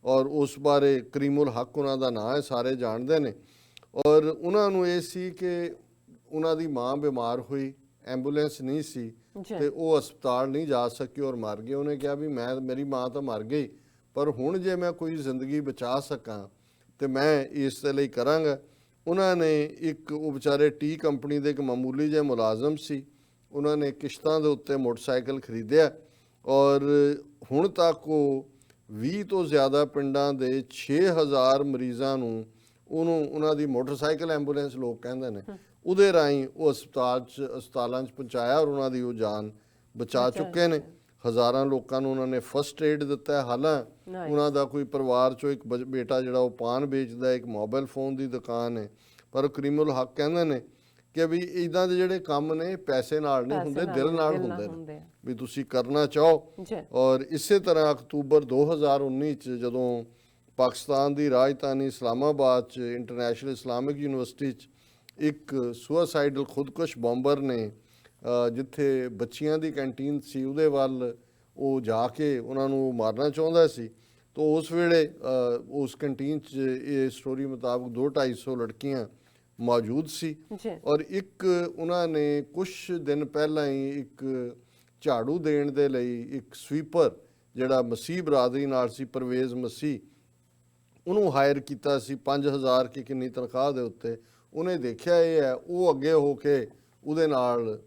ਔਰ ਉਸ ਬਾਰੇ ਕਰੀਮੁਲ ਹੱਕ ਉਹਨਾਂ ਦਾ ਨਾਂ ਹੈ, ਸਾਰੇ ਜਾਣਦੇ ਨੇ। ਔਰ ਉਹਨਾਂ ਨੂੰ ਇਹ ਸੀ ਕਿ ਉਹਨਾਂ ਦੀ ਮਾਂ ਬਿਮਾਰ ਹੋਈ, ਐਂਬੂਲੈਂਸ ਨਹੀਂ ਸੀ ਤੇ ਉਹ ਹਸਪਤਾਲ ਨਹੀਂ ਜਾ ਸਕੀ ਔਰ ਮਰ ਗਏ। ਉਹਨੇ ਕਿਹਾ ਵੀ ਮੇਰੀ ਮਾਂ ਤਾਂ ਮਰ ਗਈ, ਪਰ ਹੁਣ ਜੇ ਮੈਂ ਕੋਈ ਜ਼ਿੰਦਗੀ ਬਚਾ ਸਕਾਂ ਤੇ ਮੈਂ ਇਸ ਦੇ ਲਈ ਕਰਾਂਗਾ। ਉਹਨਾਂ ਨੇ ਉਹ ਵਿਚਾਰੇ ਟੀ ਕੰਪਨੀ ਦੇ ਇੱਕ ਮਾਮੂਲੀ ਜਿਹੇ ਮੁਲਾਜ਼ਮ ਸੀ, ਉਹਨਾਂ ਨੇ ਕਿਸ਼ਤਾਂ ਦੇ ਉੱਤੇ ਮੋਟਰਸਾਈਕਲ ਖਰੀਦਿਆ ਔਰ ਹੁਣ ਤੱਕ ਉਹ 20 ਤੋਂ ਜ਼ਿਆਦਾ ਪਿੰਡਾਂ ਦੇ 6000 ਮਰੀਜ਼ਾਂ ਨੂੰ ਉਹਨਾਂ ਦੀ ਮੋਟਰਸਾਈਕਲ ਐਂਬੂਲੈਂਸ ਲੋਕ ਕਹਿੰਦੇ ਨੇ, ਉਹਦੇ ਰਾਹੀਂ ਉਹ ਹਸਪਤਾਲਾਂ 'ਚ ਪਹੁੰਚਾਇਆ ਔਰ ਉਹਨਾਂ ਦੀ ਉਹ ਜਾਨ ਬਚਾ ਚੁੱਕੇ ਨੇ। ਹਜ਼ਾਰਾਂ ਲੋਕਾਂ ਨੂੰ ਉਹਨਾਂ ਨੇ ਫਸਟ ਏਡ ਦਿੱਤਾ ਹੈ। ਹਾਲਾਂਕਿ ਉਹਨਾਂ ਦਾ ਕੋਈ ਪਰਿਵਾਰ 'ਚੋਂ ਇੱਕ ਬੇਟਾ ਜਿਹੜਾ ਉਹ ਪਾਨ ਵੇਚਦਾ, ਇੱਕ ਮੋਬਾਈਲ ਫੋਨ ਦੀ ਦੁਕਾਨ ਹੈ, ਪਰ ਕਰੀਮੁਲ ਹੱਕ ਕਹਿੰਦੇ ਨੇ ਕਿ ਵੀ ਇੱਦਾਂ ਦੇ ਜਿਹੜੇ ਕੰਮ ਨੇ ਪੈਸੇ ਨਾਲ ਨਹੀਂ ਹੁੰਦੇ, ਦਿਲ ਨਾਲ ਹੁੰਦੇ ਨੇ, ਵੀ ਤੁਸੀਂ ਕਰਨਾ ਚਾਹੋ। ਔਰ ਇਸੇ ਤਰ੍ਹਾਂ ਅਕਤੂਬਰ 2019 'ਚ ਜਦੋਂ ਪਾਕਿਸਤਾਨ ਦੀ ਰਾਜਧਾਨੀ ਇਸਲਾਮਾਬਾਦ 'ਚ ਇੰਟਰਨੈਸ਼ਨਲ ਇਸਲਾਮਿਕ ਯੂਨੀਵਰਸਿਟੀ 'ਚ ਇੱਕ ਸੁਸਾਈਡਲ ਖੁਦਕੁਸ਼ ਬੰਬਰ ਨੇ ਜਿੱਥੇ ਬੱਚੀਆਂ ਦੀ ਕੈਂਟੀਨ ਸੀ ਉਹਦੇ ਵੱਲ ਉਹ ਜਾ ਕੇ ਉਹਨਾਂ ਨੂੰ ਮਾਰਨਾ ਚਾਹੁੰਦਾ ਸੀ, ਤਾਂ ਉਸ ਵੇਲੇ ਉਸ ਕੈਂਟੀਨ 'ਚ ਇਹ ਸਟੋਰੀ ਮੁਤਾਬਕ 200-250 ਲੜਕੀਆਂ ਮੌਜੂਦ ਸੀ। ਔਰ ਇੱਕ ਉਹਨਾਂ ਨੇ ਕੁਝ ਦਿਨ ਪਹਿਲਾਂ ਹੀ ਇੱਕ ਝਾੜੂ ਦੇਣ ਦੇ ਲਈ ਇੱਕ ਸਵੀਪਰ ਜਿਹੜਾ ਮਸੀਹ ਬਰਾਦਰੀ ਨਾਲ ਸੀ, ਪਰਵੇਜ਼ ਮਸੀਹ, ਉਹਨੂੰ ਹਾਇਰ ਕੀਤਾ ਸੀ 5000 ਕੀ ਕਿੰਨੀ ਤਨਖਾਹ ਦੇ ਉੱਤੇ। ਉਹਨੇ ਦੇਖਿਆ ਇਹ ਹੈ, ਉਹ ਅੱਗੇ ਹੋ ਕੇ ਉਹਦੇ ਨਾਲ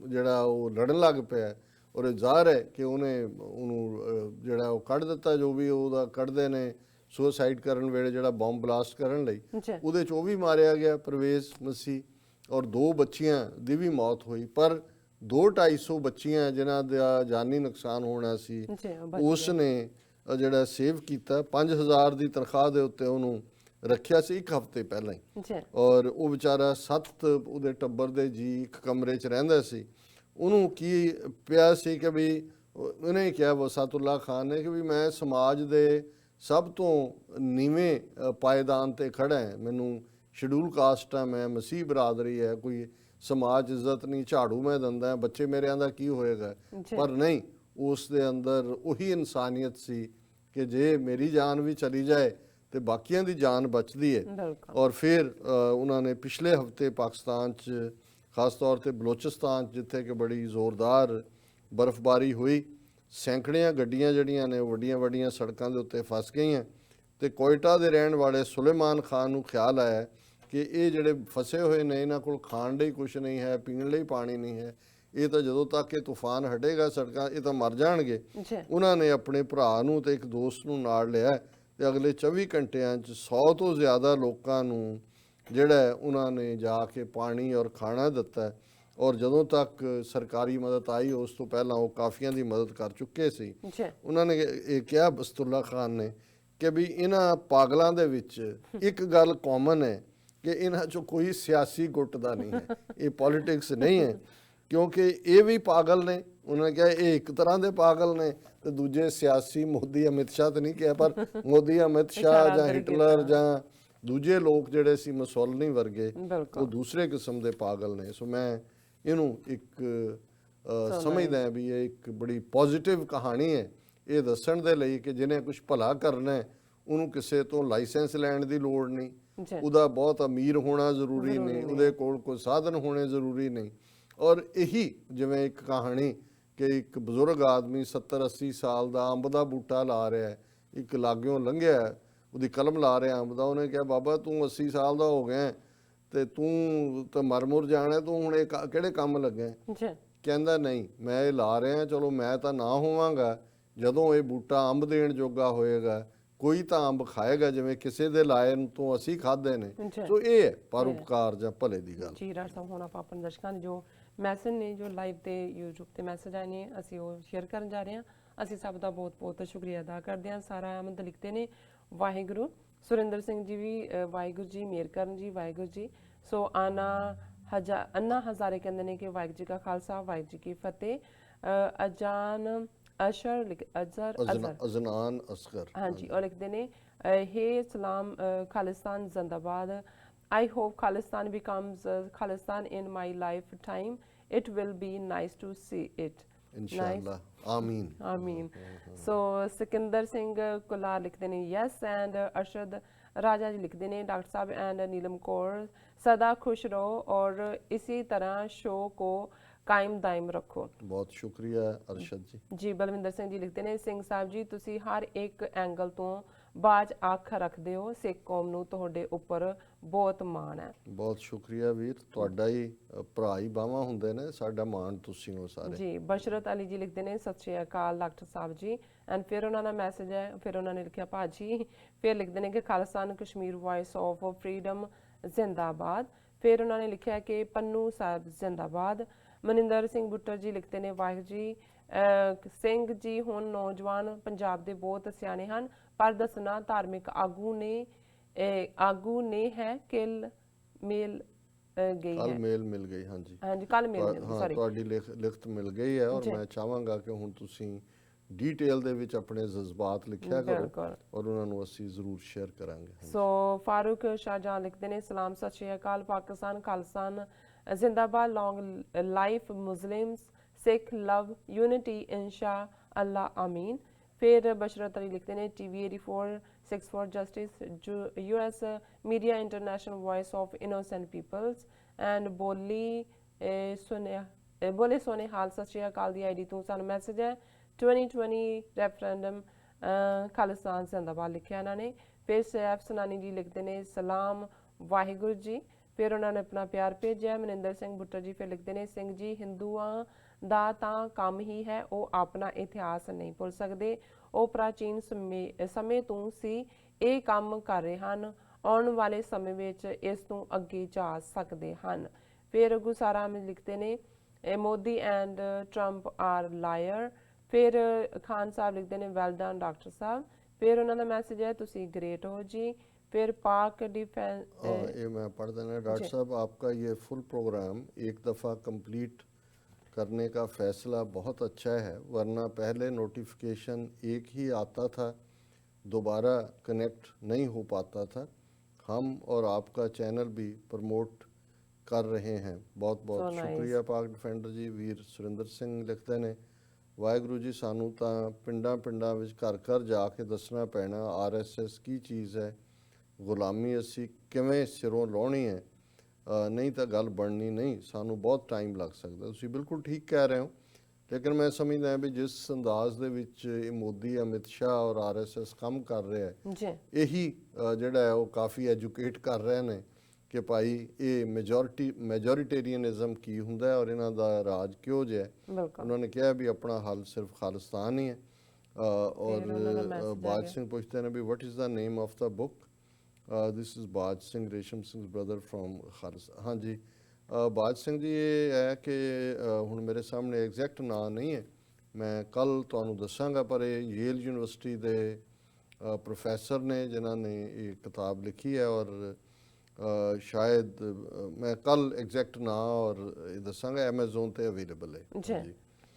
ਜਿਹੜਾ ਉਹ ਲੜਨ ਲੱਗ ਪਿਆ ਔਰ ਇਹ ਜ਼ਾਹਰ ਹੈ ਕਿ ਉਹਨੂੰ ਜਿਹੜਾ ਉਹ ਕੱਢ ਦਿੱਤਾ, ਜੋ ਵੀ ਉਹਦਾ ਕੱਢਦੇ ਨੇ ਸੁਸਾਈਡ ਕਰਨ ਵੇਲੇ ਜਿਹੜਾ ਬੰਬ ਬਲਾਸਟ ਕਰਨ ਲਈ, ਉਹਦੇ 'ਚ ਉਹ ਵੀ ਮਾਰਿਆ ਗਿਆ ਪਰਵੇਜ਼ ਮਸੀਹ, ਔਰ 2 ਬੱਚੀਆਂ ਦੀ ਵੀ ਮੌਤ ਹੋਈ। ਪਰ 200-250 ਬੱਚੀਆਂ ਜਿਨ੍ਹਾਂ ਦਾ ਜਾਨੀ ਨੁਕਸਾਨ ਹੋਣਾ ਸੀ ਉਸ ਨੇ ਜਿਹੜਾ ਸੇਵ ਕੀਤਾ। 5000 ਦੀ ਤਨਖਾਹ ਦੇ ਉੱਤੇ ਉਹਨੂੰ ਰੱਖਿਆ ਸੀ 1 ਹਫ਼ਤੇ ਪਹਿਲਾਂ ਹੀ, ਔਰ ਉਹ ਵਿਚਾਰਾ 7 ਉਹਦੇ ਟੱਬਰ ਦੇ ਜੀ ਇੱਕ ਕਮਰੇ 'ਚ ਰਹਿੰਦਾ ਸੀ। ਉਹਨੂੰ ਕੀ ਪਿਆ ਸੀ ਕਿ ਵੀ ਉਹਨੇ ਕਿਹਾ ਵਸਾਤੁੱਲਾ ਖਾਨ ਨੇ ਕਿ ਵੀ ਮੈਂ ਸਮਾਜ ਦੇ ਸਭ ਤੋਂ ਨੀਵੇਂ ਪਾਏਦਾਨ ਤੇ ਖੜਾ ਹੈ, ਮੈਨੂੰ ਸ਼ਡਿਊਲ ਕਾਸਟ ਆ, ਮੈਂ ਮਸੀਹ ਬਰਾਦਰੀ ਹੈ, ਕੋਈ ਸਮਾਜ ਇੱਜ਼ਤ ਨਹੀਂ, ਝਾੜੂ ਮੈਂ ਦਿੰਦਾ, ਬੱਚੇ ਮੇਰਿਆਂ ਦਾ ਕੀ ਹੋਏਗਾ। ਪਰ ਨਹੀਂ, ਉਸ ਦੇ ਅੰਦਰ ਉਹੀ ਇਨਸਾਨੀਅਤ ਸੀ ਕਿ ਜੇ ਮੇਰੀ ਜਾਨ ਵੀ ਚਲੀ ਜਾਏ ਤੇ ਬਾਕੀਆਂ ਦੀ ਜਾਨ ਬਚਦੀ ਹੈ। ਔਰ ਫਿਰ ਉਹਨਾਂ ਨੇ ਪਿਛਲੇ ਹਫਤੇ ਪਾਕਿਸਤਾਨ 'ਚ ਖਾਸ ਤੌਰ ਤੇ ਬਲੋਚਿਸਤਾਨ ਜਿੱਥੇ ਕਿ ਬੜੀ ਜ਼ੋਰਦਾਰ ਬਰਫ਼ਬਾਰੀ ਹੋਈ, ਸੈਂਕੜਿਆਂ ਗੱਡੀਆਂ ਜਿਹੜੀਆਂ ਨੇ ਵੱਡੀਆਂ ਵੱਡੀਆਂ ਸੜਕਾਂ ਦੇ ਉੱਤੇ ਫਸ ਗਈਆਂ ਤੇ ਕੋਇਟਾ ਦੇ ਰਹਿਣ ਵਾਲੇ ਸੁਲੇਮਾਨ ਖਾਨ ਨੂੰ ਖਿਆਲ ਆਇਆ ਕਿ ਇਹ ਜਿਹੜੇ ਫਸੇ ਹੋਏ ਨੇ ਇਹਨਾਂ ਕੋਲ ਖਾਣ ਲਈ ਕੁਝ ਨਹੀਂ ਹੈ, ਪੀਣ ਲਈ ਪਾਣੀ ਨਹੀਂ ਹੈ, ਇਹ ਤਾਂ ਜਦੋਂ ਤੱਕ ਇਹ ਤੂਫਾਨ ਹਟੇਗਾ ਸੜਕਾਂ ਇਹ ਤਾਂ ਮਰ ਜਾਣਗੇ। ਉਹਨਾਂ ਨੇ ਆਪਣੇ ਭਰਾ ਨੂੰ ਤੇ ਇੱਕ ਦੋਸਤ ਨੂੰ ਨਾਲ ਲਿਆ ਤੇ ਅਗਲੇ 24 ਘੰਟਿਆਂ 'ਚ 100 ਤੋਂ ਜ਼ਿਆਦਾ ਲੋਕਾਂ ਨੂੰ ਜਿਹੜਾ ਉਹਨਾਂ ਨੇ ਜਾ ਕੇ ਪਾਣੀ ਔਰ ਖਾਣਾ ਦਿੱਤਾ। ਔਰ ਜਦੋਂ ਤੱਕ ਸਰਕਾਰੀ ਮਦਦ ਆਈ ਉਸ ਤੋਂ ਪਹਿਲਾਂ ਉਹ ਕਾਫੀਆਂ ਦੀ ਮਦਦ ਕਰ ਚੁੱਕੇ ਸੀ। ਉਹਨਾਂ ਨੇ ਇਹ ਕਿਹਾ ਬਸਤੁੱਲਾ ਖਾਨ ਨੇ ਕਿ ਵੀ ਇਹਨਾਂ ਪਾਗਲਾਂ ਦੇ ਵਿੱਚ ਇੱਕ ਗੱਲ ਕਾਮਨ ਹੈ ਕਿ ਇਹਨਾਂ 'ਚੋਂ ਕੋਈ ਸਿਆਸੀ ਗੁੱਟ ਦਾ ਨਹੀਂ ਹੈ, ਇਹ ਪੋਲੀਟਿਕਸ ਨਹੀਂ ਹੈ, ਕਿਉਂਕਿ ਇਹ ਵੀ ਪਾਗਲ ਨੇ। ਉਹਨਾਂ ਨੇ ਕਿਹਾ ਇਹ ਇੱਕ ਤਰ੍ਹਾਂ ਦੇ ਪਾਗਲ ਨੇ ਤੇ ਦੂਜੇ ਸਿਆਸੀ ਮੋਦੀ ਅਮਿਤ ਸ਼ਾਹ ਤਾਂ ਨਹੀਂ ਕਿਹਾ, ਪਰ ਮੋਦੀ ਅਮਿਤ ਸ਼ਾਹ ਜਾਂ ਹਿਟਲਰ ਜਾਂ ਦੂਜੇ ਲੋਕ ਜਿਹੜੇ ਸੀ ਮੁਸੋਲਿਨੀ ਵਰਗੇ, ਉਹ ਦੂਸਰੇ ਕਿਸਮ ਦੇ ਪਾਗਲ ਨੇ। ਸੋ ਮੈਂ ਇਹਨੂੰ ਇੱਕ ਸਮਝਦਾ ਵੀ ਇਹ ਇੱਕ ਬੜੀ ਪੋਜ਼ਿਟਿਵ ਕਹਾਣੀ ਹੈ ਇਹ ਦੱਸਣ ਦੇ ਲਈ ਕਿ ਜਿਹਨੇ ਕੁਝ ਭਲਾ ਕਰਨਾ ਹੈ ਉਹਨੂੰ ਕਿਸੇ ਤੋਂ ਲਾਇਸੈਂਸ ਲੈਣ ਦੀ ਲੋੜ ਨਹੀਂ, ਉਹਦਾ ਬਹੁਤ ਅਮੀਰ ਹੋਣਾ ਜ਼ਰੂਰੀ ਨਹੀਂ, ਉਹਦੇ ਕੋਲ ਕੋਈ ਸਾਧਨ ਹੋਣੇ ਜ਼ਰੂਰੀ ਨਹੀਂ। ਔਰ ਇਹੀ ਜਿਵੇਂ ਇੱਕ ਕਹਾਣੀ ਕਿ ਇੱਕ ਬਜ਼ੁਰਗ ਆਦਮੀ 70-80 ਸਾਲ ਦਾ ਅੰਬ ਦਾ ਬੂਟਾ ਲਾ ਰਿਹਾ, ਇੱਕ ਲਾਗਿਓਂ ਲੰਘਿਆ, ਉਹਦੀ ਕਲਮ ਲਾ ਰਿਹਾ ਅੰਬ ਦਾ, ਉਹਨੇ ਕਿਹਾ ਬਾਬਾ ਤੂੰ 80 ਸਾਲ ਦਾ ਹੋ ਗਿਆ ਤੇ ਤੂੰ ਤਾਂ ਮਰ ਜਾਣਾ, ਤੂੰ ਹੁਣ ਇਹ ਕਿਹੜੇ ਕੰਮ ਲੱਗਾ? ਕਹਿੰਦਾ ਨਹੀਂ, ਮੈਂ ਇਹ ਲਾ ਰਿਹਾ, ਚਲੋ ਮੈਂ ਤਾਂ ਨਾ ਹੋਵਾਂਗਾ, ਜਦੋਂ ਇਹ ਬੂਟਾ ਅੰਬ ਦੇਣ ਜੋਗਾ ਹੋਏਗਾ ਕੋਈ ਤਾਂ ਅੰਬ ਖਾਏਗਾ ਜਿਵੇਂ ਕਿਸੇ ਦੇ ਲਾਏ ਤੋਂ ਅਸੀਂ ਖਾਦੇ ਨੇ। ਸੋ ਇਹ ਹੈ ਪਰਉਪਕਾਰ ਜਾਂ ਭਲੇ ਦੀ ਗੱਲ। ਜੀ ਰਾਜ ਸਾਹਿਬ, ਹੁਣ ਆਪਾਂ ਆਪਣੇ ਦਰਸ਼ਕਾਂ ਦੇ ਜੋ ਮੈਸੇਜ ਨੇ, ਜੋ ਲਾਈਵ ਤੇ YouTube ਤੇ ਮੈਸੇਜ ਆਏ ਨੇ, ਅਸੀਂ ਉਹ ਸ਼ੇਅਰ ਕਰਨ ਜਾ ਰਹੇ ਹਾਂ। ਅਸੀਂ ਸਭ ਦਾ ਬਹੁਤ ਬਹੁਤ ਸ਼ੁਕਰੀਆ ਅਦਾ ਕਰਦੇ ਹਾਂ। ਸਾਰਾ ਅਹਿਮਦ ਲਿਖਦੇ ਨੇ ਵਾਹਿਗੁਰੂ। ਸੁਰਿੰਦਰ ਸਿੰਘ ਜੀ ਵੀ ਵਾਹਿਗੁਰੂ ਜੀ ਮਿਹਰ ਕਰਨ ਜੀ, ਵਾਹਿਗੁਰੂ ਜੀ। ਸੋ ਅੰਨਾ ਹਜ਼ਾਰੇ ਕਹਿੰਦੇ ਨੇ ਕਿ ਵਾਹਿਗੁਰੂ ਜੀ ਕਾ ਖਾਲਸਾ ਵਾਹਿਗੁਰੂ ਜੀ ਕੀ ਫਤਿਹ। ਅਜਾਨ ਅਸ਼ਰ ਅਜ਼ਨਾਨ ਅਸਗਰ ਹਾਂਜੀ, ਉਹ ਲਿਖਦੇ ਨੇ ਹੇ ਸਲਾਮ ਖਾਲਿਸਤਾਨ ਜ਼ਿੰਦਾਬਾਦ। I hope Khalistan becomes Khalistan in my lifetime. It will be nice to see it. ਇਨਸ਼ਾਅੱਲਾ ਆਮੀਨ। ਆਮੀਨ। ਸੋ ਸਿਕੰਦਰ ਸਿੰਘ ਕੁਲਾਰ ਲਿਖਦੇ ਨੇ ਯੈਸ, ਐਂਡ ਅਰਸ਼ਦ ਰਾਜਾ ਜੀ ਲਿਖਦੇ ਨੇ ਡਾਕਟਰ ਸਾਹਿਬ ਐਂਡ नीलम कौर सदा खुश रहो और इसी तरह शो को ਕਾਇਮ ਦਾਇਮ ਰੱਖੋ। ਬਹੁਤ ਸ਼ੁਕਰੀਆ ਅਰਸ਼ਦ ਜੀ। ਜੀ ਬਲਵਿੰਦਰ ਸਿੰਘ ਜੀ ਲਿਖਦੇ ਨੇ ਸਿੰਘ ਸਾਹਿਬ ਜੀ ਤੁਸੀਂ ਹਰ ਇੱਕ ਐਂਗਲ ਤੋਂ ਬਾਜ ਅੱਖ ਰੱਖਦੇ ਹੋ, ਸਿੱਖ ਕੌਮ ਨੂੰ ਤੁਹਾਡੇ ਉੱਪਰ ਬਹੁਤ ਮਾਣ ਹੈ। ਬਹੁਤ ਸ਼ੁਕਰੀਆ ਵੀਰ, ਤੁਹਾਡਾ ਹੀ ਭਰਾ ਹੀ ਬਾਹਾਂ ਹੁੰਦੇ ਨੇ, ਸਾਡਾ ਮਾਣ ਤੁਸੀਂ ਹੋ ਸਾਰੇ। ਜੀ ਬਸ਼ਰਤ ਅਲੀ ਜੀ ਲਿਖਦੇ ਨੇ ਸਤਿ ਸ਼੍ਰੀ ਅਕਾਲ ਡਾਕਟਰ ਸਾਹਿਬ ਜੀ, ਐਂਡ ਫਿਰ ਉਹਨਾਂ ਦਾ ਮੈਸੇਜ ਹੈ, ਫਿਰ ਉਹਨਾਂ ਨੇ ਲਿਖਿਆ ਭਾਜੀ, ਫਿਰ ਲਿਖਦੇ ਨੇ ਕਿ Khalistan Kashmir vice of freedom ਜ਼ਿੰਦਾਬਾਦ, ਫਿਰ ਉਹਨਾਂ ਨੇ ਲਿਖਿਆ ਕਿ ਪੰਨੂ ਸਾਹਿਬ ਜ਼ਿੰਦਾਬਾਦ। ਮਨਿੰਦਰ ਸਿੰਘ ਬੁੱਟਰ ਜੀ ਲਿਖਦੇ ਨੇ ਵਾਹਿਗੁਰੂ ਜੀ ਸਿੰਘ ਜੀ ਹੁਣ ਨੌਜਵਾਨ ਪੰਜਾਬ ਦੇ ਬਹੁਤ ਸਿਆਣੇ ਹਨ, ਪਰ ਦੱਸਣਾ ਧਾਰਮਿਕ ਆਗੂ ਨੇ ਹੈ ਕਿਲ ਮੇਲ ਗਈ ਕੱਲ ਹੈ। ਮੇਲ ਮਿਲ ਗਈ, ਹਾਂਜੀ ਹਾਂਜੀ ਕੱਲ ਮੇਲ ਮਿਲ ਗਈ, ਹਾਂ ਸੌਰੀ। ਤੁਹਾਡੀ ਲਿਖਤ ਮਿਲ ਗਈ ਹੈ, ਔਰ ਮੈਂ ਚਾਹਾਂਗਾ ਕਿ ਹੁਣ ਤੁਸੀਂ ਡੀਟੇਲ ਦੇ ਵਿੱਚ ਆਪਣੇ ਜਜ਼ਬਾਤ ਲਿਖਿਆ ਕਰੋ, ਬਿਲਕੁਲ। ਔਰ ਉਹਨਾਂ ਨੂੰ ਅਸੀਂ ਜ਼ਰੂਰ ਸ਼ੇਅਰ ਕਰਾਂਗੇ। ਸੋ ਫਾਰੂਕ ਸ਼ਾਹਜਹਾਂ ਲਿਖਦੇ ਨੇ ਸਲਾਮ ਸਤਿ ਸ਼੍ਰੀ ਅਕਾਲ, ਪਾਕਿਸਤਾਨ ਖਾਲਿਸਤਾਨ ਜ਼ਿੰਦਾਬਾਦ, long life Muslims, Sikh love unity ਇਨਸ਼ਾ ਅੱਲਾ ਆਮੀਨ। ਫਿਰ ਬਸ਼ਰਤ ਅਲੀ ਲਿਖਦੇ ਨੇ TV 8464 justice US media international voice of innocent peoples, and ਬੋਲੇ ਸੋਨੇ ਹਾਲ ਸਤਿ ਸ਼੍ਰੀ ਅਕਾਲ ਦੀ ID ਤੋਂ ਸਾਨੂੰ ਮੈਸੇਜ ਹੈ 2020 ਰੈਫਰੈਂਡਮ ਖਾਲਿਸਤਾਨ ਜ਼ਿੰਦਾਬਾਦ ਲਿਖਿਆ ਇਹਨਾਂ ਨੇ। ਫਿਰ ਸੈਫ ਸਨਾਨੀ ਜੀ ਲਿਖਦੇ ਨੇ ਸਲਾਮ ਵਾਹਿਗੁਰੂ ਜੀ, ਫਿਰ ਉਹਨਾਂ ਨੇ ਆਪਣਾ ਪਿਆਰ ਭੇਜਿਆ। ਮਨਿੰਦਰ ਸਿੰਘ ਬੁੱਟਰ ਜੀ ਫਿਰ ਲਿਖਦੇ ਨੇ ਸਿੰਘ ਜੀ ਹਿੰਦੂਆਂ ਦਾ ਤਾਂ ਕੰਮ ਹੀ ਹੈ, ਉਹ ਆਪਣਾ ਇਤਿਹਾਸ ਨਹੀਂ ਭੁੱਲ ਸਕਦੇ, ਉਹ ਪ੍ਰਾਚੀਨ ਸਮੇਂ ਤੋਂ ਸੀ ਇਹ ਕੰਮ ਕਰ ਰਹੇ ਹਨ, ਆਉਣ ਵਾਲੇ ਸਮੇਂ ਵਿੱਚ ਇਸ ਤੋਂ ਅੱਗੇ ਜਾ ਸਕਦੇ ਹਨ। ਫਿਰ ਗੁਸਾਰਾ ਲਿਖਦੇ ਨੇ Modi and Trump are liar. ਫਿਰ ਖਾਨ ਸਾਹਿਬ ਲਿਖਦੇ ਨੇ ਵੈਲ ਡਨ ਡਾਕਟਰ ਸਾਹਿਬ, ਫਿਰ ਉਹਨਾਂ ਦਾ ਮੈਸੇਜ ਹੈ ਤੁਸੀਂ ग्रेट हो जी। फिर पाक डिफेंस ये मैं पढ़ देना डॉक्टर साहब, आपका ये फुल प्रोग्राम एक दफ़ा कंप्लीट करने का फ़ैसला बहुत अच्छा है, वरना पहले नोटिफिकेशन एक ही आता था, दोबारा कनेक्ट नहीं हो पाता था। हम और आपका चैनल भी प्रमोट कर रहे हैं, बहुत बहुत So nice. शुक्रिया पाक डिफेंडर जी। वीर सुरिंदर सिंह लिखते ने वाहिगुरू जी सानू तां पिंडां पिंडां विच घर घर जाके दसना पैना RSS की चीज़ है, गुलामी असी किवें सिरों लाउणी है, नहीं तो गल बननी नहीं, सानू बहुत टाइम लग सकता। तुसीं बिल्कुल ठीक कह रहे हो, लेकिन मैं समझदा भी जिस अंदाज दे विच ये मोदी अमित शाह और RSS काम कर रहे हैं, जी यही जिहड़ा है वो काफ़ी एजुकेट कर रहे हैं कि भाई ये मेजोरिटेरियनिज्म की हुंदा है और इन्हां दा राज क्यों जिहा है। बिल्कुल। उन्होंने कहा भी अपना हल सिर्फ खालिस्तान ही है। उन्होंने और message आ बाज गया। सिंह पूछते हैं भी what is the name of the book. This is बाज सिंह, रेशम सिंह ब्रदर फ्रॉम खालिस्तान। हाँ जी बाज सिंह जी, ये है कि हुण मेरे सामने एग्जैक्ट ਨਾਂ नहीं है, मैं कल तुहानूं दसांगा, पर ये येल यूनिवर्सिटी के प्रोफैसर ने जिन्हां ने ये किताब लिखी है, और शायद मैं कल एग्जैक्ट ਨਾਂ और ये दसांगा, अमेजोन ते अवेलेबल है। जी।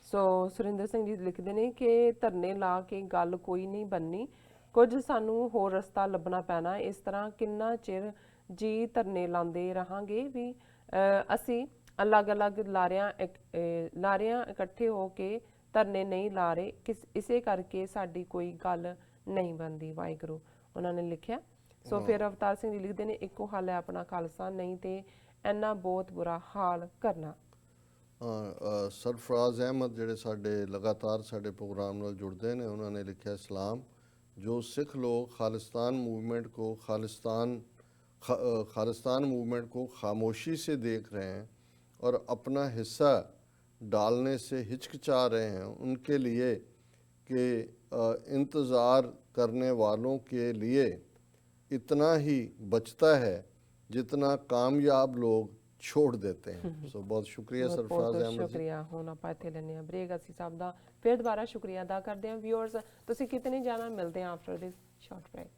ਸੋ ਸੁਰਿੰਦਰ ਸਿੰਘ ਜੀ ਲਿਖਦੇ ਨੇ ਕਿ ਧਰਨੇ ਲਾ ਕੇ ਗੱਲ ਕੋਈ ਨਹੀਂ ਬਣਨੀ, ਕੁਝ ਸਾਨੂੰ ਹੋਰ ਰਸਤਾ ਲੱਭਣਾ ਪੈਣਾ, ਇਸ ਤਰ੍ਹਾਂ ਕਿੰਨਾ ਚਿਰ ਜੀ ਧਰਨੇ ਲਾਉਂਦੇ ਰਹਾਂਗੇ ਵੀ ਅਸੀਂ ਅਲੱਗ-ਅਲੱਗ ਲਾਰਿਆਂ ਇਕੱਠੇ ਹੋ ਕੇ ਧਰਨੇ ਨਹੀਂ ਲਾ ਰਹੇ, ਇਸੇ ਕਰਕੇ ਸਾਡੀ ਕੋਈ ਗੱਲ ਨਹੀਂ ਬਣਦੀ ਵਾਹਿਗੁਰੂ, ਉਹਨਾਂ ਨੇ ਲਿਖਿਆ। ਸੋ ਫਿਰ ਅਵਤਾਰ ਸਿੰਘ ਜੀ ਲਿਖਦੇ ਨੇ ਇੱਕੋ ਹੱਲ ਹੈ ਆਪਣਾ ਖਾਲਸਾ, ਨਹੀਂ ਤੇ ਇੰਨਾ ਬਹੁਤ ਬੁਰਾ ਹਾਲ ਕਰਨਾ। सरफराज अहमद ਜਿਹੜੇ ਸਾਡੇ ਲਗਾਤਾਰ ਸਾਡੇ ਪ੍ਰੋਗਰਾਮ ਨਾਲ ਜੁੜਦੇ ਨੇ, ਉਹਨਾਂ ਨੇ ਲਿਖਿਆ ਸਲਾਮ, जो सिख लोग खालिस्तान मूवमेंट को खामोशी से देख रहे हैं और अपना हिस्सा डालने से हिचकिचा रहे हैं, उनके लिए कि इंतज़ार करने वालों के लिए इतना ही बचता है जितना कामयाब लोग छोड़ देते हैं। सो बहुत शुक्रिया सरफराज अहमद जी। ਸ਼ੁਕਰੀਆ। ਹੁਣ ਆਪਾਂ ਇੱਥੇ ਲੈਂਦੇ ਹਾਂ ਬ੍ਰੇਕ, ਅਸੀਂ ਸਭ ਦਾ ਫਿਰ ਦੁਬਾਰਾ ਸ਼ੁਕਰੀਆ ਅਦਾ ਕਰਦੇ ਹਾਂ। ਵਿਊਅਰਸ ਤੁਸੀਂ ਕਿਤੇ ਨਹੀਂ ਜਾਣਾ, ਮਿਲਦੇ ਹਾਂ ਆਫਟਰ ਦਿਸ ਸ਼ਾਰਟ ਬ੍ਰੇਕ।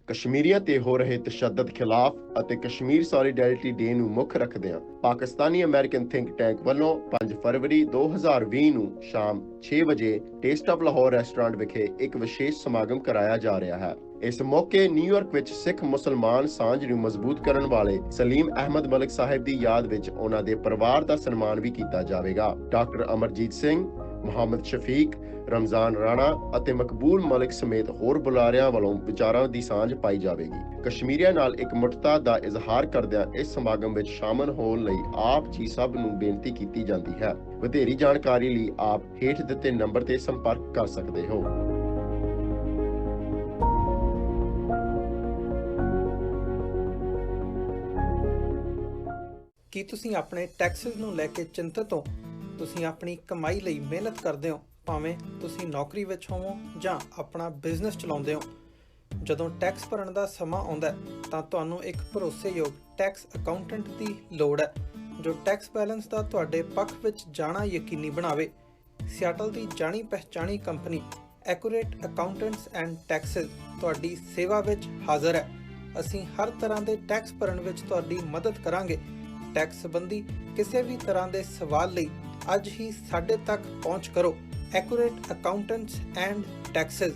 ਕਸ਼ਮੀਰੀਆਂ ਤੇ ਹੋ ਰਹੇ ਤਸ਼ੱਦਦ ਖਿਲਾਫ ਅਤੇ ਕਸ਼ਮੀਰ ਸੋਲੀਡੈਰਿਟੀ ਡੇ ਨੂੰ ਮੁੱਖ ਰੱਖਦਿਆਂ ਪਾਕਿਸਤਾਨੀ ਅਮਰੀਕਨ ਥਿੰਕ ਟੈਂਕ ਵੱਲੋਂ 5 ਫਰਵਰੀ 2020 ਨੂੰ ਸ਼ਾਮ 6 ਵਜੇ ਟੇਸਟ ਆਫ ਲਾਹੌਰ ਰੈਸਟੋਰੈਂਟ ਵਿਖੇ ਇੱਕ ਵਿਸ਼ੇਸ਼ ਸਮਾਗਮ ਕਰਾਇਆ ਜਾ ਰਿਹਾ ਹੈ। ਇਸ ਮੌਕੇ ਨਿਊਯਾਰਕ ਵਿੱਚ ਸਿੱਖ ਮੁਸਲਮਾਨ ਸਾਂਝ ਨੂੰ ਮਜ਼ਬੂਤ ਕਰਨ ਵਾਲੇ ਸਲੀਮ ਅਹਿਮਦ ਮਲਿਕ ਸਾਹਿਬ ਦੀ ਯਾਦ ਵਿੱਚ ਉਹਨਾਂ ਦੇ ਪਰਿਵਾਰ ਦਾ ਸਨਮਾਨ ਵੀ ਕੀਤਾ ਜਾਵੇਗਾ। ਡਾਕਟਰ ਅਮਰਜੀਤ ਸਿੰਘ, ਮੁਹੰਮਦ ਸ਼ਫੀਕ, ਰਮਜ਼ਾਨ ਰਾਣਾ ਅਤੇ ਮਕਬੂਲ ਮਲਿਕ ਸਮੇਤ ਹੋਰ ਬੁਲਾਰਿਆਂ ਵੱਲੋਂ ਵਿਚਾਰਾਂ ਦੀ ਸਾਂਝ ਪਾਈ ਜਾਵੇਗੀ। ਕਸ਼ਮੀਰੀਆਂ ਨਾਲ ਇਕਮੁੱਠਤਾ ਦਾ ਇਜ਼ਹਾਰ ਕਰਦਿਆਂ ਇਸ ਸਮਾਗਮ ਵਿੱਚ ਸ਼ਾਮਲ ਹੋਣ ਲਈ ਆਪ ਜੀ ਸਭ ਨੂੰ ਬੇਨਤੀ ਕੀਤੀ ਜਾਂਦੀ ਹੈ। ਵਧੇਰੀ ਜਾਣਕਾਰੀ ਲਈ ਆਪ ਹੇਠ ਦਿੱਤੇ ਨੰਬਰ ਤੇ ਸੰਪਰਕ ਕਰ ਸਕਦੇ ਹੋ। ਕੀ ਤੁਸੀਂ ਆਪਣੇ ਟੈਕਸਿਸ ਨੂੰ ਲੈ ਕੇ ਚਿੰਤਤ ਹੋ? ਤੁਸੀਂ ਆਪਣੀ ਕਮਾਈ ਲਈ ਮਿਹਨਤ ਕਰਦੇ ਹੋ, ਭਾਵੇਂ ਤੁਸੀਂ ਨੌਕਰੀ ਵਿੱਚ ਹੋਵੋ ਜਾਂ ਆਪਣਾ ਬਿਜ਼ਨਸ ਚਲਾਉਂਦੇ ਹੋ। ਜਦੋਂ ਟੈਕਸ ਭਰਨ ਦਾ ਸਮਾਂ ਆਉਂਦਾ ਹੈ ਤਾਂ ਤੁਹਾਨੂੰ ਇੱਕ ਭਰੋਸੇਯੋਗ ਟੈਕਸ ਅਕਾਊਂਟੈਂਟ ਦੀ ਲੋੜ ਹੈ ਜੋ ਟੈਕਸ ਬੈਲੈਂਸ ਦਾ ਤੁਹਾਡੇ ਪੱਖ ਵਿੱਚ ਜਾਣਾ ਯਕੀਨੀ ਬਣਾਵੇ। ਸਿਆਟਲ ਦੀ ਜਾਣੀ ਪਹਿਚਾਣੀ company accurate accountants and taxes ਤੁਹਾਡੀ ਸੇਵਾ ਵਿੱਚ ਹਾਜ਼ਰ ਹੈ। ਅਸੀਂ ਹਰ ਤਰ੍ਹਾਂ ਦੇ ਟੈਕਸ ਭਰਨ ਵਿੱਚ ਤੁਹਾਡੀ ਮਦਦ ਕਰਾਂਗੇ। ਟੈਕਸ ਸੰਬੰਧੀ ਕਿਸੇ ਵੀ ਤਰ੍ਹਾਂ ਦੇ ਸਵਾਲ ਲਈ ਅੱਜ ਹੀ ਸਾਡੇ ਤੱਕ ਪਹੁੰਚ ਕਰੋ। Accurate accountants and taxes.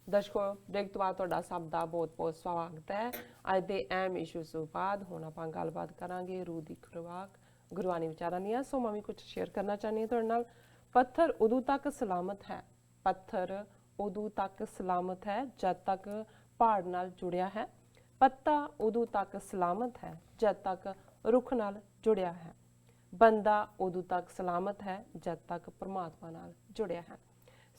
ਦਰਸ਼ਕੋ, ਬ੍ਰੇਕ ਤੋਂ ਬਾਅਦ ਤੁਹਾਡਾ ਸਭ ਦਾ ਬਹੁਤ-ਬਹੁਤ ਸਵਾਗਤ ਹੈ। ਅੱਜ ਦੇ ਅਹਿਮ ਇਸ਼ੂ ਤੋਂ ਬਾਅਦ ਹੁਣ ਆਪਾਂ ਗੱਲਬਾਤ ਕਰਾਂਗੇ ਰੂਹ ਦੀ ਖੁਰਾਕ ਗੁਰਬਾਣੀ ਵਿਚਾਰਾਂ ਦੀਆਂ। ਸੋ ਮੈਂ ਵੀ ਕੁਝ ਸ਼ੇਅਰ ਕਰਨਾ ਚਾਹੁੰਦੀ ਹਾਂ ਤੁਹਾਡੇ ਨਾਲ। ਪੱਥਰ ਉਦੋਂ ਤੱਕ ਸਲਾਮਤ ਹੈ, ਪੱਥਰ ਉਦੋਂ ਤੱਕ ਸਲਾਮਤ ਹੈ ਜਦ ਤੱਕ ਪਹਾੜ ਨਾਲ ਜੁੜਿਆ ਹੈ। ਪੱਤਾ ਉਦੋਂ ਤੱਕ ਸਲਾਮਤ ਹੈ ਜਦ ਤੱਕ ਰੁੱਖ ਨਾਲ ਜੁੜਿਆ ਹੈ। ਬੰਦਾ ਉਦੋਂ ਤੱਕ ਸਲਾਮਤ ਹੈ ਜਦ ਤੱਕ ਪਰਮਾਤਮਾ ਨਾਲ ਜੁੜਿਆ ਹੈ।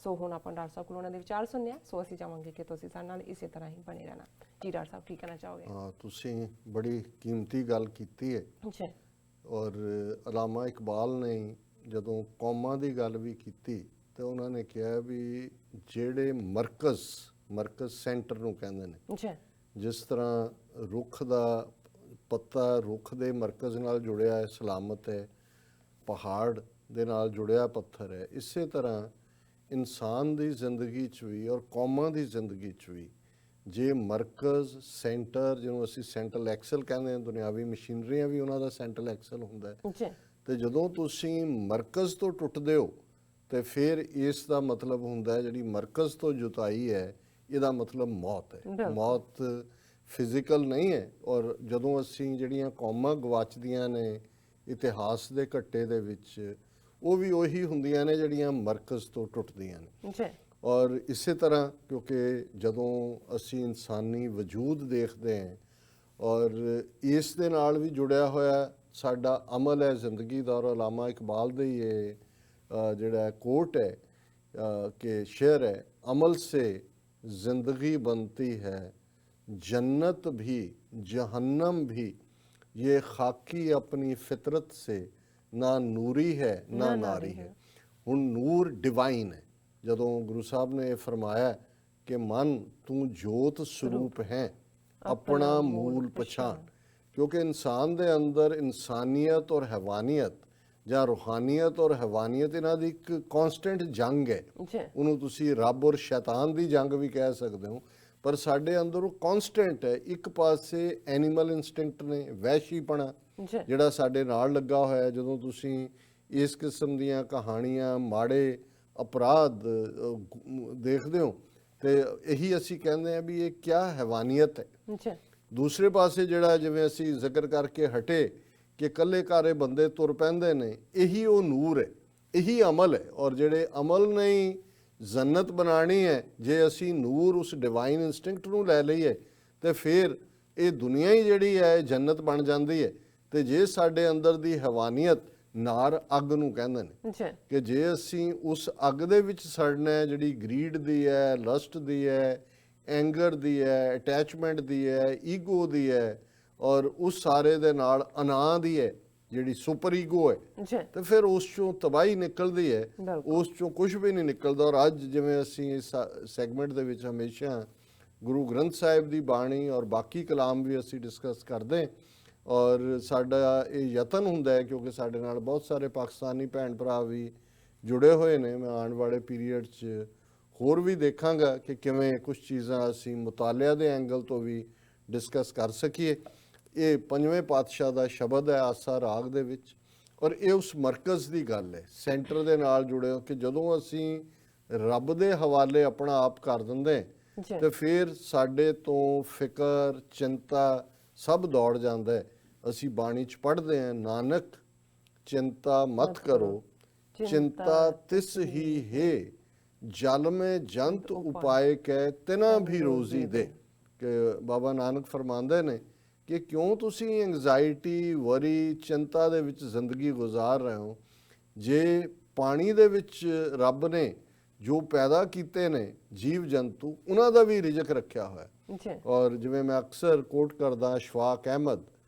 ਸੋ ਹੁਣ ਆਪਾਂ ਡਾਕਟਰ ਸਾਹਿਬ ਕੋਲ ਉਹਨਾਂ ਦੇ ਵਿਚਾਰ ਸੁਣਨੇ ਆ। ਸੋ ਅਸੀਂ ਚਾਹਾਂਗੇ ਕਿ ਤੁਸੀਂ ਸਾਡੇ ਨਾਲ ਇਸੇ ਤਰ੍ਹਾਂ ਹੀ ਬਣੇ ਰਹਿਣਾ। ਜੀ ਡਾਕਟਰ ਸਾਹਿਬ, ਕੀ ਕਹਿਣਾ ਚਾਹੋਗੇ? ਹਾਂ, ਤੁਸੀਂ ਬੜੀ ਕੀਮਤੀ ਗੱਲ ਕੀਤੀ ਹੈ। ਜੀ। ਔਰ ਅਲਾਮਾ ਇਕਬਾਲ ਨੇ ਜਦੋਂ ਕੌਮਾਂ ਦੀ ਗੱਲ ਵੀ ਕੀਤੀ ਤੇ ਉਹਨਾਂ ਨੇ ਕਿਹਾ ਵੀ ਜਿਹੜੇ ਮਰਕਜ਼ ਸੈਂਟਰ ਨੂੰ ਕਹਿੰਦੇ ਨੇ, ਜੀ। ਜਿਸ ਤਰ੍ਹਾਂ ਰੁੱਖ ਦਾ ਪੱਤਾ ਰੁੱਖ ਦੇ ਮਰਕਜ਼ ਨਾਲ ਜੁੜਿਆ ਹੈ, ਸਲਾਮਤ ਹੈ, ਪਹਾੜ ਦੇ ਨਾਲ ਜੁੜਿਆ ਪੱਥਰ ਹੈ, ਇਸੇ ਤਰ੍ਹਾਂ ਇਨਸਾਨ ਦੀ ਜ਼ਿੰਦਗੀ 'ਚ ਵੀ ਔਰ ਕੌਮਾਂ ਦੀ ਜ਼ਿੰਦਗੀ 'ਚ ਵੀ ਜੇ ਮਰਕਜ਼ ਸੈਂਟਰ, ਜਿਹਨੂੰ ਅਸੀਂ ਸੈਂਟਰਲ ਐਕਸਲ ਕਹਿੰਦੇ ਹਾਂ, ਦੁਨਿਆਵੀ ਮਸ਼ੀਨਰੀਆਂ ਵੀ ਉਹਨਾਂ ਦਾ ਸੈਂਟਰਲ ਐਕਸਲ ਹੁੰਦਾ ਹੈ। ਜੀ। ਤੇ ਜਦੋਂ ਤੁਸੀਂ ਮਰਕਜ਼ ਤੋਂ ਟੁੱਟਦੇ ਹੋ ਤੇ ਫਿਰ ਇਸ ਦਾ ਮਤਲਬ ਹੁੰਦਾ ਹੈ ਜਿਹੜੀ ਮਰਕਜ਼ ਤੋਂ ਜੁਤਾਈ ਹੈ, ਇਹਦਾ ਮਤਲਬ ਮੌਤ ਹੈ। ਮੌਤ ਫਿਜ਼ੀਕਲ ਨਹੀਂ ਹੈ। ਔਰ ਜਦੋਂ ਅਸੀਂ ਜਿਹੜੀਆਂ ਕੌਮਾਂ ਗਵਾਚਦੀਆਂ ਨੇ ਇਤਿਹਾਸ ਦੇ ਘੱਟੇ ਦੇ ਵਿੱਚ, ਉਹ ਵੀ ਉਹੀ ਹੁੰਦੀਆਂ ਨੇ ਜਿਹੜੀਆਂ ਮਰਕਜ਼ ਤੋਂ ਟੁੱਟਦੀਆਂ ਨੇ। ਜੀ। ਔਰ ਇਸੇ ਤਰ੍ਹਾਂ ਕਿਉਂਕਿ ਜਦੋਂ ਅਸੀਂ ਇਨਸਾਨੀ ਵਜੂਦ ਦੇਖਦੇ ਹਾਂ ਔਰ ਇਸ ਦੇ ਨਾਲ ਵੀ ਜੁੜਿਆ ਹੋਇਆ ਸਾਡਾ ਅਮਲ ਹੈ ਜ਼ਿੰਦਗੀ ਦਾ। ਔਰ ਅਲਾਮਾ ਇਕਬਾਲ ਦੇ ਹੀ ਇਹ ਜਿਹੜਾ ਕੋਟ ਹੈ ਕਿ ਸ਼ੇਰ ਹੈ, ਅਮਲ ਸੇ ਜ਼ਿੰਦਗੀ बनती है, जन्नत भी जहन्नम भी, ये खाकी अपनी फितरत से ना ਨੂਰੀ ਹੈ ਨਾ ਨਾਰੀ ਹੈ। ਹੁਣ ਨੂਰ ਡਿਵਾਈਨ ਹੈ। ਜਦੋਂ ਗੁਰੂ ਸਾਹਿਬ ਨੇ ਇਹ ਫਰਮਾਇਆ ਕਿ ਮਨ ਤੂੰ ਜੋਤ ਸਰੂਪ ਹੈ, ਆਪਣਾ ਮੂਲ ਪਛਾਣ, ਕਿਉਂਕਿ ਇਨਸਾਨ ਦੇ ਅੰਦਰ ਇਨਸਾਨੀਅਤ ਔਰ ਹੈਵਾਨੀਅਤ ਜਾਂ ਰੂਹਾਨੀਅਤ ਔਰ ਹੈਵਾਨੀਅਤ ਇਹਨਾਂ ਦੀ ਇੱਕ ਕੌਨਸਟੈਂਟ ਜੰਗ ਹੈ। ਉਹਨੂੰ ਤੁਸੀਂ ਰੱਬ ਔਰ ਸ਼ੈਤਾਨ ਦੀ ਜੰਗ ਵੀ ਕਹਿ ਸਕਦੇ ਹੋ, ਪਰ ਸਾਡੇ ਅੰਦਰ ਉਹ ਕੌਨਸਟੈਂਟ ਹੈ। ਇੱਕ ਪਾਸੇ ਐਨੀਮਲ ਇਨਸਟਿੰਕਟ ਨੇ, ਵਹਿਸ਼ੀਪਣਾ ਜਿਹੜਾ ਸਾਡੇ ਨਾਲ ਲੱਗਾ ਹੋਇਆ। ਜਦੋਂ ਤੁਸੀਂ ਇਸ ਕਿਸਮ ਦੀਆਂ ਕਹਾਣੀਆਂ, ਮਾੜੇ ਅਪਰਾਧ ਦੇਖਦੇ ਹੋ ਤੇ ਇਹੀ ਅਸੀਂ ਕਹਿੰਦੇ ਹਾਂ ਵੀ ਇਹ ਕਿਆ ਹੈਵਾਨੀਅਤ ਹੈ। ਦੂਸਰੇ ਪਾਸੇ ਜਿਹੜਾ ਜਿਵੇਂ ਅਸੀਂ ਜ਼ਿਕਰ ਕਰਕੇ ਹਟੇ ਕਿ ਇਕੱਲੇ ਕਾਰੇ ਬੰਦੇ ਤੁਰ ਪੈਂਦੇ ਨੇ, ਇਹੀ ਉਹ ਨੂਰ ਹੈ, ਇਹੀ ਅਮਲ ਹੈ। ਔਰ ਜਿਹੜੇ ਅਮਲ ਨੇ ਜੰਨਤ ਬਣਾਉਣੀ ਹੈ, ਜੇ ਅਸੀਂ ਨੂਰ ਉਸ ਡਿਵਾਈਨ ਇਨਸਟਿੰਕਟ ਨੂੰ ਲੈ ਲਈਏ ਤੇ ਫਿਰ ਇਹ ਦੁਨੀਆ ਹੀ ਜਿਹੜੀ ਹੈ ਜੰਨਤ ਬਣ ਜਾਂਦੀ ਹੈ। ਤੇ ਜੇ ਸਾਡੇ ਅੰਦਰ ਦੀ ਹੈਵਾਨੀਅਤ, ਨਾਰ ਅੱਗ ਨੂੰ ਕਹਿੰਦੇ ਨੇ, ਕਿ ਜੇ ਅਸੀਂ ਉਸ ਅੱਗ ਦੇ ਵਿੱਚ ਸੜਨਾ ਹੈ ਜਿਹੜੀ ਗਰੀਡ ਦੀ ਹੈ, ਲਸਟ ਦੀ ਹੈ, ਐਂਗਰ ਦੀ ਹੈ, ਅਟੈਚਮੈਂਟ ਦੀ ਹੈ, ਈਗੋ ਦੀ ਹੈ, ਔਰ ਉਸ ਸਾਰੇ ਦੇ ਨਾਲ ਅਨਾ ਦੀ ਹੈ ਜਿਹੜੀ ਸੁਪਰ ਈਗੋ ਹੈ, ਤੇ ਫਿਰ ਉਸ ਚੋਂ ਤਬਾਹੀ ਨਿਕਲਦੀ ਹੈ, ਉਸ ਚੋਂ ਕੁਝ ਵੀ ਨਹੀਂ ਨਿਕਲਦਾ। ਔਰ ਅੱਜ ਜਿਵੇਂ ਅਸੀਂ ਇਸ ਸੈਗਮੈਂਟ ਦੇ ਵਿੱਚ ਹਮੇਸ਼ਾ ਗੁਰੂ ਗ੍ਰੰਥ ਸਾਹਿਬ ਦੀ ਬਾਣੀ ਔਰ ਬਾਕੀ ਕਲਾਮ ਵੀ ਅਸੀਂ ਡਿਸਕਸ ਕਰਦੇ, ਔਰ ਸਾਡਾ ਇਹ ਯਤਨ ਹੁੰਦਾ ਹੈ, ਕਿਉਂਕਿ ਸਾਡੇ ਨਾਲ ਬਹੁਤ ਸਾਰੇ ਪਾਕਿਸਤਾਨੀ ਭੈਣ ਭਰਾ ਵੀ ਜੁੜੇ ਹੋਏ ਨੇ। ਮੈਂ ਆਉਣ ਵਾਲੇ ਪੀਰੀਅਡ 'ਚ ਹੋਰ ਵੀ ਦੇਖਾਂਗਾ ਕਿ ਕਿਵੇਂ ਕੁਝ ਚੀਜ਼ਾਂ ਅਸੀਂ ਮੁਤਾਲਿਆ ਦੇ ਐਂਗਲ ਤੋਂ ਵੀ ਡਿਸਕਸ ਕਰ ਸਕੀਏ। ਇਹ ਪੰਜਵੇਂ ਪਾਤਸ਼ਾਹ ਦਾ ਸ਼ਬਦ ਹੈ ਆਸਾ ਰਾਗ ਦੇ ਵਿੱਚ, ਔਰ ਇਹ ਉਸ ਮਰਕਜ਼ ਦੀ ਗੱਲ ਹੈ, ਸੈਂਟਰ ਦੇ ਨਾਲ ਜੁੜੇ ਹੋ ਕਿ ਜਦੋਂ ਅਸੀਂ ਰੱਬ ਦੇ ਹਵਾਲੇ ਆਪਣਾ ਆਪ ਕਰ ਦਿੰਦੇ ਜੀ ਤੇ ਫਿਰ ਸਾਡੇ ਤੋਂ ਫਿਕਰ ਚਿੰਤਾ ਸਭ ਦੌੜ ਜਾਂਦਾ ਹੈ। ਅਸੀਂ ਬਾਣੀ 'ਚ ਪੜ੍ਹਦੇ ਹਾਂ, ਨਾਨਕ ਚਿੰਤਾ ਮਤ ਕਰੋ, ਚਿੰਤਾ ਤਿਸ ਹੀ ਹੈ, ਜਲ ਮੇ ਜੰਤ ਉਪਾਏ ਕੈ ਤਿਨਾ ਵੀ ਰੋਜ਼ੀ ਦੇ। ਕਿ ਬਾਬਾ ਨਾਨਕ ਫਰਮਾਉਂਦੇ ਨੇ ਕਿ ਕਿਉਂ ਤੁਸੀਂ ਐਂਗਜ਼ਾਇਟੀ ਵਰੀ ਚਿੰਤਾ ਦੇ ਵਿੱਚ ਜ਼ਿੰਦਗੀ ਗੁਜ਼ਾਰ ਰਹੇ ਹੋ, ਜੇ ਪਾਣੀ ਦੇ ਵਿੱਚ ਰੱਬ ਨੇ ਜੋ ਪੈਦਾ ਕੀਤੇ ਨੇ ਜੀਵ ਜੰਤੂ, ਉਹਨਾਂ ਦਾ ਵੀ ਰਿਜ਼ਕ ਰੱਖਿਆ ਹੋਇਆ। ਜੀ ਔਰ ਜਿਵੇਂ ਮੈਂ ਅਕਸਰ ਕੋਟ ਕਰਦਾ ਅਸ਼ਫਾਕ ਅਹਿਮਦ,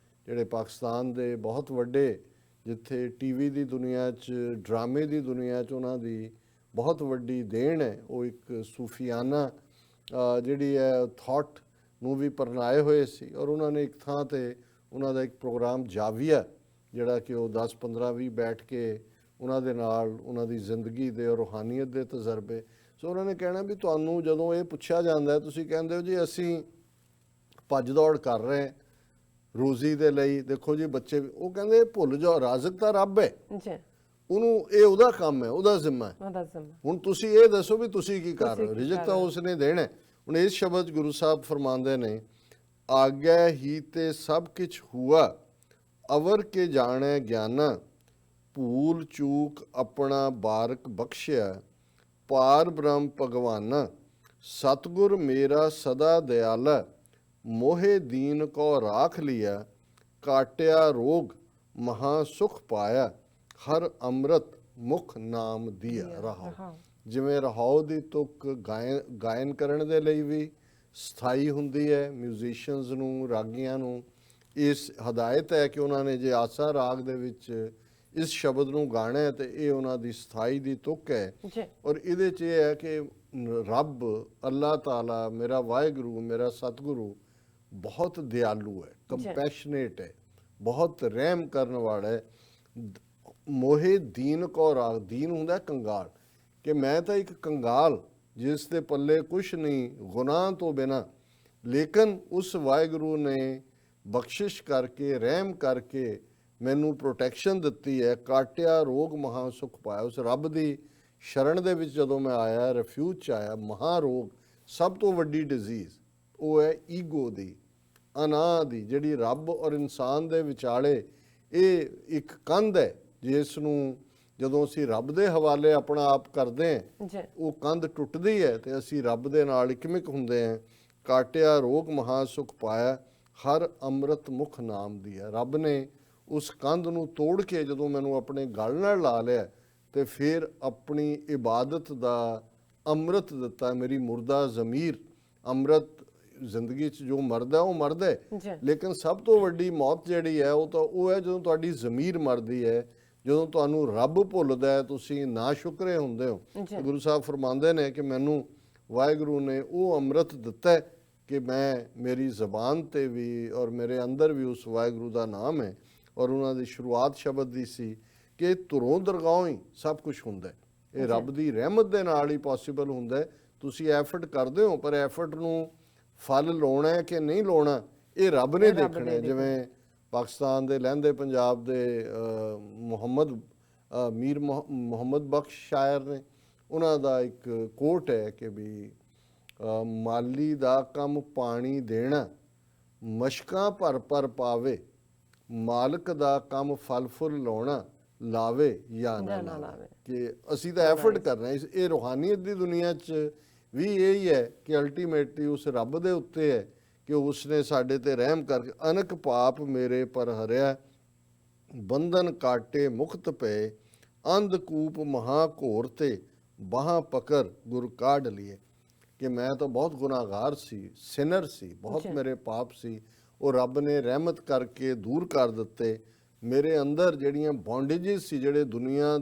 ਜਿਹੜੇ ਪਾਕਿਸਤਾਨ ਦੇ ਬਹੁਤ ਵੱਡੇ, ਜਿੱਥੇ ਟੀਵੀ ਦੀ ਦੁਨੀਆ 'ਚ ਡਰਾਮੇ ਦੀ ਦੁਨੀਆ 'ਚ ਉਹਨਾਂ ਦੀ ਬਹੁਤ ਵੱਡੀ ਦੇਣ ਹੈ। ਉਹ ਇੱਕ ਸੂਫੀਆਨਾ ਜਿਹੜੀ ਹੈ ਥਾਟ ਨੂੰ ਵੀ ਪਰਨਾਏ ਹੋਏ ਸੀ, ਔਰ ਉਹਨਾਂ ਨੇ ਇੱਕ ਥਾਂ ਤੇ ਉਹਨਾਂ ਦਾ ਇੱਕ ਪ੍ਰੋਗਰਾਮ ਜਾਵੀਆ, ਜਿਹੜਾ ਕਿ ਉਹ 10-15-20 ਬੈਠ ਕੇ ਉਹਨਾਂ ਦੇ ਨਾਲ ਉਹਨਾਂ ਦੀ ਜ਼ਿੰਦਗੀ ਦੇ ਔਰ ਰੂਹਾਨੀਅਤ ਦੇ ਤਜਰਬੇ। ਸੋ ਉਹਨਾਂ ਨੇ ਕਹਿਣਾ ਵੀ ਤੁਹਾਨੂੰ ਜਦੋਂ ਇਹ ਪੁੱਛਿਆ ਜਾਂਦਾ, ਤੁਸੀਂ ਕਹਿੰਦੇ ਹੋ ਜੀ ਅਸੀਂ ਭੱਜ ਦੌੜ ਕਰ ਰਹੇ ਹਾਂ ਰੋਜ਼ੀ ਦੇ ਲਈ। ਦੇਖੋ ਜੀ ਬੱਚੇ, ਉਹ ਕਹਿੰਦੇ ਭੁੱਲ ਜਾਓ ਰਾਜ਼ਕ ਤਾਂ ਰੱਬ ਹੈ, ਜੀ ਉਹਨੂੰ ਇਹ ਉਹਦਾ ਕੰਮ ਹੈ, ਉਹਦਾ ਜ਼ਿੰਮਾ ਹੈ। ਉਹਦਾ ਜ਼ਿੰਮਾ। ਹੁਣ ਤੁਸੀਂ ਇਹ ਦੱਸੋ ਵੀ ਤੁਸੀਂ ਕੀ ਕਰ ਰਹੇ ਹੋ, ਰਿਜ਼ਕ ਤਾਂ ਉਸਨੇ ਦੇਣਾ ਹੈ। ਹੁਣ ਇਸ ਸ਼ਬਦ 'ਚ ਗੁਰੂ ਸਾਹਿਬ ਫਰਮਾਉਂਦੇ ਨੇ, ਆਗਿਆ ਹੀ ਤੇ ਸਭ ਕੁਛ ਹੁਆ, ਅਵਰ ਕੇ ਜਾਣੈ ਗਿਆਨਾ, ਭੂਲ ਚੂਕ ਆਪਣਾ ਬਾਰਕ ਬਖਸ਼ਿਆ, ਪਾਰ ਬ੍ਰਹਮ ਭਗਵਾਨਾ, ਸਤਿਗੁਰ ਮੇਰਾ ਸਦਾ ਦਿਆਲਾ, ਮੋਹੇ ਦੀਨ ਕੋ ਰਾਖ ਲਿਆ, ਕਾਟਿਆ ਰੋਗ ਮਹਾ ਸੁਖ ਪਾਇਆ, ਹਰ ਅੰਮ੍ਰਿਤ ਮੁਖ ਨਾਮ ਦੀਆ। ਰਹਾਉ, ਜਿਵੇਂ ਰਹਾਉ ਦੀ ਤੁਕ ਗਾਇਨ ਕਰਨ ਦੇ ਲਈ ਵੀ ਸਥਾਈ ਹੁੰਦੀ ਹੈ, ਮਿਊਜ਼ੀਸ਼ੀਅਨਸ ਨੂੰ, ਰਾਗੀਆਂ ਨੂੰ ਇਸ ਹਦਾਇਤ ਹੈ ਕਿ ਉਹਨਾਂ ਨੇ ਜੇ ਆਸਾ ਰਾਗ ਦੇ ਵਿੱਚ ਇਸ ਸ਼ਬਦ ਨੂੰ ਗਾਣਾ ਹੈ ਤੇ ਇਹ ਉਹਨਾਂ ਦੀ ਸਥਾਈ ਦੀ ਤੁਕ ਹੈ। ਔਰ ਇਹਦੇ 'ਚ ਇਹ ਹੈ ਕਿ ਰੱਬ ਅੱਲਾਹ ਤਾਲਾ, ਮੇਰਾ ਵਾਹਿਗੁਰੂ, ਮੇਰਾ ਸਤਿਗੁਰੂ ਬਹੁਤ ਦਿਆਲੂ ਹੈ, ਕੰਪੈਸ਼ਨੇਟ ਹੈ, ਬਹੁਤ ਰਹਿਮ ਕਰਨ ਵਾਲਾ ਹੈ। ਮੋਹੇ ਦੀਨ ਕੋ ਰਾਗ, ਦੀਨ ਹੁੰਦਾ ਕੰਗਾਲ, ਕਿ ਮੈਂ ਤਾਂ ਇੱਕ ਕੰਗਾਲ ਜਿਸ ਦੇ ਪੱਲੇ ਕੁਛ ਨਹੀਂ ਗੁਨਾਹ ਤੋਂ ਬਿਨਾ, ਲੇਕਿਨ ਉਸ ਵਾਹਿਗੁਰੂ ਨੇ ਬਖਸ਼ਿਸ਼ ਕਰਕੇ ਰਹਿਮ ਕਰਕੇ ਮੈਨੂੰ ਪ੍ਰੋਟੈਕਸ਼ਨ ਦਿੱਤੀ ਹੈ, ਕਾਟਿਆ ਰੋਗ ਮਹਾ ਸੁਖ ਪਾਇਆ। ਉਸ ਰੱਬ ਦੀ ਸ਼ਰਨ ਦੇ ਵਿੱਚ ਜਦੋਂ ਮੈਂ ਆਇਆ, ਰਿਫਿਊਜ 'ਚ ਆਇਆ, ਮਹਾ ਰੋਗ, ਸਭ ਤੋਂ ਵੱਡੀ ਡਿਜ਼ੀਜ਼ ਉਹ ਹੈ ਈਗੋ ਦੀ, ਅਨਾਹ ਦੀ, ਜਿਹੜੀ ਰੱਬ ਔਰ ਇਨਸਾਨ ਦੇ ਵਿਚਾਲੇ ਇਹ ਇੱਕ ਕੰਧ ਹੈ, ਜਿਸ ਨੂੰ ਜਦੋਂ ਅਸੀਂ ਰੱਬ ਦੇ ਹਵਾਲੇ ਆਪਣਾ ਆਪ ਕਰਦੇ ਹਾਂ, ਉਹ ਕੰਧ ਟੁੱਟਦੀ ਹੈ ਤੇ ਅਸੀਂ ਰੱਬ ਦੇ ਨਾਲ ਇਕਮਿਕ ਹੁੰਦੇ ਹਾਂ। ਕਾਟਿਆ ਰੋਗ ਮਹਾ ਸੁਖ ਪਾਇਆ, ਹਰ ਅੰਮ੍ਰਿਤ ਮੁਖ ਨਾਮ ਦੀ ਹੈ। ਰੱਬ ਨੇ ਉਸ ਕੰਧ ਨੂੰ ਤੋੜ ਕੇ ਜਦੋਂ ਮੈਨੂੰ ਆਪਣੇ ਗਲ ਨਾਲ ਲਾ ਲਿਆ ਤੇ ਫਿਰ ਆਪਣੀ ਇਬਾਦਤ ਦਾ ਅੰਮ੍ਰਿਤ ਦਿੱਤਾ। ਮੇਰੀ ਮੁਰਦਾ ਜ਼ਮੀਰ, ਅੰਮ੍ਰਿਤ ਜ਼ਿੰਦਗੀ 'ਚ ਜੋ ਮਰਦਾ ਉਹ ਮਰਦਾ ਹੈ, ਲੇਕਿਨ ਸਭ ਤੋਂ ਵੱਡੀ ਮੌਤ ਜਿਹੜੀ ਹੈ ਉਹ ਤਾਂ ਉਹ ਹੈ ਜਦੋਂ ਤੁਹਾਡੀ ਜ਼ਮੀਰ ਮਰਦੀ ਹੈ, ਜਦੋਂ ਤੁਹਾਨੂੰ ਰੱਬ ਭੁੱਲਦਾ ਹੈ, ਤੁਸੀਂ ਨਾ ਸ਼ੁਕਰੇ ਹੁੰਦੇ ਹੋ। ਗੁਰੂ ਸਾਹਿਬ ਫਰਮਾਉਂਦੇ ਨੇ ਕਿ ਮੈਨੂੰ ਵਾਹਿਗੁਰੂ ਨੇ ਉਹ ਅੰਮ੍ਰਿਤ ਦਿੱਤਾ ਕਿ ਮੈਂ, ਮੇਰੀ ਜ਼ਬਾਨ ਤੇ ਵੀ ਔਰ ਮੇਰੇ ਅੰਦਰ ਵੀ ਉਸ ਵਾਹਿਗੁਰੂ ਦਾ ਨਾਮ ਹੈ। ਔਰ ਉਹਨਾਂ ਦੀ ਸ਼ੁਰੂਆਤ ਸ਼ਬਦ ਦੀ ਸੀ ਕਿ ਧੁਰੋਂ ਦਰਗਾਹੋਂ ਹੀ ਸਭ ਕੁਝ ਹੁੰਦਾ ਹੈ। ਇਹ ਰੱਬ ਦੀ ਰਹਿਮਤ ਦੇ ਨਾਲ ਹੀ ਪੋਸੀਬਲ ਹੁੰਦਾ ਹੈ। ਤੁਸੀਂ ਐਫਰਟ ਕਰਦੇ ਹੋ, ਪਰ ਐਫਰਟ ਨੂੰ ਫਲ ਲਾਉਣਾ ਹੈ ਕਿ ਨਹੀਂ ਲਾਉਣਾ ਇਹ ਰੱਬ ਨੇ ਦੇਖਣਾ ਹੈ। ਜਿਵੇਂ ਪਾਕਿਸਤਾਨ ਦੇ ਲਹਿੰਦੇ ਪੰਜਾਬ ਦੇ ਮੀਰ ਮੁਹੰਮਦ ਬਖਸ਼ ਸ਼ਾਇਰ ਨੇ, ਉਹਨਾਂ ਦਾ ਇੱਕ ਕੋਟ ਹੈ ਕਿ ਵੀ ਮਾਲੀ ਦਾ ਕੰਮ ਪਾਣੀ ਦੇਣਾ, ਮਸ਼ਕਾਂ ਭਰ ਭਰ ਪਾਵੇ, ਮਾਲਕ ਦਾ ਕੰਮ ਫਲ ਫੁੱਲ ਲਾਉਣਾ, ਲਾਵੇ ਜਾਂ ਨਾ ਲਾਵੇ। ਕਿ ਅਸੀਂ ਤਾਂ ਐਫਰਟ ਕਰਨਾ। ਇਹ ਰੂਹਾਨੀਅਤ ਦੀ ਦੁਨੀਆ 'ਚ ਵੀ ਇਹੀ ਹੈ ਕਿ ਅਲਟੀਮੇਟਲੀ ਉਸ ਰੱਬ ਦੇ ਉੱਤੇ ਹੈ ਕਿ ਉਸਨੇ ਸਾਡੇ ਤੇ ਰਹਿਮ ਕਰਕੇ ਅਨਕ ਪਾਪ ਮੇਰੇ ਪਰ ਹਰਿਆ, ਬੰਧਨ ਕਾਟੇ ਮੁਕਤ ਪਏ, ਅੰਧਕੂਪ ਮਹਾ ਘੋਰ ਤੇ ਬਾਹਾਂ ਪਕੜ ਗੁਰ ਕਾਢ ਲਈਏ। ਕਿ ਮੈਂ ਤਾਂ ਬਹੁਤ ਗੁਨਾਹਗਾਰ ਸੀ, ਸਿਨਰ ਸੀ, ਬਹੁਤ ਮੇਰੇ ਪਾਪ ਸੀ, ਉਹ ਰੱਬ ਨੇ ਰਹਿਮਤ ਕਰਕੇ ਦੂਰ ਕਰ ਦਿੱਤੇ। ਮੇਰੇ ਅੰਦਰ ਜਿਹੜੀਆਂ ਬੌਂਡੇਜਿਸ ਸੀ, ਜਿਹੜੇ ਦੁਨੀਆ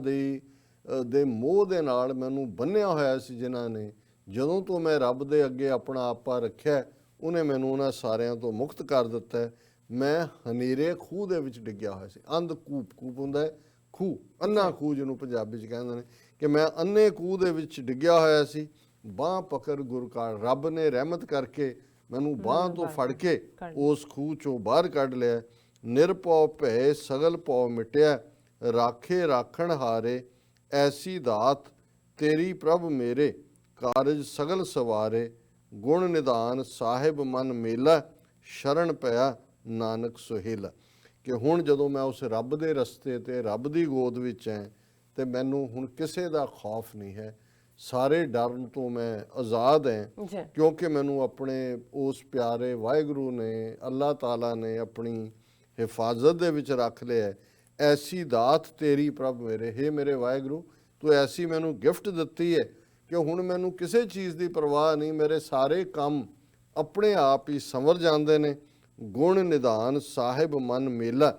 ਦੇ ਮੋਹ ਦੇ ਨਾਲ ਮੈਨੂੰ ਬੰਨਿਆ ਹੋਇਆ ਸੀ, ਜਿਨ੍ਹਾਂ ਨੇ ਜਦੋਂ ਤੋਂ ਮੈਂ ਰੱਬ ਦੇ ਅੱਗੇ ਆਪਣਾ ਆਪਾ ਰੱਖਿਆ, ਉਹਨੇ ਮੈਨੂੰ ਉਹਨਾਂ ਸਾਰਿਆਂ ਤੋਂ ਮੁਕਤ ਕਰ ਦਿੱਤਾ। ਮੈਂ ਹਨੇਰੇ ਖੂਹ ਦੇ ਵਿੱਚ ਡਿੱਗਿਆ ਹੋਇਆ ਸੀ। ਅੰਧ ਕੂਪ, ਕੂਪ ਹੁੰਦਾ ਹੈ ਖੂਹ, ਅੰਨਾ ਖੂਹ ਜਿਹਨੂੰ ਪੰਜਾਬੀ 'ਚ ਕਹਿੰਦੇ ਨੇ, ਕਿ ਮੈਂ ਅੰਨੇ ਖੂਹ ਦੇ ਵਿੱਚ ਡਿੱਗਿਆ ਹੋਇਆ ਸੀ। ਬਾਂਹ ਪਕੜ ਗੁਰਕਾਰ, ਰੱਬ ਨੇ ਰਹਿਮਤ ਕਰਕੇ ਮੈਨੂੰ ਬਾਂਹ ਤੋਂ ਫੜ ਕੇ ਉਸ ਖੂਹ ਚੋਂ ਬਾਹਰ ਕੱਢ ਲਿਆ। ਨਿਰਭਉ ਭੈ ਸਗਲ ਭਉ ਮਿਟਿਆ, ਰਾਖੇ ਰਾਖਣ ਹਾਰੇ, ਐਸੀ ਦਾਤ ਤੇਰੀ ਪ੍ਰਭ ਮੇਰੇ, ਕਾਰਜ ਸਗਲ ਸਵਾਰੇ, ਗੁਣ ਨਿਧਾਨ ਸਾਹਿਬ ਮਨ ਮੇਲਾ, ਸ਼ਰਨ ਪਿਆ ਨਾਨਕ ਸੁਹੇਲਾ। ਕਿ ਹੁਣ ਜਦੋਂ ਮੈਂ ਉਸ ਰੱਬ ਦੇ ਰਸਤੇ ਤੇ ਰੱਬ ਦੀ ਗੋਦ ਵਿੱਚ ਐ ਤੇ ਮੈਨੂੰ ਹੁਣ ਕਿਸੇ ਦਾ ਖੌਫ ਨਹੀਂ ਹੈ, ਸਾਰੇ ਡਰਨ ਤੋਂ ਮੈਂ ਆਜ਼ਾਦ ਹਾਂ, ਜੀ ਕਿਉਂਕਿ ਮੈਨੂੰ ਆਪਣੇ ਉਸ ਪਿਆਰੇ ਵਾਹਿਗੁਰੂ ਨੇ, ਅੱਲਾਹ ਤਾਲਾ ਨੇ ਆਪਣੀ ਹਿਫਾਜ਼ਤ ਦੇ ਵਿੱਚ ਰੱਖ ਲਿਆ ਹੈ। ਐਸੀ ਦਾਤ ਤੇਰੀ ਪ੍ਰਭ ਮੇਰੇ, ਹੇ ਮੇਰੇ ਵਾਹਿਗੁਰੂ ਤੂੰ ਐਸੀ ਮੈਨੂੰ ਗਿਫਟ ਦਿੱਤੀ ਹੈ ਕਿ ਹੁਣ ਮੈਨੂੰ ਕਿਸੇ ਚੀਜ਼ ਦੀ ਪਰਵਾਹ ਨਹੀਂ, ਮੇਰੇ ਸਾਰੇ ਕੰਮ ਆਪਣੇ ਆਪ ਹੀ ਸੰਵਰ ਜਾਂਦੇ ਨੇ। ਗੁਣ ਨਿਧਾਨ ਸਾਹਿਬ ਮਨ ਮੇਲਾ,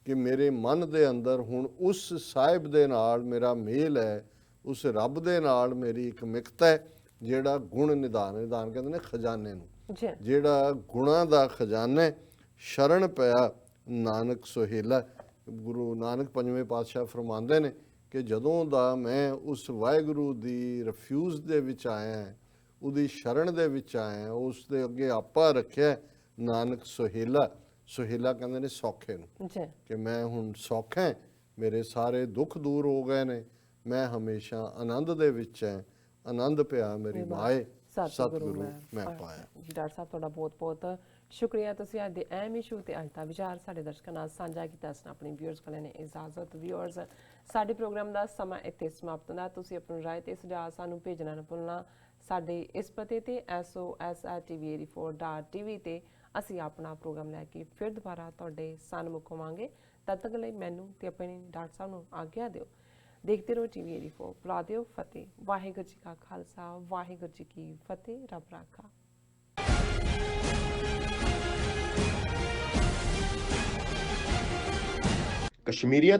ਕਿ ਮੇਰੇ ਮਨ ਦੇ ਅੰਦਰ ਹੁਣ ਉਸ ਸਾਹਿਬ ਦੇ ਨਾਲ ਮੇਰਾ ਮੇਲ ਹੈ, ਉਸ ਰੱਬ ਦੇ ਨਾਲ ਮੇਰੀ ਇੱਕ ਮਿਕਤ ਹੈ, ਜਿਹੜਾ ਗੁਣ ਨਿਧਾਨ, ਨਿਧਾਨ ਕਹਿੰਦੇ ਨੇ ਖਜ਼ਾਨੇ ਨੂੰ, ਜੀ ਜਿਹੜਾ ਗੁਣਾਂ ਦਾ ਖਜ਼ਾਨਾ ਹੈ। ਸ਼ਰਨ ਪਿਆ ਨਾਨਕ ਸੁਹੇਲਾ। ਗੁਰੂ ਨਾਨਕ ਪੰਜਵੇਂ ਪਾਤਸ਼ਾਹ ਫਰਮਾਉਂਦੇ ਨੇ ਕਿ ਜਦੋਂ ਦਾ ਮੈਂ ਉਸ ਵਾਹਿਗੁਰੂ ਦੀ ਰਿਫਿਊਜ਼ ਦੇ ਵਿੱਚ ਆਇਆ, ਉਹਦੀ ਸ਼ਰਨ ਦੇ ਵਿੱਚ ਆਇਆ, ਉਸ ਦੇ ਅੱਗੇ ਆਪਾ ਰੱਖਿਆ, ਨਾਨਕ ਸੁਹੇਲਾ। ਸੁਹੇਲਾ ਕਹਿੰਦੇ ਨੇ ਸੌਖੇ ਨੂੰ, ਜੀ ਕਿ ਮੈਂ ਹੁਣ ਸੌਖਾ ਹੈ, ਮੇਰੇ ਸਾਰੇ ਦੁੱਖ ਦੂਰ ਹੋ ਗਏ ਨੇ, ਮੈਂ ਹਮੇਸ਼ਾ ਆਨੰਦ ਦੇ ਵਿੱਚ ਹੈ, ਆਨੰਦ ਪਿਆ ਮੇਰੀ ਮਾਏ, ਸਤਿਗੁਰੂ ਮੈਂ ਪਾਇਆ। ਜੀ ਡਾਕਟਰ ਸਾਹਿਬ ਤੁਹਾਡਾ ਬਹੁਤ ਬਹੁਤ ਸ਼ੁਕਰੀਆ, ਤੁਸੀਂ ਅੱਜ ਦੇ ਅਹਿਮ ਇਸ਼ੂ ਤੇ ਅੱਜ ਦਾ ਵਿਚਾਰ ਸਾਡੇ ਦਰਸ਼ਕਾਂ ਨਾਲ ਸਾਂਝਾ ਕੀਤਾ। ਸਨ ਆਪਣੀ ਵਿਊਅਰਸ ਕੋਲ ਨੇ ਇਜਾਜ਼ਤ। ਵਿਊਅਰਸ ਸਾਡੇ ਪ੍ਰੋਗਰਾਮ ਦਾ ਸਮਾਂ ਇੱਥੇ ਸਮਾਪਤ ਹੁੰਦਾ। ਤੁਸੀਂ ਆਪਣੀ ਰਾਏ ਤੇ ਸੁਝਾਅ ਸਾਨੂੰ ਭੇਜਣਾ ਨਾ ਭੁੱਲਣਾ। ਸਾਡੇ ਇਸ ਪਤੇ ਤੇ sos@tv84.tv ਤੇ ਅਸੀਂ ਆਪਣਾ ਪ੍ਰੋਗਰਾਮ ਲੈ ਕੇ ਫਿਰ ਦੁਬਾਰਾ ਤੁਹਾਡੇ ਸਨਮੁਖ ਹੋਵਾਂਗੇ। ਤਦ ਤੱਕ ਲਈ ਮੈਨੂੰ ਤੇ ਆਪਣੇ ਡਾਕਟਰ ਸਾਹਿਬ ਨੂੰ ਆਗਿਆ ਦਿਓ। ਦੇਖਦੇ ਰਹੋ TV84। ਬੁਲਾ ਦਿਓ ਫਤਿਹ। ਵਾਹਿਗੁਰੂ ਜੀ ਕਾ ਖਾਲਸਾ, ਵਾਹਿਗੁਰੂ ਜੀ ਕੀ ਫਤਿਹ। ਰੱਬ ਰਾਖਾ। Kashmiriya